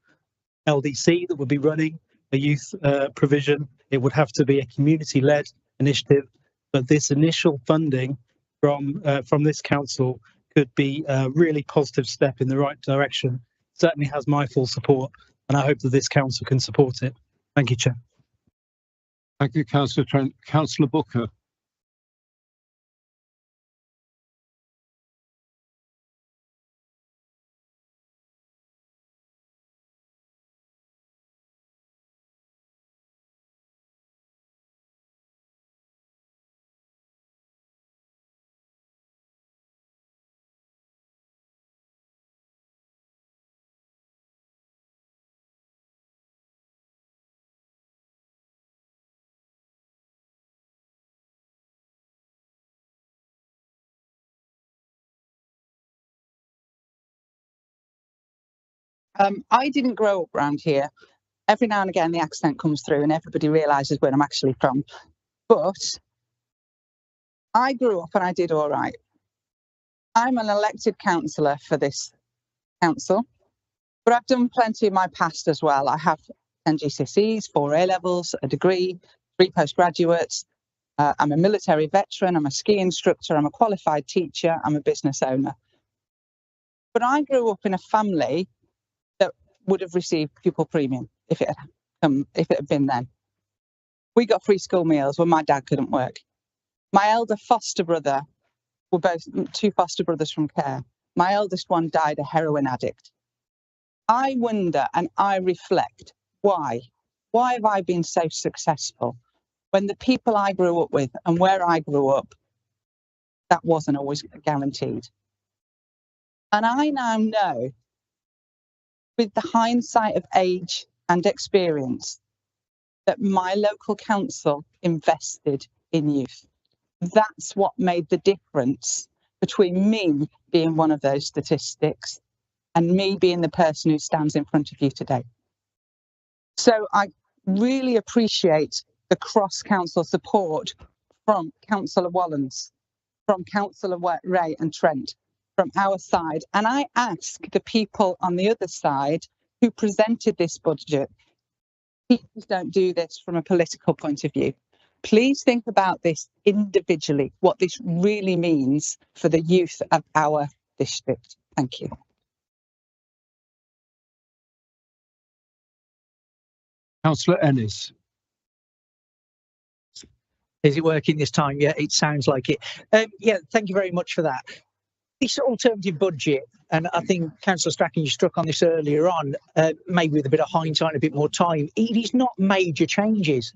LDC that would be running a youth provision. It would have to be a community-led initiative. But this initial funding from this council could be a really positive step in the right direction. Certainly has my full support, and I hope that this council can support it. Thank you, Chair. Thank you, Councillor Trent. Councillor Booker. I didn't grow up around here. Every now and again, the accent comes through and everybody realises where I'm actually from. But I grew up and I did all right. I'm an elected councillor for this council, but I've done plenty in my past as well. I have 10 GCSEs, 4 A-levels, a degree, 3 postgraduates. I'm a military veteran, I'm a ski instructor, I'm a qualified teacher, I'm a business owner. But I grew up in a family that would have received pupil premium if it had been then. We got free school meals when my dad couldn't work. My elder foster brother, were both 2 foster brothers from care. My eldest one died a heroin addict. I wonder and I reflect, why? Why have I been so successful when the people I grew up with and where I grew up, that wasn't always guaranteed? And I now know, with the hindsight of age and experience, that my local council invested in youth. That's what made the difference between me being one of those statistics and me being the person who stands in front of you today. So I really appreciate the cross-council support from Councillor Wallens, from Councillor Ray and Trent, from our side. And I ask the people on the other side who presented this budget, please don't do this from a political point of view. Please think about this individually, what this really means for the youth of our district. Thank you. Councillor Ennis. Is it working this time? Yeah, it sounds like it. Yeah, thank you very much for that. This alternative budget, and I think Councillor Strachan, you struck on this earlier on, maybe with a bit of hindsight and a bit more time, it is not major changes.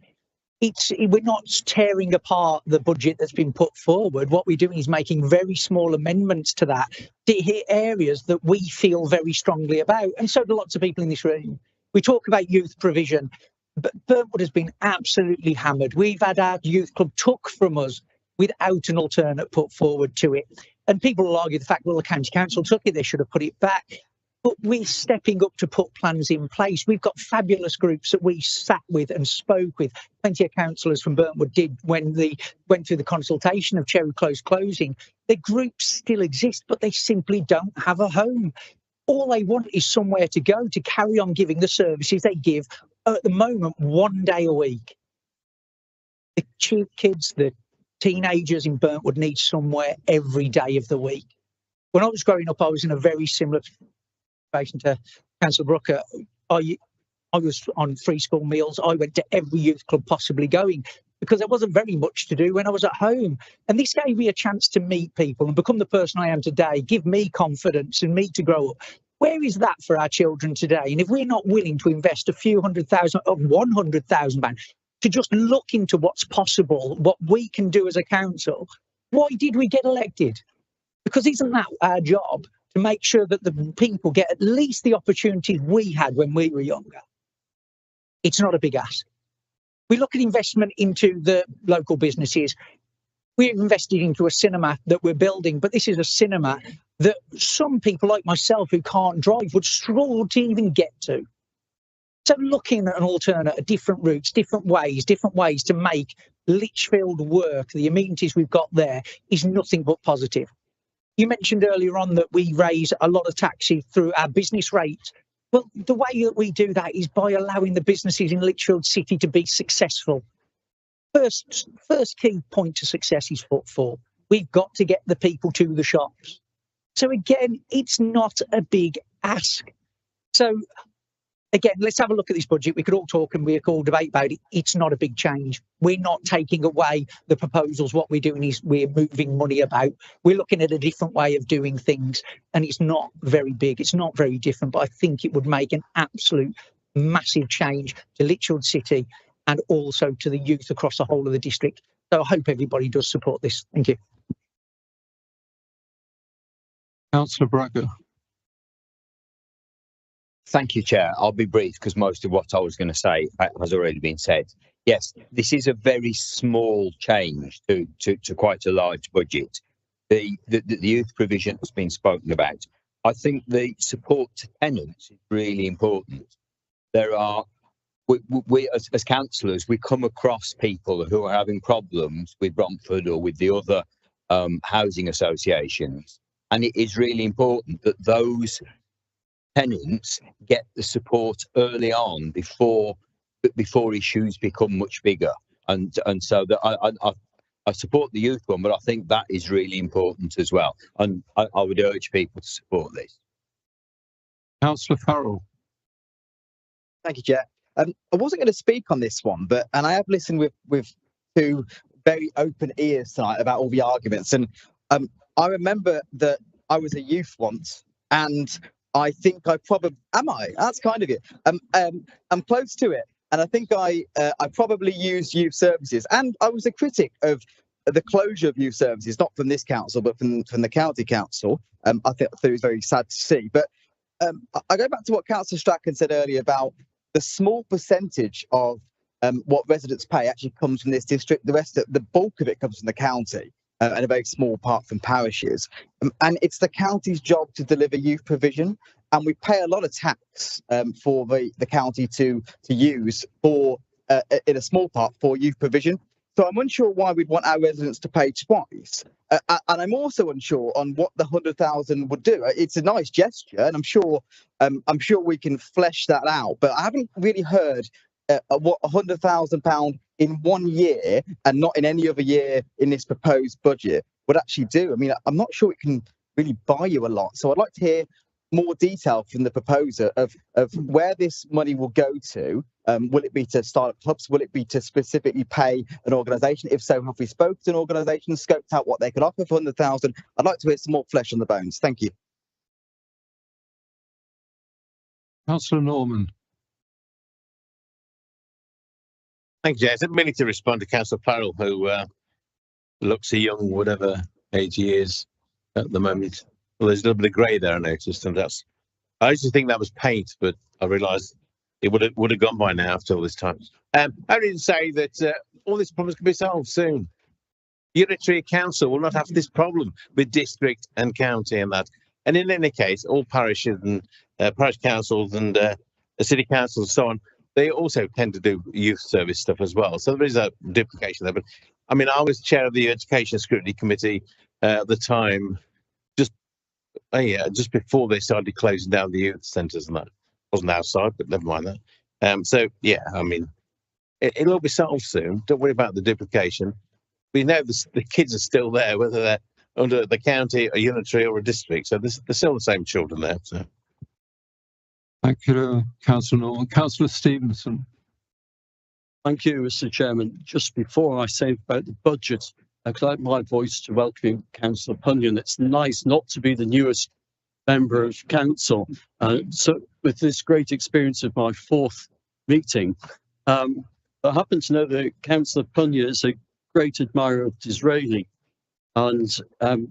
We're not tearing apart the budget that's been put forward. What we're doing is making very small amendments to that to hit areas that we feel very strongly about. And so do lots of people in this room. We talk about youth provision, but Burntwood has been absolutely hammered. We've had our youth club took from us without an alternate put forward to it. And people will argue the fact, well, the county council took it, they should have put it back. But we're stepping up to put plans in place. We've got fabulous groups that we sat with and spoke with. Plenty of councillors from Burntwood did when they went through the consultation of Cherry Close closing. The groups still exist, but they simply don't have a home. All they want is somewhere to go to carry on giving the services they give at the moment 1 day a week. The kids, the teenagers in Burntwood need somewhere every day of the week. When I was growing up, I was in a very similar situation to Councillor Brooker. I was on free school meals. I went to every youth club possibly going because there wasn't very much to do when I was at home. And this gave me a chance to meet people and become the person I am today, give me confidence and me to grow up. Where is that for our children today? And if we're not willing to invest a few £100,000 or £100,000 to just look into what's possible, what we can do as a council, why did we get elected? Because isn't that our job, to make sure that the people get at least the opportunities we had when we were younger? It's not a big ask. We look at investment into the local businesses. We've invested into a cinema that we're building, but this is a cinema that some people like myself who can't drive would struggle to even get to. So looking at an alternate, different routes, different ways to make Lichfield work, the amenities we've got there, is nothing but positive. You mentioned earlier on that we raise a lot of taxes through our business rates. Well, the way that we do that is by allowing the businesses in Lichfield City to be successful. First key point to success is footfall. We've got to get the people to the shops. So again, it's not a big ask. So again, let's have a look at this budget. We could all talk and we could all debate about it. It's not a big change. We're not taking away the proposals. What we're doing is we're moving money about. We're looking at a different way of doing things, and it's not very big. It's not very different, but I think it would make an absolute massive change to Lichfield City and also to the youth across the whole of the district. So I hope everybody does support this. Thank you. Councillor Bragger. Thank you, Chair. I'll be brief because most of what I was going to say has already been said. Yes, this is a very small change to quite a large budget. The youth provision has been spoken about. I think the support to tenants is really important. There are, we as councillors, we come across people who are having problems with Romford or with the other housing associations, and it is really important that those tenants get the support early on before issues become much bigger. And so that I support the youth one, but I think that is really important as well. And I would urge people to support this. Councillor Farrell. Thank you, Chair. I wasn't going to speak on this one, and I have listened with two very open ears tonight about all the arguments. And I remember that I was a youth once, and I think I probably That's kind of it. I'm close to it, and I think I probably used youth services, and I was a critic of the closure of youth services, not from this council, but from the county council. I think it was very sad to see. But I go back to what Councillor Strachan said earlier about the small percentage of what residents pay actually comes from this district. The bulk of it comes from the county, and a very small part from parishes. And it's the county's job to deliver youth provision, and we pay a lot of tax for the county to use for in a small part for youth provision. So I'm unsure why we'd want our residents to pay twice, and I'm also unsure on what the 100,000 would do. It's a nice gesture, and I'm sure we can flesh that out. But I haven't really heard what £100,000 in 1 year, and not in any other year in this proposed budget, would actually do. I mean, I'm not sure it can really buy you a lot. So I'd like to hear more detail from the proposer of where this money will go to. Will it be to start up hubs? Will it be to specifically pay an organisation? If so, have we spoken to an organisation, scoped out what they could offer for 100,000? I'd like to hear some more flesh on the bones. Thank you. Councillor Norman. Thank you, Jay. Merely to respond to Councillor Farrell, who looks a young, whatever age he is at the moment. Well, there's a little bit of grey there, I noticed, and I used to think that was paint, but I realised it would have gone by now after all this time. I need to say that all these problems can be solved soon. Unitary Council will not have this problem with district and county and that. And in any case, all parishes and parish councils and city councils and so on, they also tend to do youth service stuff as well. So there is a duplication there. But I mean, I was chair of the Education Scrutiny Committee at the time, just before they started closing down the youth centres and that. Wasn't outside, but never mind that. So yeah, I mean, it'll all be solved soon. Don't worry about the duplication. We know the kids are still there, whether they're under the county, a unitary, or a district. So they're still the same children there. So. Thank you, Councillor Norman. Councillor Stevenson. Thank you, Mr. Chairman. Just before I say about the budget, I'd like my voice to welcome Councillor Punyon. It's nice not to be the newest member of council. So with this great experience of my fourth meeting, I happen to know that Councillor Punyon is a great admirer of Disraeli. And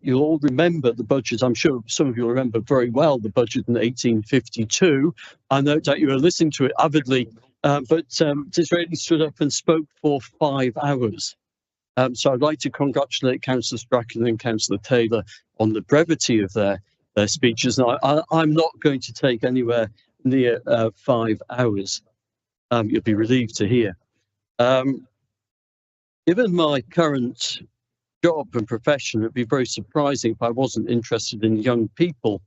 you'll all remember the budget. I'm sure some of you remember very well the budget in 1852. I know that you were listening to it avidly, but Disraeli stood up and spoke for 5 hours. So I'd like to congratulate Councillor Strachan and Councillor Taylor on the brevity of their speeches. And I'm not going to take anywhere near 5 hours. You'll be relieved to hear. Given my current job and profession, it'd be very surprising if I wasn't interested in young people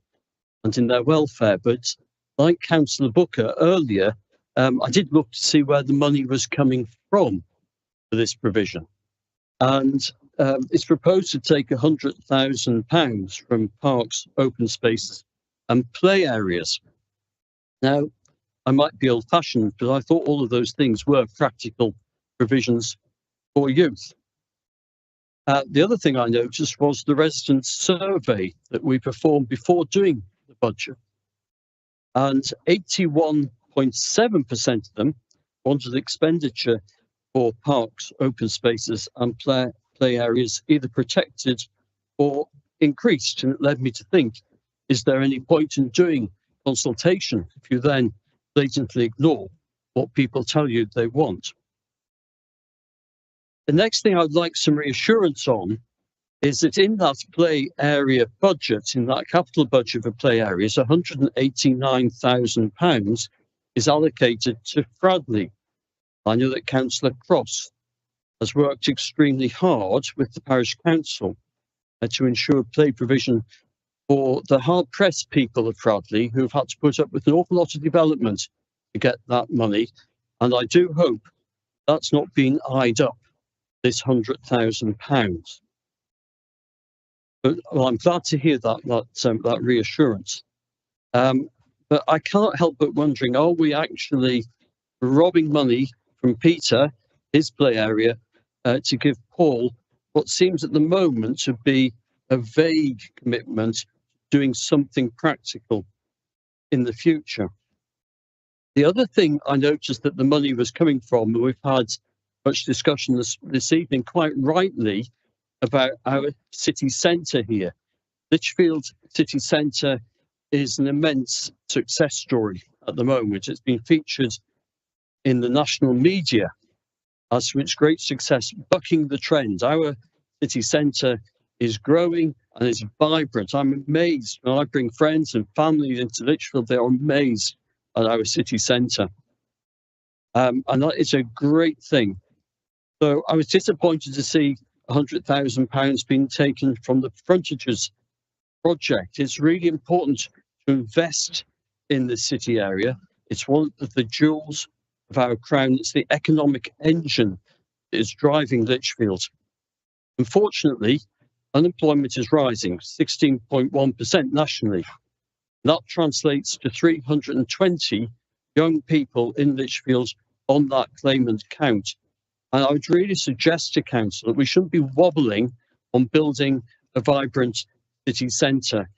and in their welfare. But like Councillor Booker earlier, I did look to see where the money was coming from for this provision. And it's proposed to take £100,000 from parks, open spaces and play areas. Now, I might be old-fashioned, but I thought all of those things were practical provisions for youth. The other thing I noticed was the resident survey that we performed before doing the budget. And 81.7% of them wanted expenditure for parks, open spaces and play areas either protected or increased. And it led me to think, is there any point in doing consultation if you then blatantly ignore what people tell you they want? The next thing I'd like some reassurance on is that in that play area budget, in that capital budget for play areas, £189,000 is allocated to Fradley. I know that Councillor Cross has worked extremely hard with the parish council to ensure play provision for the hard-pressed people of Fradley who've had to put up with an awful lot of development to get that money. And I do hope that's not been eyed up, this £100,000. But well, I'm glad to hear that reassurance. But I can't help but wondering, are we actually robbing money from Peter, his play area, to give Paul what seems at the moment to be a vague commitment, doing something practical in the future? The other thing I noticed that the money was coming from, and we've had much discussion this evening, quite rightly, about our city centre here. Lichfield city centre is an immense success story at the moment. It's been featured in the national media as for its great success, bucking the trend. Our city centre is growing and is vibrant. I'm amazed when I bring friends and family into Lichfield, they are amazed at our city centre. And that is a great thing. So I was disappointed to see £100,000 being taken from the frontages project. It's really important to invest in the city area. It's one of the jewels of our crown. It's the economic engine that is driving Lichfield. Unfortunately, unemployment is rising, 16.1% nationally. That translates to 320 young people in Lichfield on that claimant count. And I would really suggest to council that we shouldn't be wobbling on building a vibrant city centre.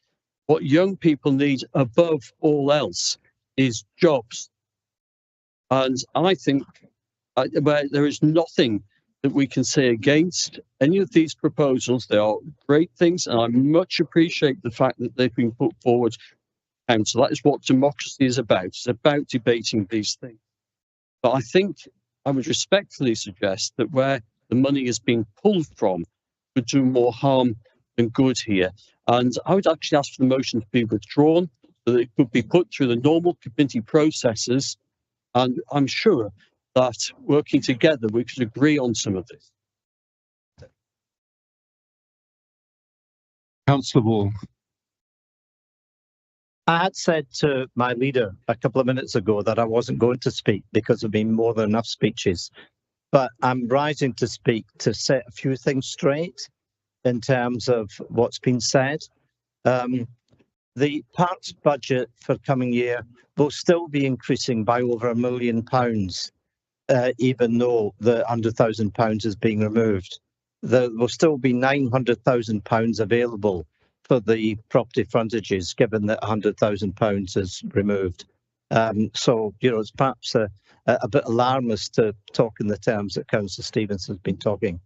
What young people need above all else is jobs. And I think where there is nothing that we can say against any of these proposals. They are great things, and I much appreciate the fact that they've been put forward. Council, that is what democracy is about. It's about debating these things. But I think I would respectfully suggest that where the money is being pulled from would do more harm than good here. And I would actually ask for the motion to be withdrawn so that it could be put through the normal committee processes. And I'm sure that working together, we could agree on some of this. Councillor Wall. I had said to my leader a couple of minutes ago that I wasn't going to speak because there have been more than enough speeches. But I'm rising to speak to set a few things straight in terms of what's been said. The parks budget for coming year will still be increasing by over £1 million, even though the £100,000 is being removed. There will still be £900,000 available for the property frontages, given that £100,000 is removed. So, you know, it's perhaps a bit alarmist to talk in the terms that Councillor Stevens has been talking.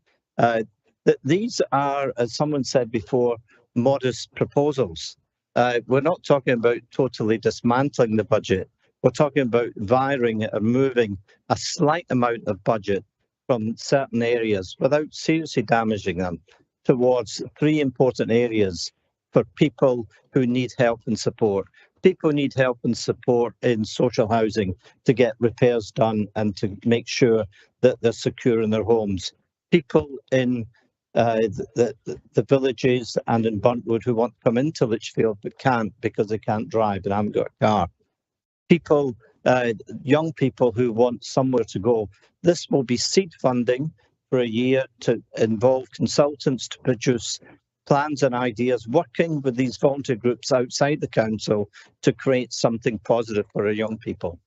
These are, as someone said before, modest proposals. We're not talking about totally dismantling the budget. We're talking about varying or moving a slight amount of budget from certain areas without seriously damaging them towards three important areas for people who need help and support. People need help and support in social housing to get repairs done and to make sure that they're secure in their homes. People in the villages and in Buntwood who want to come into Lichfield but can't because they can't drive and haven't got a car. People, young people who want somewhere to go. This will be seed funding for a year to involve consultants to produce plans and ideas, working with these volunteer groups outside the council to create something positive for our young people.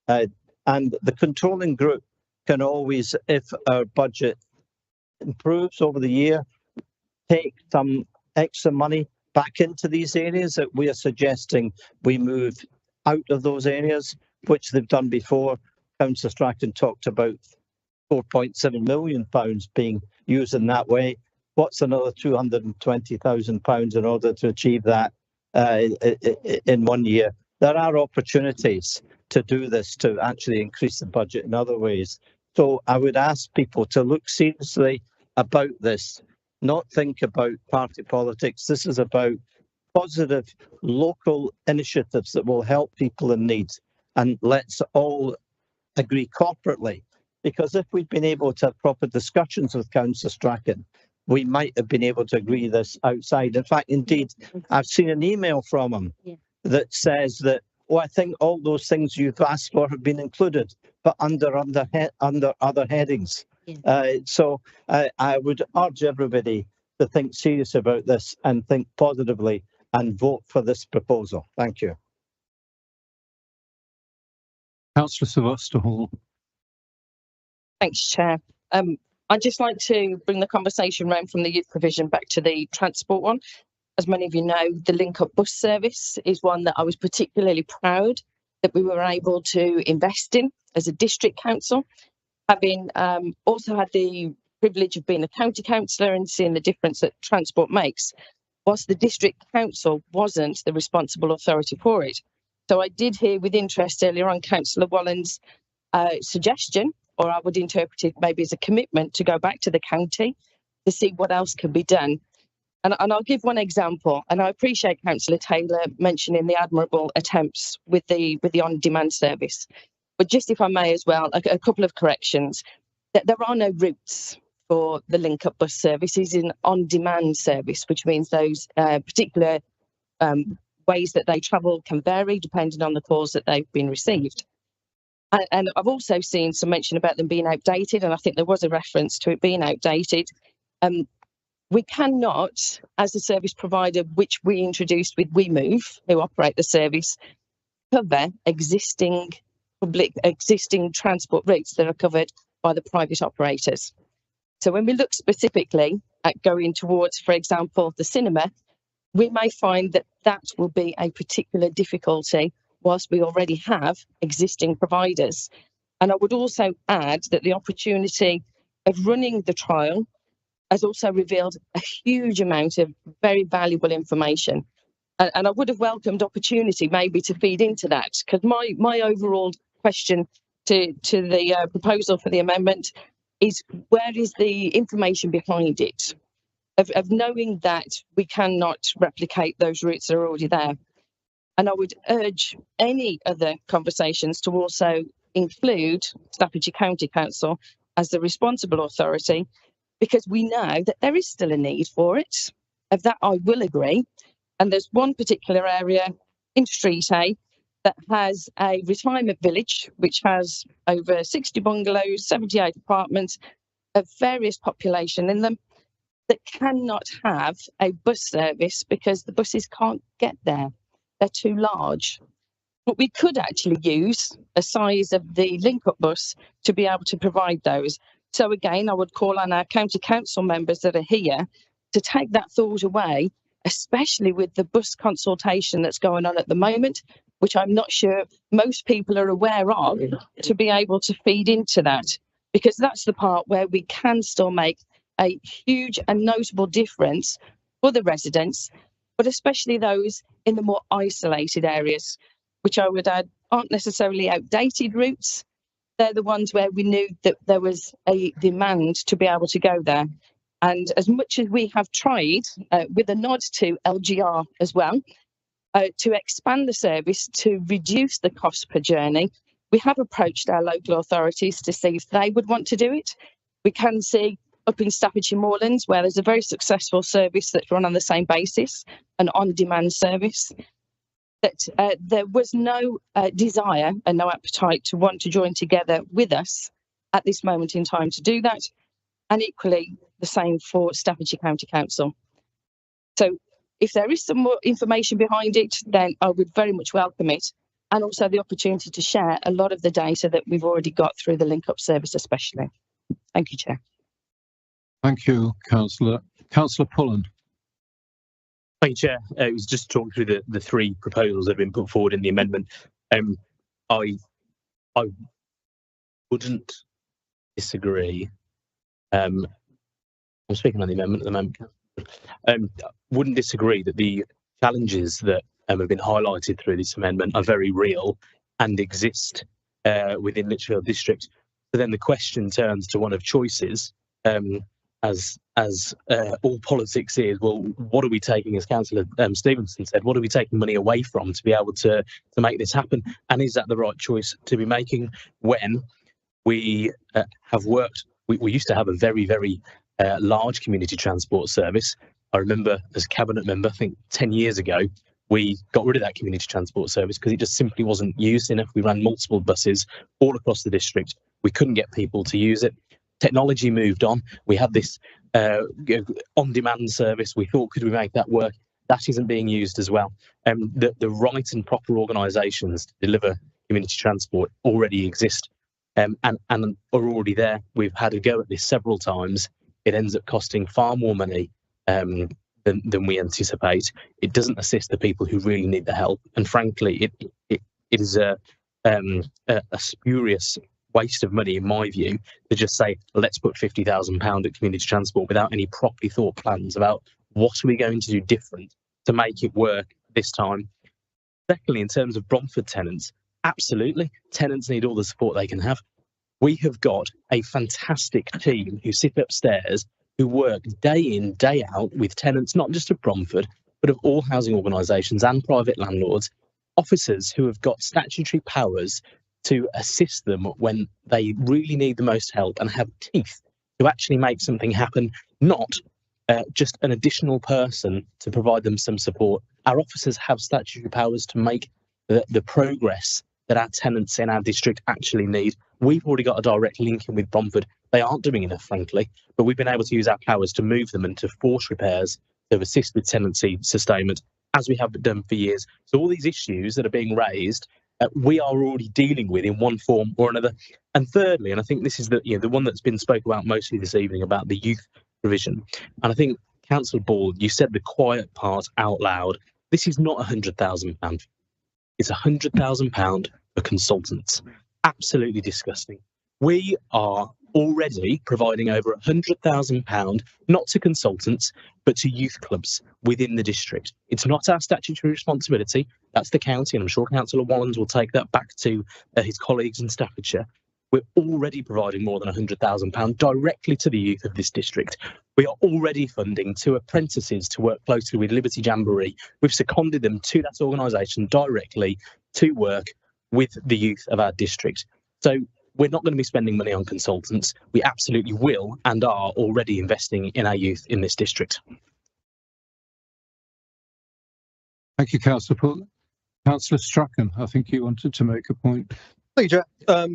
And the controlling group can always, if our budget improves over the year, take some extra money back into these areas that we are suggesting we move out of those areas, which they've done before. Councillor Strachan talked about £4.7 million being used in that way. What's another £220,000 in order to achieve that in 1 year? There are opportunities to do this, to actually increase the budget in other ways. So I would ask people to look seriously about this. not think about party politics. This is about positive local initiatives that will help people in need. And let's all agree corporately, because if we'd been able to have proper discussions with Councillor Strachan, we might have been able to agree this outside. In fact, indeed, I've seen an email from him that says that, oh, I think all those things you've asked for have been included, but under other headings. So I would urge everybody to think serious about this and think positively and vote for this proposal. Thank you. Councillor Sylvester Hall. Thanks, Chair. I'd just like to bring the conversation round from the youth provision back to the transport one. As many of you know, the Link Up bus service is one that I was particularly proud that we were able to invest in as a district council, having also had the privilege of being a county councillor and seeing the difference that transport makes, whilst the district council wasn't the responsible authority for it. So I did hear with interest earlier on Councillor Wallen's suggestion, or I would interpret it maybe as a commitment to go back to the county to see what else can be done. And I'll give one example, and I appreciate Councillor Taylor mentioning the admirable attempts with the on-demand service. But just if I may as well, a couple of corrections. There are no routes for the Link Up bus service. It's an on-demand service, which means those particular ways that they travel can vary depending on the calls that they've been received. And I've also seen some mention about them being outdated, and I think there was a reference to it being outdated. We cannot, as a service provider, which we introduced with WeMove, who operate the service, cover existing transport routes that are covered by the private operators. So when we look specifically at going towards, for example, the cinema, we may find that that will be a particular difficulty whilst we already have existing providers. And I would also add that the opportunity of running the trial has also revealed a huge amount of very valuable information. And I would have welcomed opportunity maybe to feed into that, because my overall question to the proposal for the amendment is, where is the information behind it? Of knowing that we cannot replicate those routes that are already there. And I would urge any other conversations to also include Staffordshire County Council as the responsible authority, because we know that there is still a need for it. Of that, I will agree. And there's one particular area in Street A that has a retirement village, which has over 60 bungalows, 78 apartments of various population in them, that cannot have a bus service because the buses can't get there. They're too large. But we could actually use a size of the Link Up bus to be able to provide those. So again, I would call on our county council members that are here to take that thought away, especially with the bus consultation that's going on at the moment, which I'm not sure most people are aware of, to be able to feed into that, because that's the part where we can still make a huge and notable difference for the residents, but especially those in the more isolated areas, which I would add aren't necessarily outdated routes. They're the ones where we knew that there was a demand to be able to go there. And as much as we have tried, with a nod to LGR as well, to expand the service to reduce the cost per journey, we have approached our local authorities to see if they would want to do it. We can see up in Staffordshire Moorlands, where there's a very successful service that's run on the same basis, an on-demand service, that there was no desire and no appetite to want to join together with us at this moment in time to do that. And equally the same for Staffordshire County Council. So if there is some more information behind it, then I would very much welcome it. And also the opportunity to share a lot of the data that we've already got through the Link Up service especially. Thank you, Chair. Thank you, Councillor. Councillor Pullen. Thank you, Chair. It was just talking through the three proposals that have been put forward in the amendment. I wouldn't disagree. I'm speaking on the amendment at the moment. Wouldn't disagree that the challenges that have been highlighted through this amendment are very real and exist within Lichfield District. So then the question turns to one of choices. And as all politics is, well, what are we taking, as Councillor Stevenson said, what are we taking money away from to be able to make this happen? And is that the right choice to be making when we have worked? We used to have a very, very large community transport service. I remember as a cabinet member, I think 10 years ago, we got rid of that community transport service because it just simply wasn't used enough. We ran multiple buses all across the district. We couldn't get people to use it. Technology moved on. We had this on-demand service. We thought, could we make that work? That isn't being used as well. The right and proper organisations to deliver community transport already exist and are already there. We've had a go at this several times. It ends up costing far more money than we anticipate. It doesn't assist the people who really need the help, and frankly, it is a spurious waste of money, in my view, to just say let's put £50,000 at community transport without any properly thought plans about what are we going to do different to make it work this time. Secondly, in terms of Bromford tenants, absolutely, tenants need all the support they can have. We have got a fantastic team who sit upstairs, who work day in, day out with tenants, not just of Bromford, but of all housing organisations and private landlords, officers who have got statutory powers to assist them when they really need the most help and have teeth to actually make something happen, not just an additional person to provide them some support. Our officers have statutory powers to make the progress that our tenants in our district actually need. We've already got a direct link in with Bromford. They aren't doing enough, frankly, but we've been able to use our powers to move them and to force repairs to assist with tenancy sustainment, as we have done for years. So all these issues that are being raised, we are already dealing with in one form or another. And thirdly, and I think this is the one that's been spoken about mostly this evening, about the youth provision. And I think, Councillor Ball, you said the quiet part out loud. This is not £100,000. It's £100,000 for consultants. Absolutely disgusting. We are already providing over £100,000, not to consultants, but to youth clubs within the district. It's not our statutory responsibility. That's the county, and I'm sure Councillor Wallens will take that back to his colleagues in Staffordshire. We're already providing more than £100,000 directly to the youth of this district. We are already funding 2 apprentices to work closely with Liberty Jamboree. We've seconded them to that organisation directly to work with the youth of our district. So we're not going to be spending money on consultants. We absolutely will and are already investing in our youth in this district. Thank you, Councillor Poole. Councillor Strachan, I think you wanted to make a point. Thank you, Chair.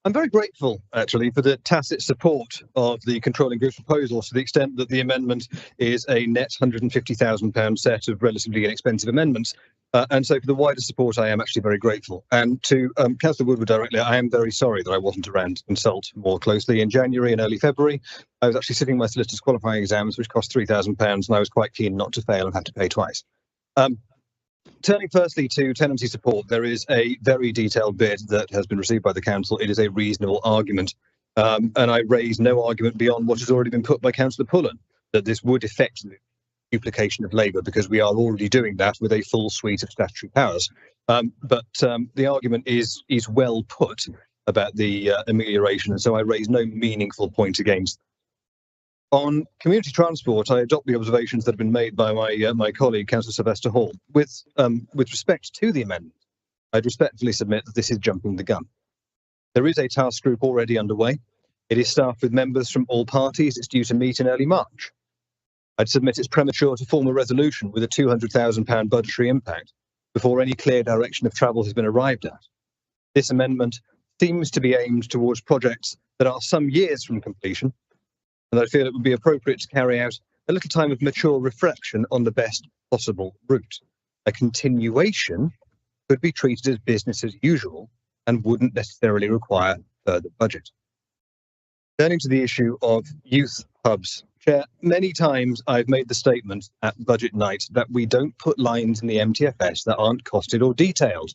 I'm very grateful, actually, for the tacit support of the controlling group's proposals, to the extent that the amendment is a net £150,000 set of relatively inexpensive amendments. And so for the wider support, I am actually very grateful. And to Councillor Woodward directly, I am very sorry that I wasn't around to consult more closely. In January and early February, I was actually sitting my solicitor's qualifying exams, which cost £3,000, and I was quite keen not to fail and have to pay twice. Turning firstly to tenancy support, there is a very detailed bid that has been received by the council. It is a reasonable argument, and I raise no argument beyond what has already been put by Councillor Pullen, that this would affect the duplication of labour, because we are already doing that with a full suite of statutory powers. But the argument is well put about the amelioration, and so I raise no meaningful point against. On community transport, I adopt the observations that have been made by my colleague, Councillor Sylvester Hall. With respect to the amendment, I'd respectfully submit that this is jumping the gun. There is a task group already underway. It is staffed with members from all parties. It's due to meet in early March. I'd submit it's premature to form a resolution with a £200,000 budgetary impact before any clear direction of travel has been arrived at. This amendment seems to be aimed towards projects that are some years from completion, and I feel it would be appropriate to carry out a little time of mature reflection on the best possible route. A continuation could be treated as business as usual and wouldn't necessarily require further budget. Turning to the issue of youth hubs, Chair, many times I've made the statement at budget night that we don't put lines in the MTFS that aren't costed or detailed.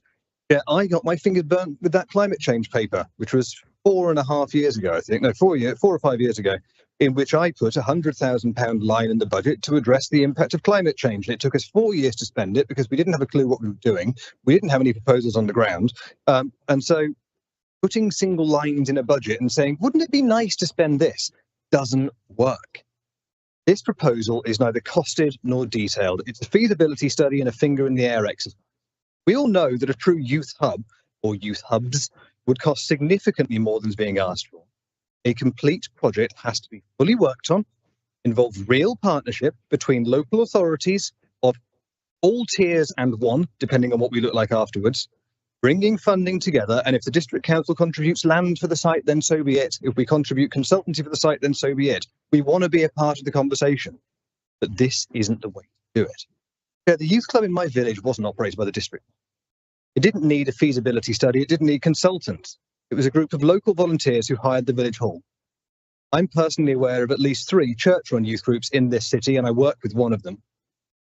Chair, I got my fingers burnt with that climate change paper, which was 4.5 years ago, I think, no, 4 or 5 years ago, in which I put a £100,000 line in the budget to address the impact of climate change. And it took us 4 years to spend it because we didn't have a clue what we were doing. We didn't have any proposals on the ground. And so putting single lines in a budget and saying, wouldn't it be nice to spend this, doesn't work. This proposal is neither costed nor detailed. It's a feasibility study and a finger in the air exercise. We all know that a true youth hub or youth hubs would cost significantly more than is being asked for. A complete project has to be fully worked on, involve real partnership between local authorities of all tiers and one, depending on what we look like afterwards, bringing funding together. And if the district council contributes land for the site, then so be it. If we contribute consultancy for the site, then so be it. We want to be a part of the conversation, but this isn't the way to do it. Yeah, the youth club in my village wasn't operated by the district. It didn't need a feasibility study. It didn't need consultants. It was a group of local volunteers who hired the village hall. I'm personally aware of at least 3 church-run youth groups in this city, and I work with one of them.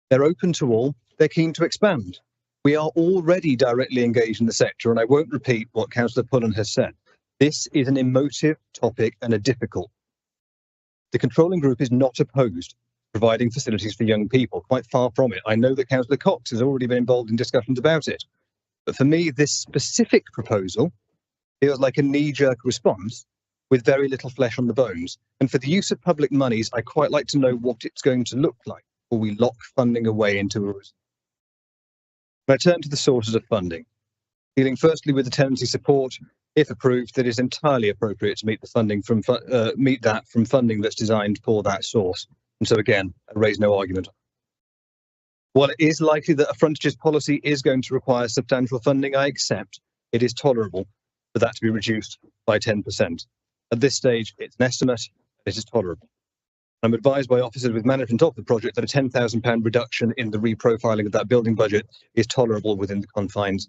They're open to all. They're keen to expand. We are already directly engaged in the sector, and I won't repeat what Councillor Pullen has said. This is an emotive topic and a difficult. The controlling group is not opposed to providing facilities for young people, quite far from it. I know that Councillor Cox has already been involved in discussions about it. But for me, this specific proposal feels like a knee-jerk response with very little flesh on the bones. And for the use of public monies, I quite like to know what it's going to look like before we lock funding away into a reserve. When I turn to the sources of funding, dealing firstly with the tenancy support, if approved, that is entirely appropriate to meet the funding from funding that's designed for that source. And so again, I raise no argument. While it is likely that a frontages policy is going to require substantial funding, I accept it is tolerable for that to be reduced by 10%. At this stage, it's an estimate, it is tolerable. I'm advised by officers with management of the project that a £10,000 reduction in the reprofiling of that building budget is tolerable within the confines.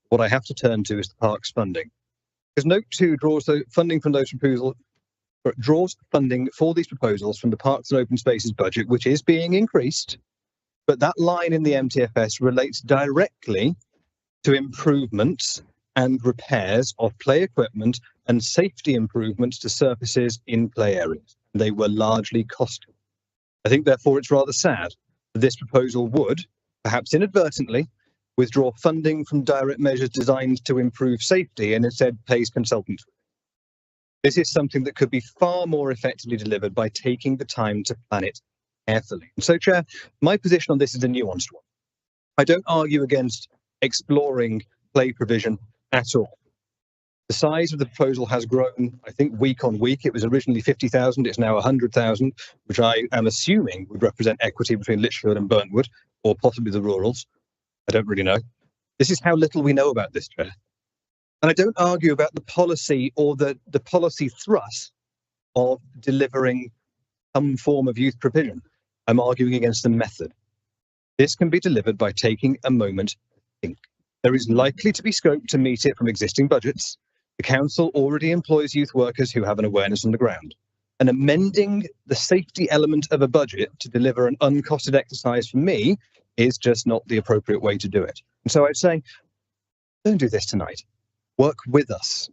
What I have to turn to is the parks funding. Because Note 2 draws the funding from those proposals, draws funding for these proposals from the Parks and Open Spaces budget, which is being increased. But that line in the MTFS relates directly to improvements and repairs of play equipment and safety improvements to surfaces in play areas. They were largely costly. I think, therefore, it's rather sad that this proposal would, perhaps inadvertently, withdraw funding from direct measures designed to improve safety and instead pays consultants. This is something that could be far more effectively delivered by taking the time to plan it carefully. And so, Chair, my position on this is a nuanced one. I don't argue against exploring play provision at all. The size of the proposal has grown, I think, week on week. It was originally 50,000, it's now 100,000, which I am assuming would represent equity between Lichfield and Burntwood, or possibly the rurals. I don't really know. This is how little we know about this, Chair. And I don't argue about the policy or the policy thrust of delivering some form of youth provision. I'm arguing against the method. This can be delivered by taking a moment to think. There is likely to be scope to meet it from existing budgets. The council already employs youth workers who have an awareness on the ground. And amending the safety element of a budget to deliver an uncosted exercise for me is just not the appropriate way to do it. And so I'd say, don't do this tonight. Work with us.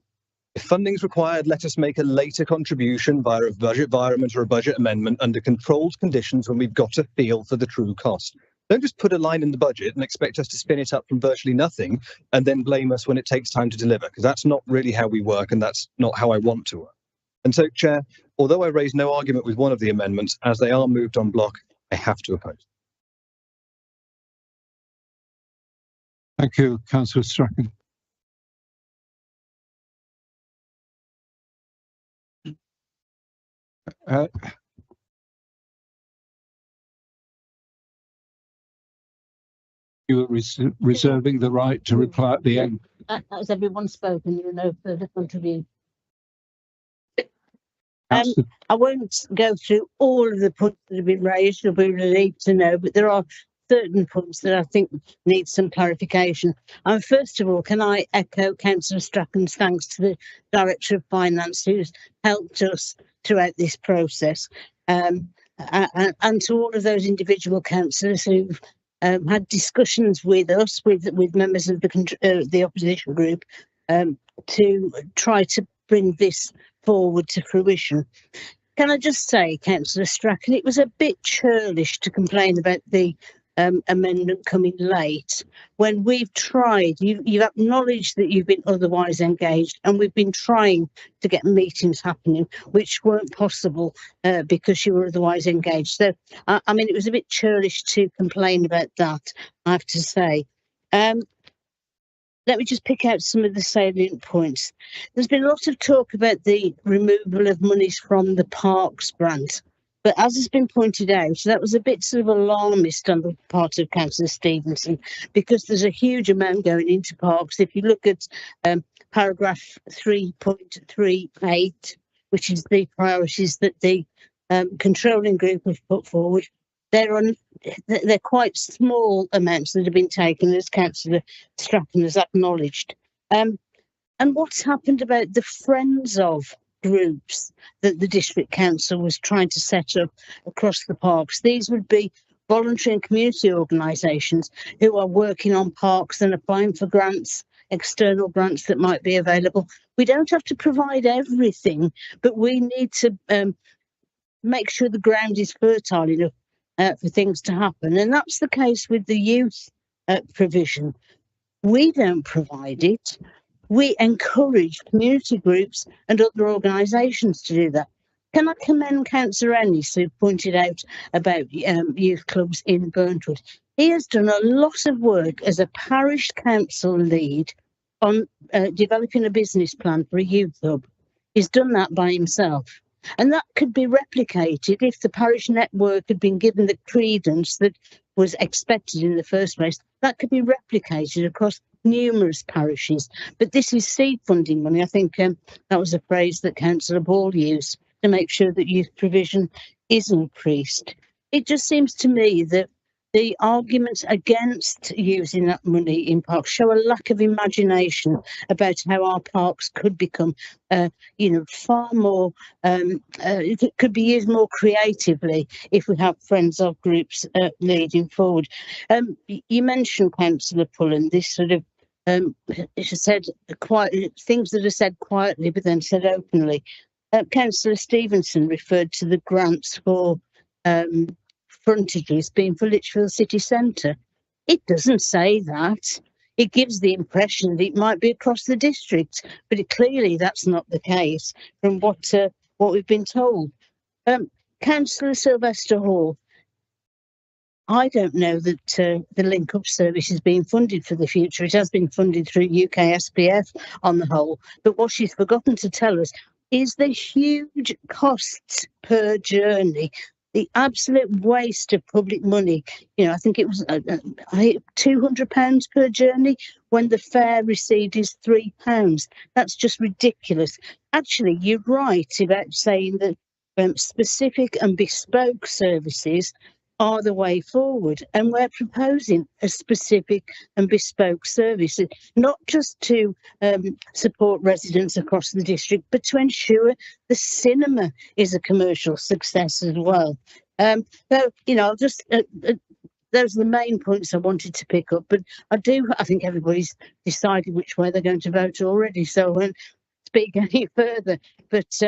If funding is required, let us make a later contribution via a budget environment or a budget amendment under controlled conditions when we've got a feel for the true cost. Don't just put a line in the budget and expect us to spin it up from virtually nothing and then blame us when it takes time to deliver, because that's not really how we work and that's not how I want to work. And so, Chair, although I raise no argument with one of the amendments, as they are moved on block, I have to oppose. Thank you, Councillor Strachan. You are reserving the right to reply at the end. Has everyone spoken? You know, further contribution. I won't go through all of the points that have been raised. You'll be relieved to know, but there are certain points that I think need some clarification. And first of all, can I echo Councillor Strachan's thanks to the Director of Finance, who's helped us throughout this process, and to all of those individual councillors who've had discussions with us, with members of the opposition group, to try to bring this forward to fruition. Can I just say, Councillor Strachan, it was a bit churlish to complain about the amendment coming late when we've tried. You've acknowledged that you've been otherwise engaged, and we've been trying to get meetings happening, which weren't possible because you were otherwise engaged. So, I mean, it was a bit churlish to complain about that, I have to say. Let me just pick out some of the salient points. There's been a lot of talk about the removal of monies from the Parks grant. But as has been pointed out, that was a bit sort of alarmist on the part of Councillor Stevenson, because there's a huge amount going into parks. If you look at paragraph 3.38, which is the priorities that the controlling group have put forward, they're quite small amounts that have been taken, as Councillor Strachan has acknowledged. And what's happened about the friends of groups that the district council was trying to set up across the parks? These would be voluntary and community organisations who are working on parks and applying for grants, external grants that might be available. We don't have to provide everything, but we need to make sure the ground is fertile enough for things to happen. And that's the case with the youth provision. We don't provide it. We encourage community groups and other organisations to do that. Can I commend Councillor Ennis, who pointed out about youth clubs in Burntwood? He has done a lot of work as a parish council lead on developing a business plan for a youth hub. He's done that by himself. And that could be replicated if the parish network had been given the credence that was expected in the first place. That could be replicated across numerous parishes. But this is seed funding money. I think that was a phrase that Councillor Ball used to make sure that youth provision is increased. It just seems to me that the arguments against using that money in parks show a lack of imagination about how our parks could become, far more, it could be used more creatively if we have friends of groups leading forward. You mentioned, Councillor Pullen, this sort of said things that are said quietly but then said openly. Councillor Stevenson referred to the grants for frontages being for Lichfield city centre. It doesn't say that. It gives the impression that it might be across the district, but clearly that's not the case from what we've been told. Councillor Sylvester Hall, I don't know that the Link Up service is being funded for the future. It has been funded through UK SPF on the whole, but what she's forgotten to tell us is the huge costs per journey, the absolute waste of public money. I think it was £200 per journey when the fare received is £3. That's just ridiculous. Actually, you're right about saying that specific and bespoke services are the way forward, and we're proposing a specific and bespoke service, not just to support residents across the district, but to ensure the cinema is a commercial success as well. So, I'll just those are the main points I wanted to pick up, but I think everybody's decided which way they're going to vote already, so I won't speak any further. But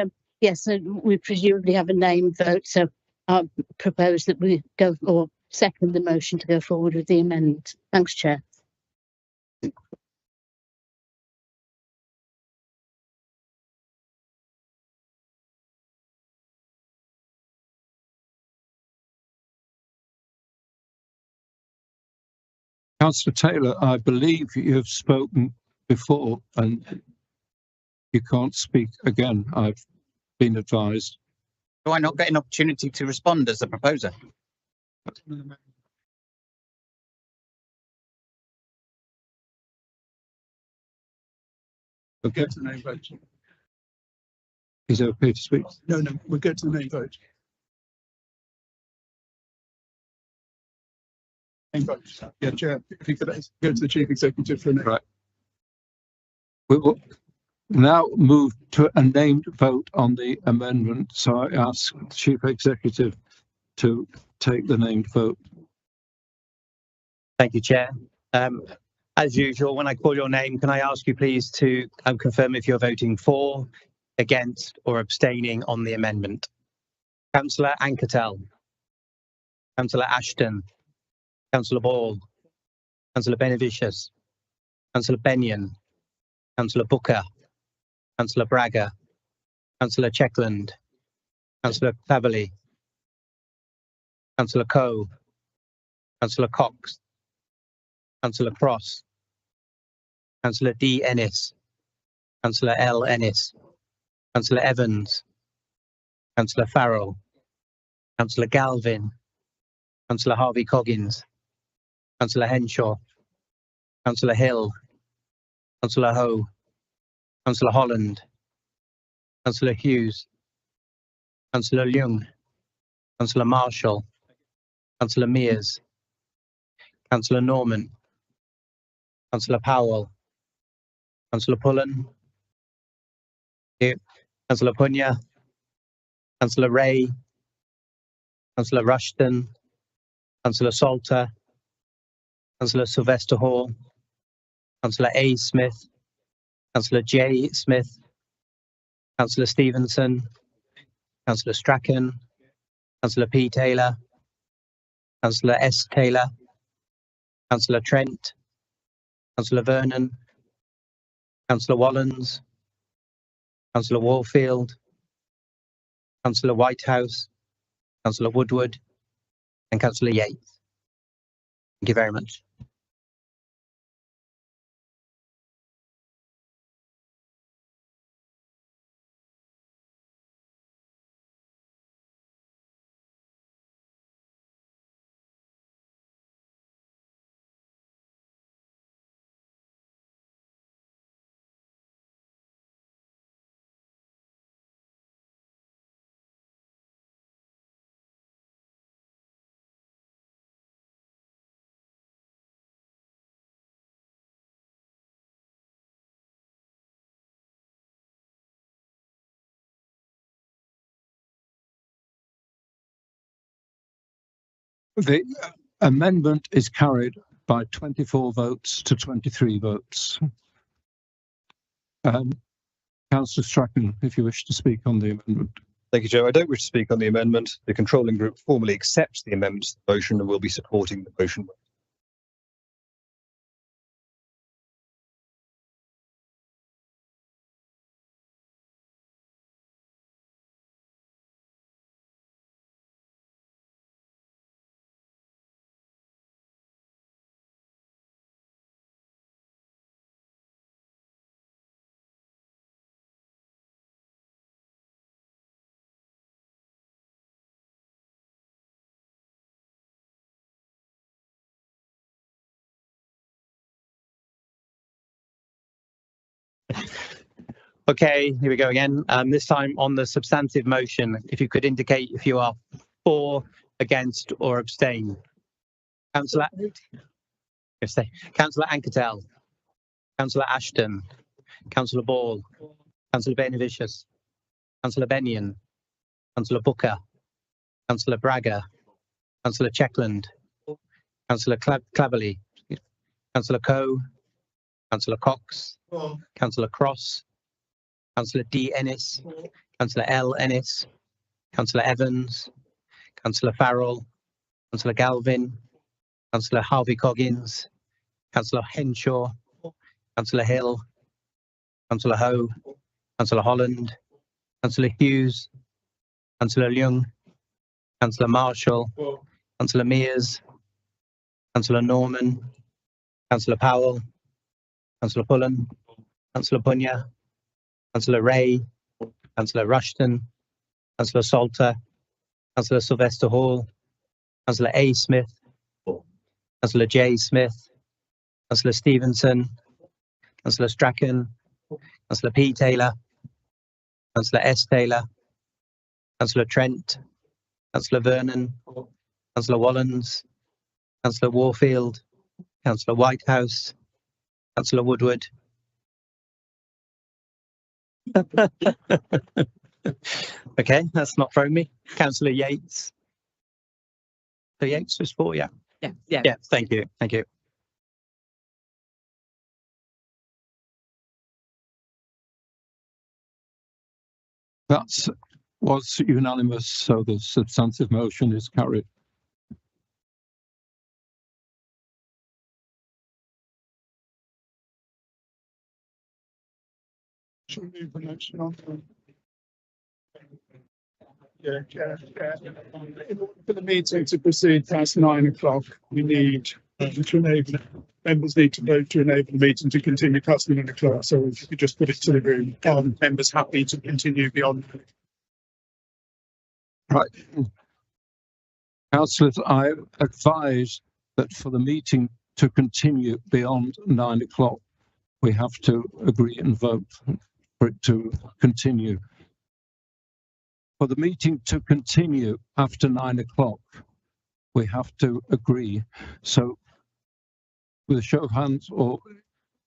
yes, we presumably have a named vote, so I propose that we go or second the motion to go forward with the amendment. Thanks, Chair. Councillor Taylor, I believe you have spoken before and you can't speak again, I've been advised. Do I not get an opportunity to respond as the proposer? Okay. To the main vote. Is it okay to speak? No, we'll go to the main vote. Main vote. Yeah, Chair, if you could go to the Chief Executive for a minute. Right. We will now move to a named vote on the amendment. So I ask the Chief Executive to take the named vote. Thank you, Chair. As usual, when I call your name, can I ask you please to confirm if you're voting for, against or abstaining on the amendment? Councillor Anketel, Councillor Ashton, Councillor Ball, Councillor Benedicius, Councillor Benyon, Councillor Booker, Councillor Braga, Councillor Checkland, Councillor Cleverly, Councillor Coe, Councillor Cox, Councillor Cross, Councillor D. Ennis, Councillor L. Ennis, Councillor Evans, Councillor Farrell, Councillor Galvin, Councillor Harvey Coggins, Councillor Henshaw, Councillor Hill, Councillor Ho, Councillor Holland, Councillor Hughes, Councillor Leung, Councillor Marshall, Councillor Mears, Councillor Norman, Councillor Powell, Councillor Pullen, Councillor Punya, Councillor Ray, Councillor Rushton, Councillor Salter, Councillor Sylvester Hall, Councillor A. Smith, Councillor J. Smith, Councillor Stevenson, Councillor Strachan, Councillor P. Taylor, Councillor S. Taylor, Councillor Trent, Councillor Vernon, Councillor Wallens, Councillor Warfield, Councillor Whitehouse, Councillor Woodward, and Councillor Yates. Thank you very much. The amendment is carried by 24 votes to 23 votes. Councillor Strachan, if you wish to speak on the amendment. Thank you, Joe. I don't wish to speak on the amendment. The controlling group formally accepts the amendment to the motion and will be supporting the motion. Okay, here we go again. This time on the substantive motion, if you could indicate if you are for, against, or abstain. Councillor Anketel, Councillor Ashton, Councillor Ball, Councillor Benedicius, Councillor Benyon, Councillor Booker, Councillor Braga, Councillor Checkland, Councillor Cleverly, Councillor Coe, Councillor Cox, Councillor Cross, Councillor D. Ennis, Councillor L. Ennis, Councillor Evans, Councillor Farrell, Councillor Galvin, Councillor Harvey Coggins, Councillor Henshaw, Councillor Hill, Councillor Ho, Councillor Holland, Councillor Hughes, Councillor Leung, Councillor Marshall, Councillor Mears, Councillor Norman, Councillor Powell, Councillor Pullen, Councillor Punya, Councillor Ray, Councillor Rushton, Councillor Salter, Councillor Sylvester Hall, Councillor A. Smith, Councillor J. Smith, Councillor Stevenson, Councillor Strachan, Councillor P. Taylor, Councillor S. Taylor, Councillor Trent, Councillor Vernon, Councillor Wallens, Councillor Warfield, Councillor Whitehouse, Councillor Woodward. Okay, that's not thrown me. Councillor Yates. So Yates was for, yeah. Yeah, thank you. Thank you. That was unanimous, so the substantive motion is carried. Should we move the motion on? Yeah. In order for the meeting to proceed past 9 o'clock, we need to enable, members need to vote to enable the meeting to continue past 9 o'clock. So if you could just put it to the room, are members happy to continue beyond? Right. Councillors, I advise that for the meeting to continue beyond 9 o'clock, we have to agree and vote for it to continue. For the meeting to continue after 9 o'clock, we have to agree. So with a show of hands, or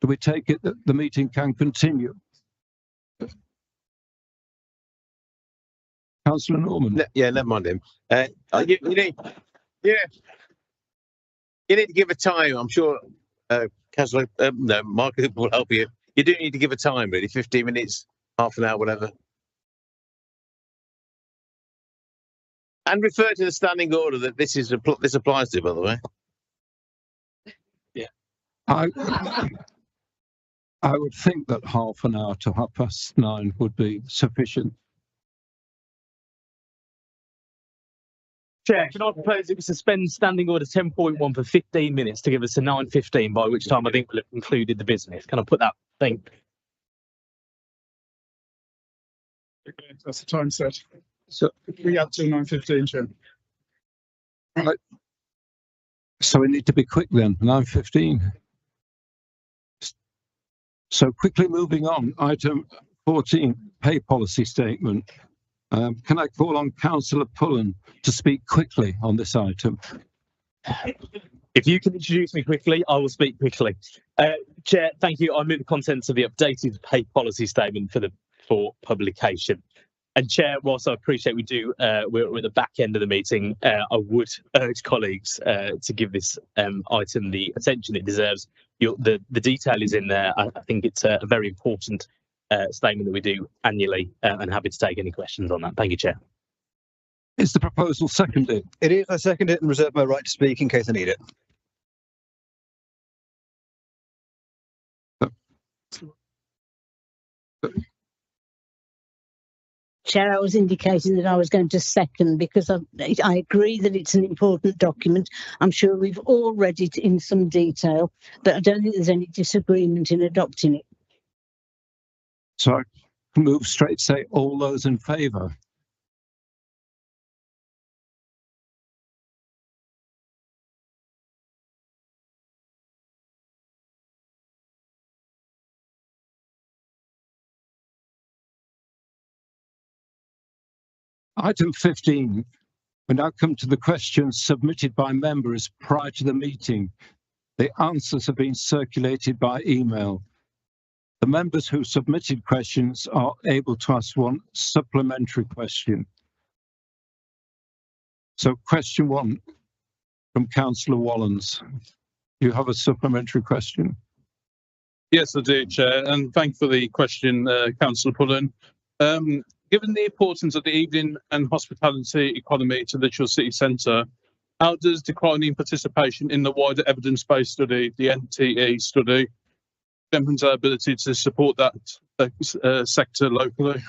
do we take it that the meeting can continue? Councillor Norman. Yeah, never mind him. You need to give a time. I'm sure Councillor no, Mark will help you. You do need to give a time, really, 15 minutes, half an hour, whatever. And refer to the standing order that this applies to, by the way. Yeah. I would think that half an hour to 9:30 would be sufficient. Chair, can I propose that we suspend standing order 10.1 for 15 minutes to give us a 9:15, by which time I think we'll have concluded the business. Can I put that thing? Okay, that's the time set. So we have till 9:15, Chair. Right. So we need to be quick then, 9:15. So quickly moving on, item 14, pay policy statement. Can I call on Councillor Pullen to speak quickly on this item? If you can introduce me quickly, I will speak quickly. Chair, thank you. I move the contents of the updated pay policy statement for publication. And Chair, whilst I appreciate we're at the back end of the meeting, I would urge colleagues to give this item the attention it deserves. The detail is in there. I think it's a very important statement that we do annually, and happy to take any questions on that. Thank you, Chair. Is the proposal seconded? It is. I second it and reserve my right to speak in case I need it. Chair, I was indicating that I was going to second because I agree that it's an important document. I'm sure we've all read it in some detail, but I don't think there's any disagreement in adopting it. So I can move straight, say all those in favour. Item 15, we now come to the questions submitted by members prior to the meeting. The answers have been circulated by email. The members who submitted questions are able to ask one supplementary question. So question 1 from Councillor Wallens. You have a supplementary question? Yes, I do, Chair, and thank you for the question, Councillor Pullen. Given the importance of the evening and hospitality economy to Lichfield City Centre, how does declining participation in the wider evidence-based study, the NTE study, strengthens our ability to support that sector locally?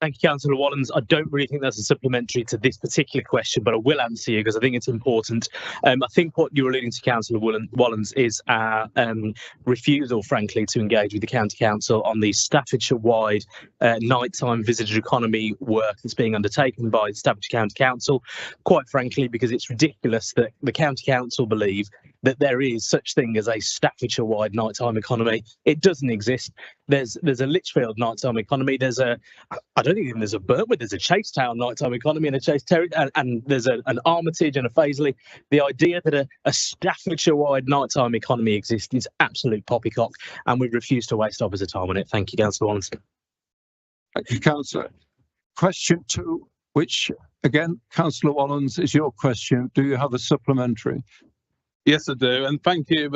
Thank you, Councillor Wallens. I don't really think that's a supplementary to this particular question, but I will answer you because I think it's important. I think what you're alluding to, Councillor Wallens, is our refusal, frankly, to engage with the County Council on the Staffordshire-wide nighttime visitor economy work that's being undertaken by the Staffordshire County Council. Quite frankly, because it's ridiculous that the County Council believe that there is such thing as a Staffordshire-wide nighttime economy. It doesn't exist. There's a Lichfield nighttime economy. I don't think even there's a Burntwood. There's a Chasetown nighttime economy and a Chase-Terry, and there's an Armitage and a Fazeley. The idea that a Staffordshire-wide nighttime economy exists is absolute poppycock, and we refuse to waste officer time on it. Thank you, Councillor Wallens. Thank you, Councillor. Question 2, which again, Councillor Wallens, is your question. Do you have a supplementary? Yes, I do, and thank you,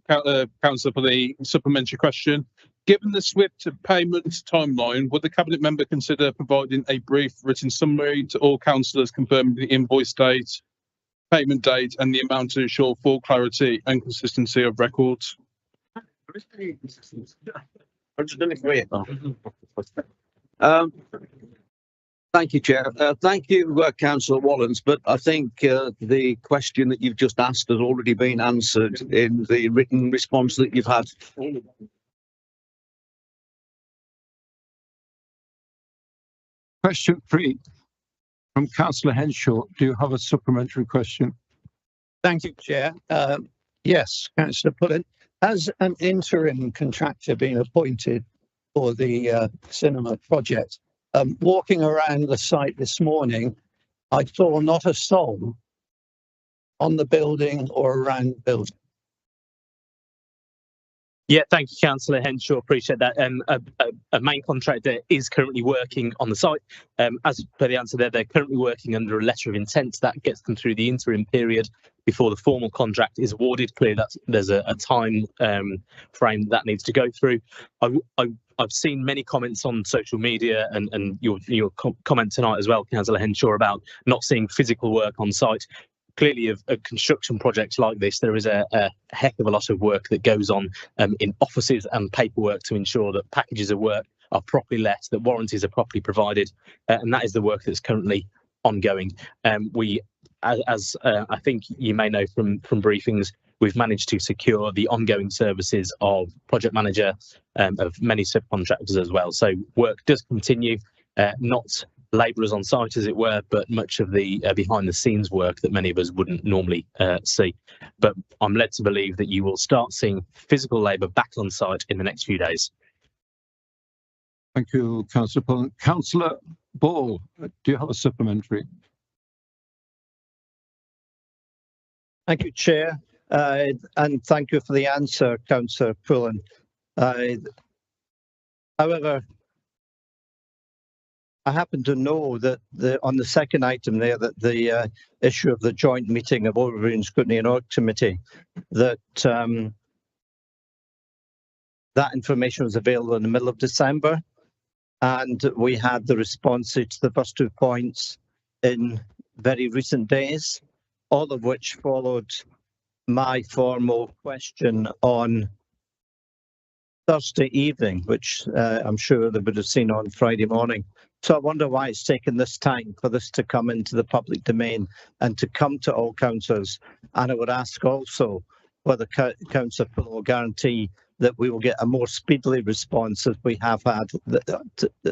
Councillor, for the supplementary question. Given the swift payment timeline, would the Cabinet member consider providing a brief written summary to all councillors confirming the invoice date, payment date, and the amount to ensure full clarity and consistency of records? I've just done it for you. Thank you, Chair. Thank you, Councillor Wallens, but I think the question that you've just asked has already been answered in the written response that you've had. Question 3 from Councillor Henshaw. Do you have a supplementary question? Thank you, Chair. Yes, Councillor Pullen. Has an interim contractor been appointed for the cinema project? Walking around the site this morning, I saw not a soul on the building or around the building. Yeah, thank you, Councillor Henshaw. Appreciate that. A main contractor is currently working on the site. As per the answer there, they're currently working under a letter of intent that gets them through the interim period before the formal contract is awarded. Clearly, there's a time frame that needs to go through. I've seen many comments on social media and your comment tonight as well, Councillor Henshaw, about not seeing physical work on site. Clearly, of a construction project like this, there is a heck of a lot of work that goes on in offices and paperwork to ensure that packages of work are properly let, that warranties are properly provided, and that is the work that's currently ongoing. As I think you may know from briefings, we've managed to secure the ongoing services of project manager, of many subcontractors as well. So work does continue, not labourers on site, as it were, but much of the behind the scenes work that many of us wouldn't normally see. But I'm led to believe that you will start seeing physical labour back on site in the next few days. Thank you, Councillor Pullen. Councillor Ball, do you have a supplementary? Thank you, Chair, and thank you for the answer, Councillor Pullen. However, I happen to know that on the second item there, that the issue of the joint meeting of Overview and Scrutiny and Audit Committee, that that information was available in the middle of December, and we had the responses to the first 2 points in very recent days, all of which followed my formal question on Thursday evening, which I'm sure they would have seen on Friday morning. So I wonder why it's taken this time for this to come into the public domain and to come to all councillors. And I would ask also whether Councillor Pullen will guarantee that we will get a more speedily response as we have had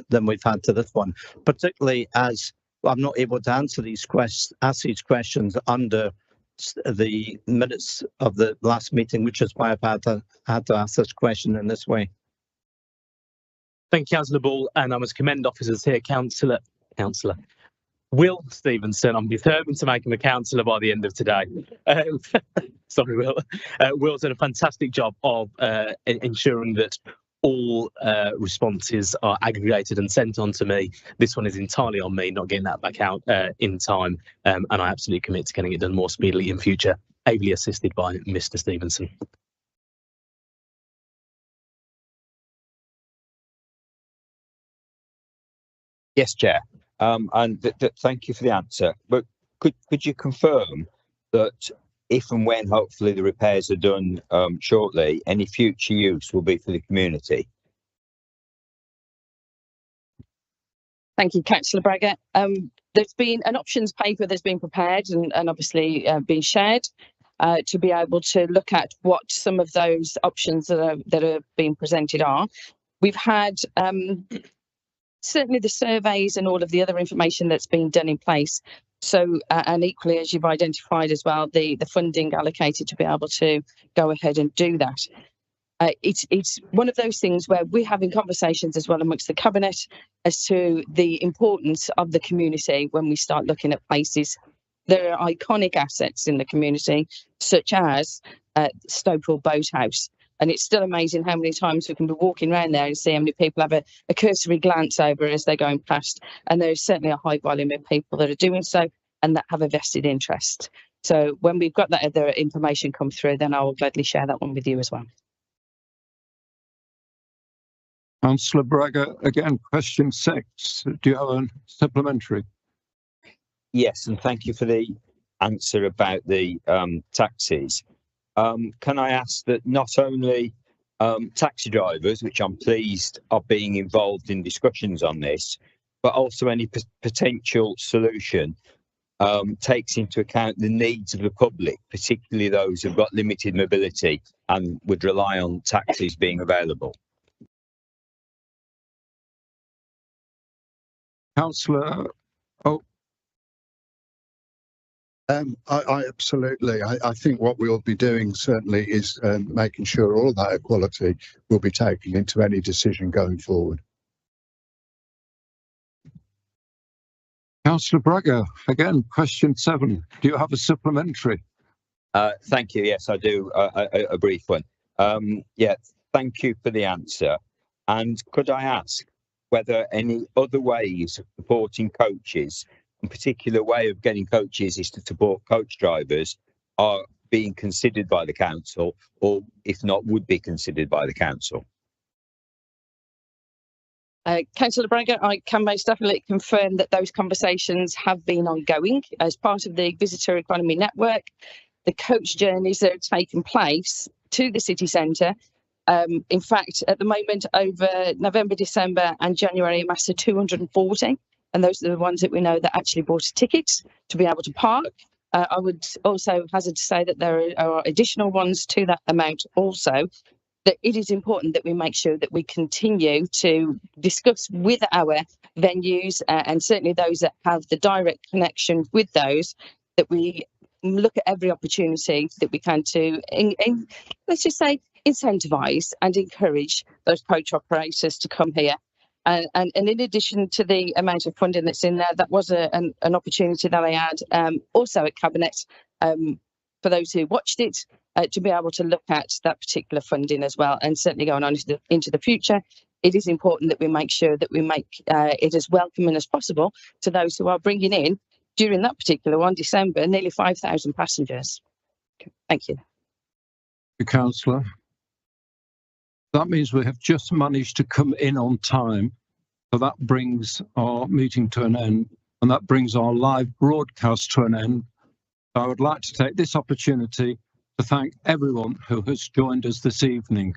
than we've had to this one, particularly as I'm not able to answer these questions under the minutes of the last meeting, which is why I've had to ask this question in this way. Thank you, Councillor Ball, and I must commend officers here, Councillor Will Stevenson. I'm determined to make him a councillor by the end of today. Sorry, Will. Will's done a fantastic job of ensuring that all responses are aggregated and sent on to me. This one is entirely on me, not getting that back out in time, and I absolutely commit to getting it done more speedily in future, ably assisted by Mr. Stevenson. Yes, Chair. And thank you for the answer. But could you confirm that if and when hopefully the repairs are done shortly, any future use will be for the community? Thank you, Councillor Braggett. There's been an options paper that's been prepared and obviously been shared to be able to look at what some of those options that are being presented are. We've had certainly the surveys and all of the other information that's been done in place. So, and equally, as you've identified as well, the funding allocated to be able to go ahead and do that. It's one of those things where we're having conversations as well amongst the cabinet as to the importance of the community when we start looking at places. There are iconic assets in the community, such as Stopewell Boathouse. And it's still amazing how many times we can be walking around there and see how many people have a cursory glance over as they're going past. And there's certainly a high volume of people that are doing so and that have a vested interest. So when we've got that other information come through, then I will gladly share that one with you as well. Councillor Braga, again, question 6. Do you have a supplementary? Yes, and thank you for the answer about the taxis. Can I ask that not only taxi drivers, which I'm pleased are being involved in discussions on this, but also any potential solution takes into account the needs of the public, particularly those who've got limited mobility and would rely on taxis being available. Councillor, I absolutely. I think what we'll be doing certainly is making sure all that equality will be taken into any decision going forward. Councillor Braga, again, question 7. Do you have a supplementary? Thank you. Yes, I do. A brief one. Yeah, thank you for the answer. And could I ask whether any other ways of supporting coaches, in particular way of getting coaches is to support coach drivers, are being considered by the council, or if not, would be considered by the council? Councillor Braga, I can most definitely confirm that those conversations have been ongoing as part of the Visitor Economy Network. The coach journeys that have taken place to the city centre. In fact, at the moment, over November, December and January, a mass of 240. And those are the ones that we know that actually bought a ticket to be able to park. I would also hazard to say that there are additional ones to that amount also. That it is important that we make sure that we continue to discuss with our venues and certainly those that have the direct connection with those, that we look at every opportunity that we can to, let's just say, incentivise and encourage those coach operators to come here. And in addition to the amount of funding that's in there, that was an opportunity that I had also at Cabinet for those who watched it, to be able to look at that particular funding as well. And certainly going on into the future, it is important that we make sure that we make it as welcoming as possible to those who are bringing in, during that particular one, December, nearly 5,000 passengers. Thank you. Councillor. That means we have just managed to come in on time. So that brings our meeting to an end, and that brings our live broadcast to an end. I would like to take this opportunity to thank everyone who has joined us this evening.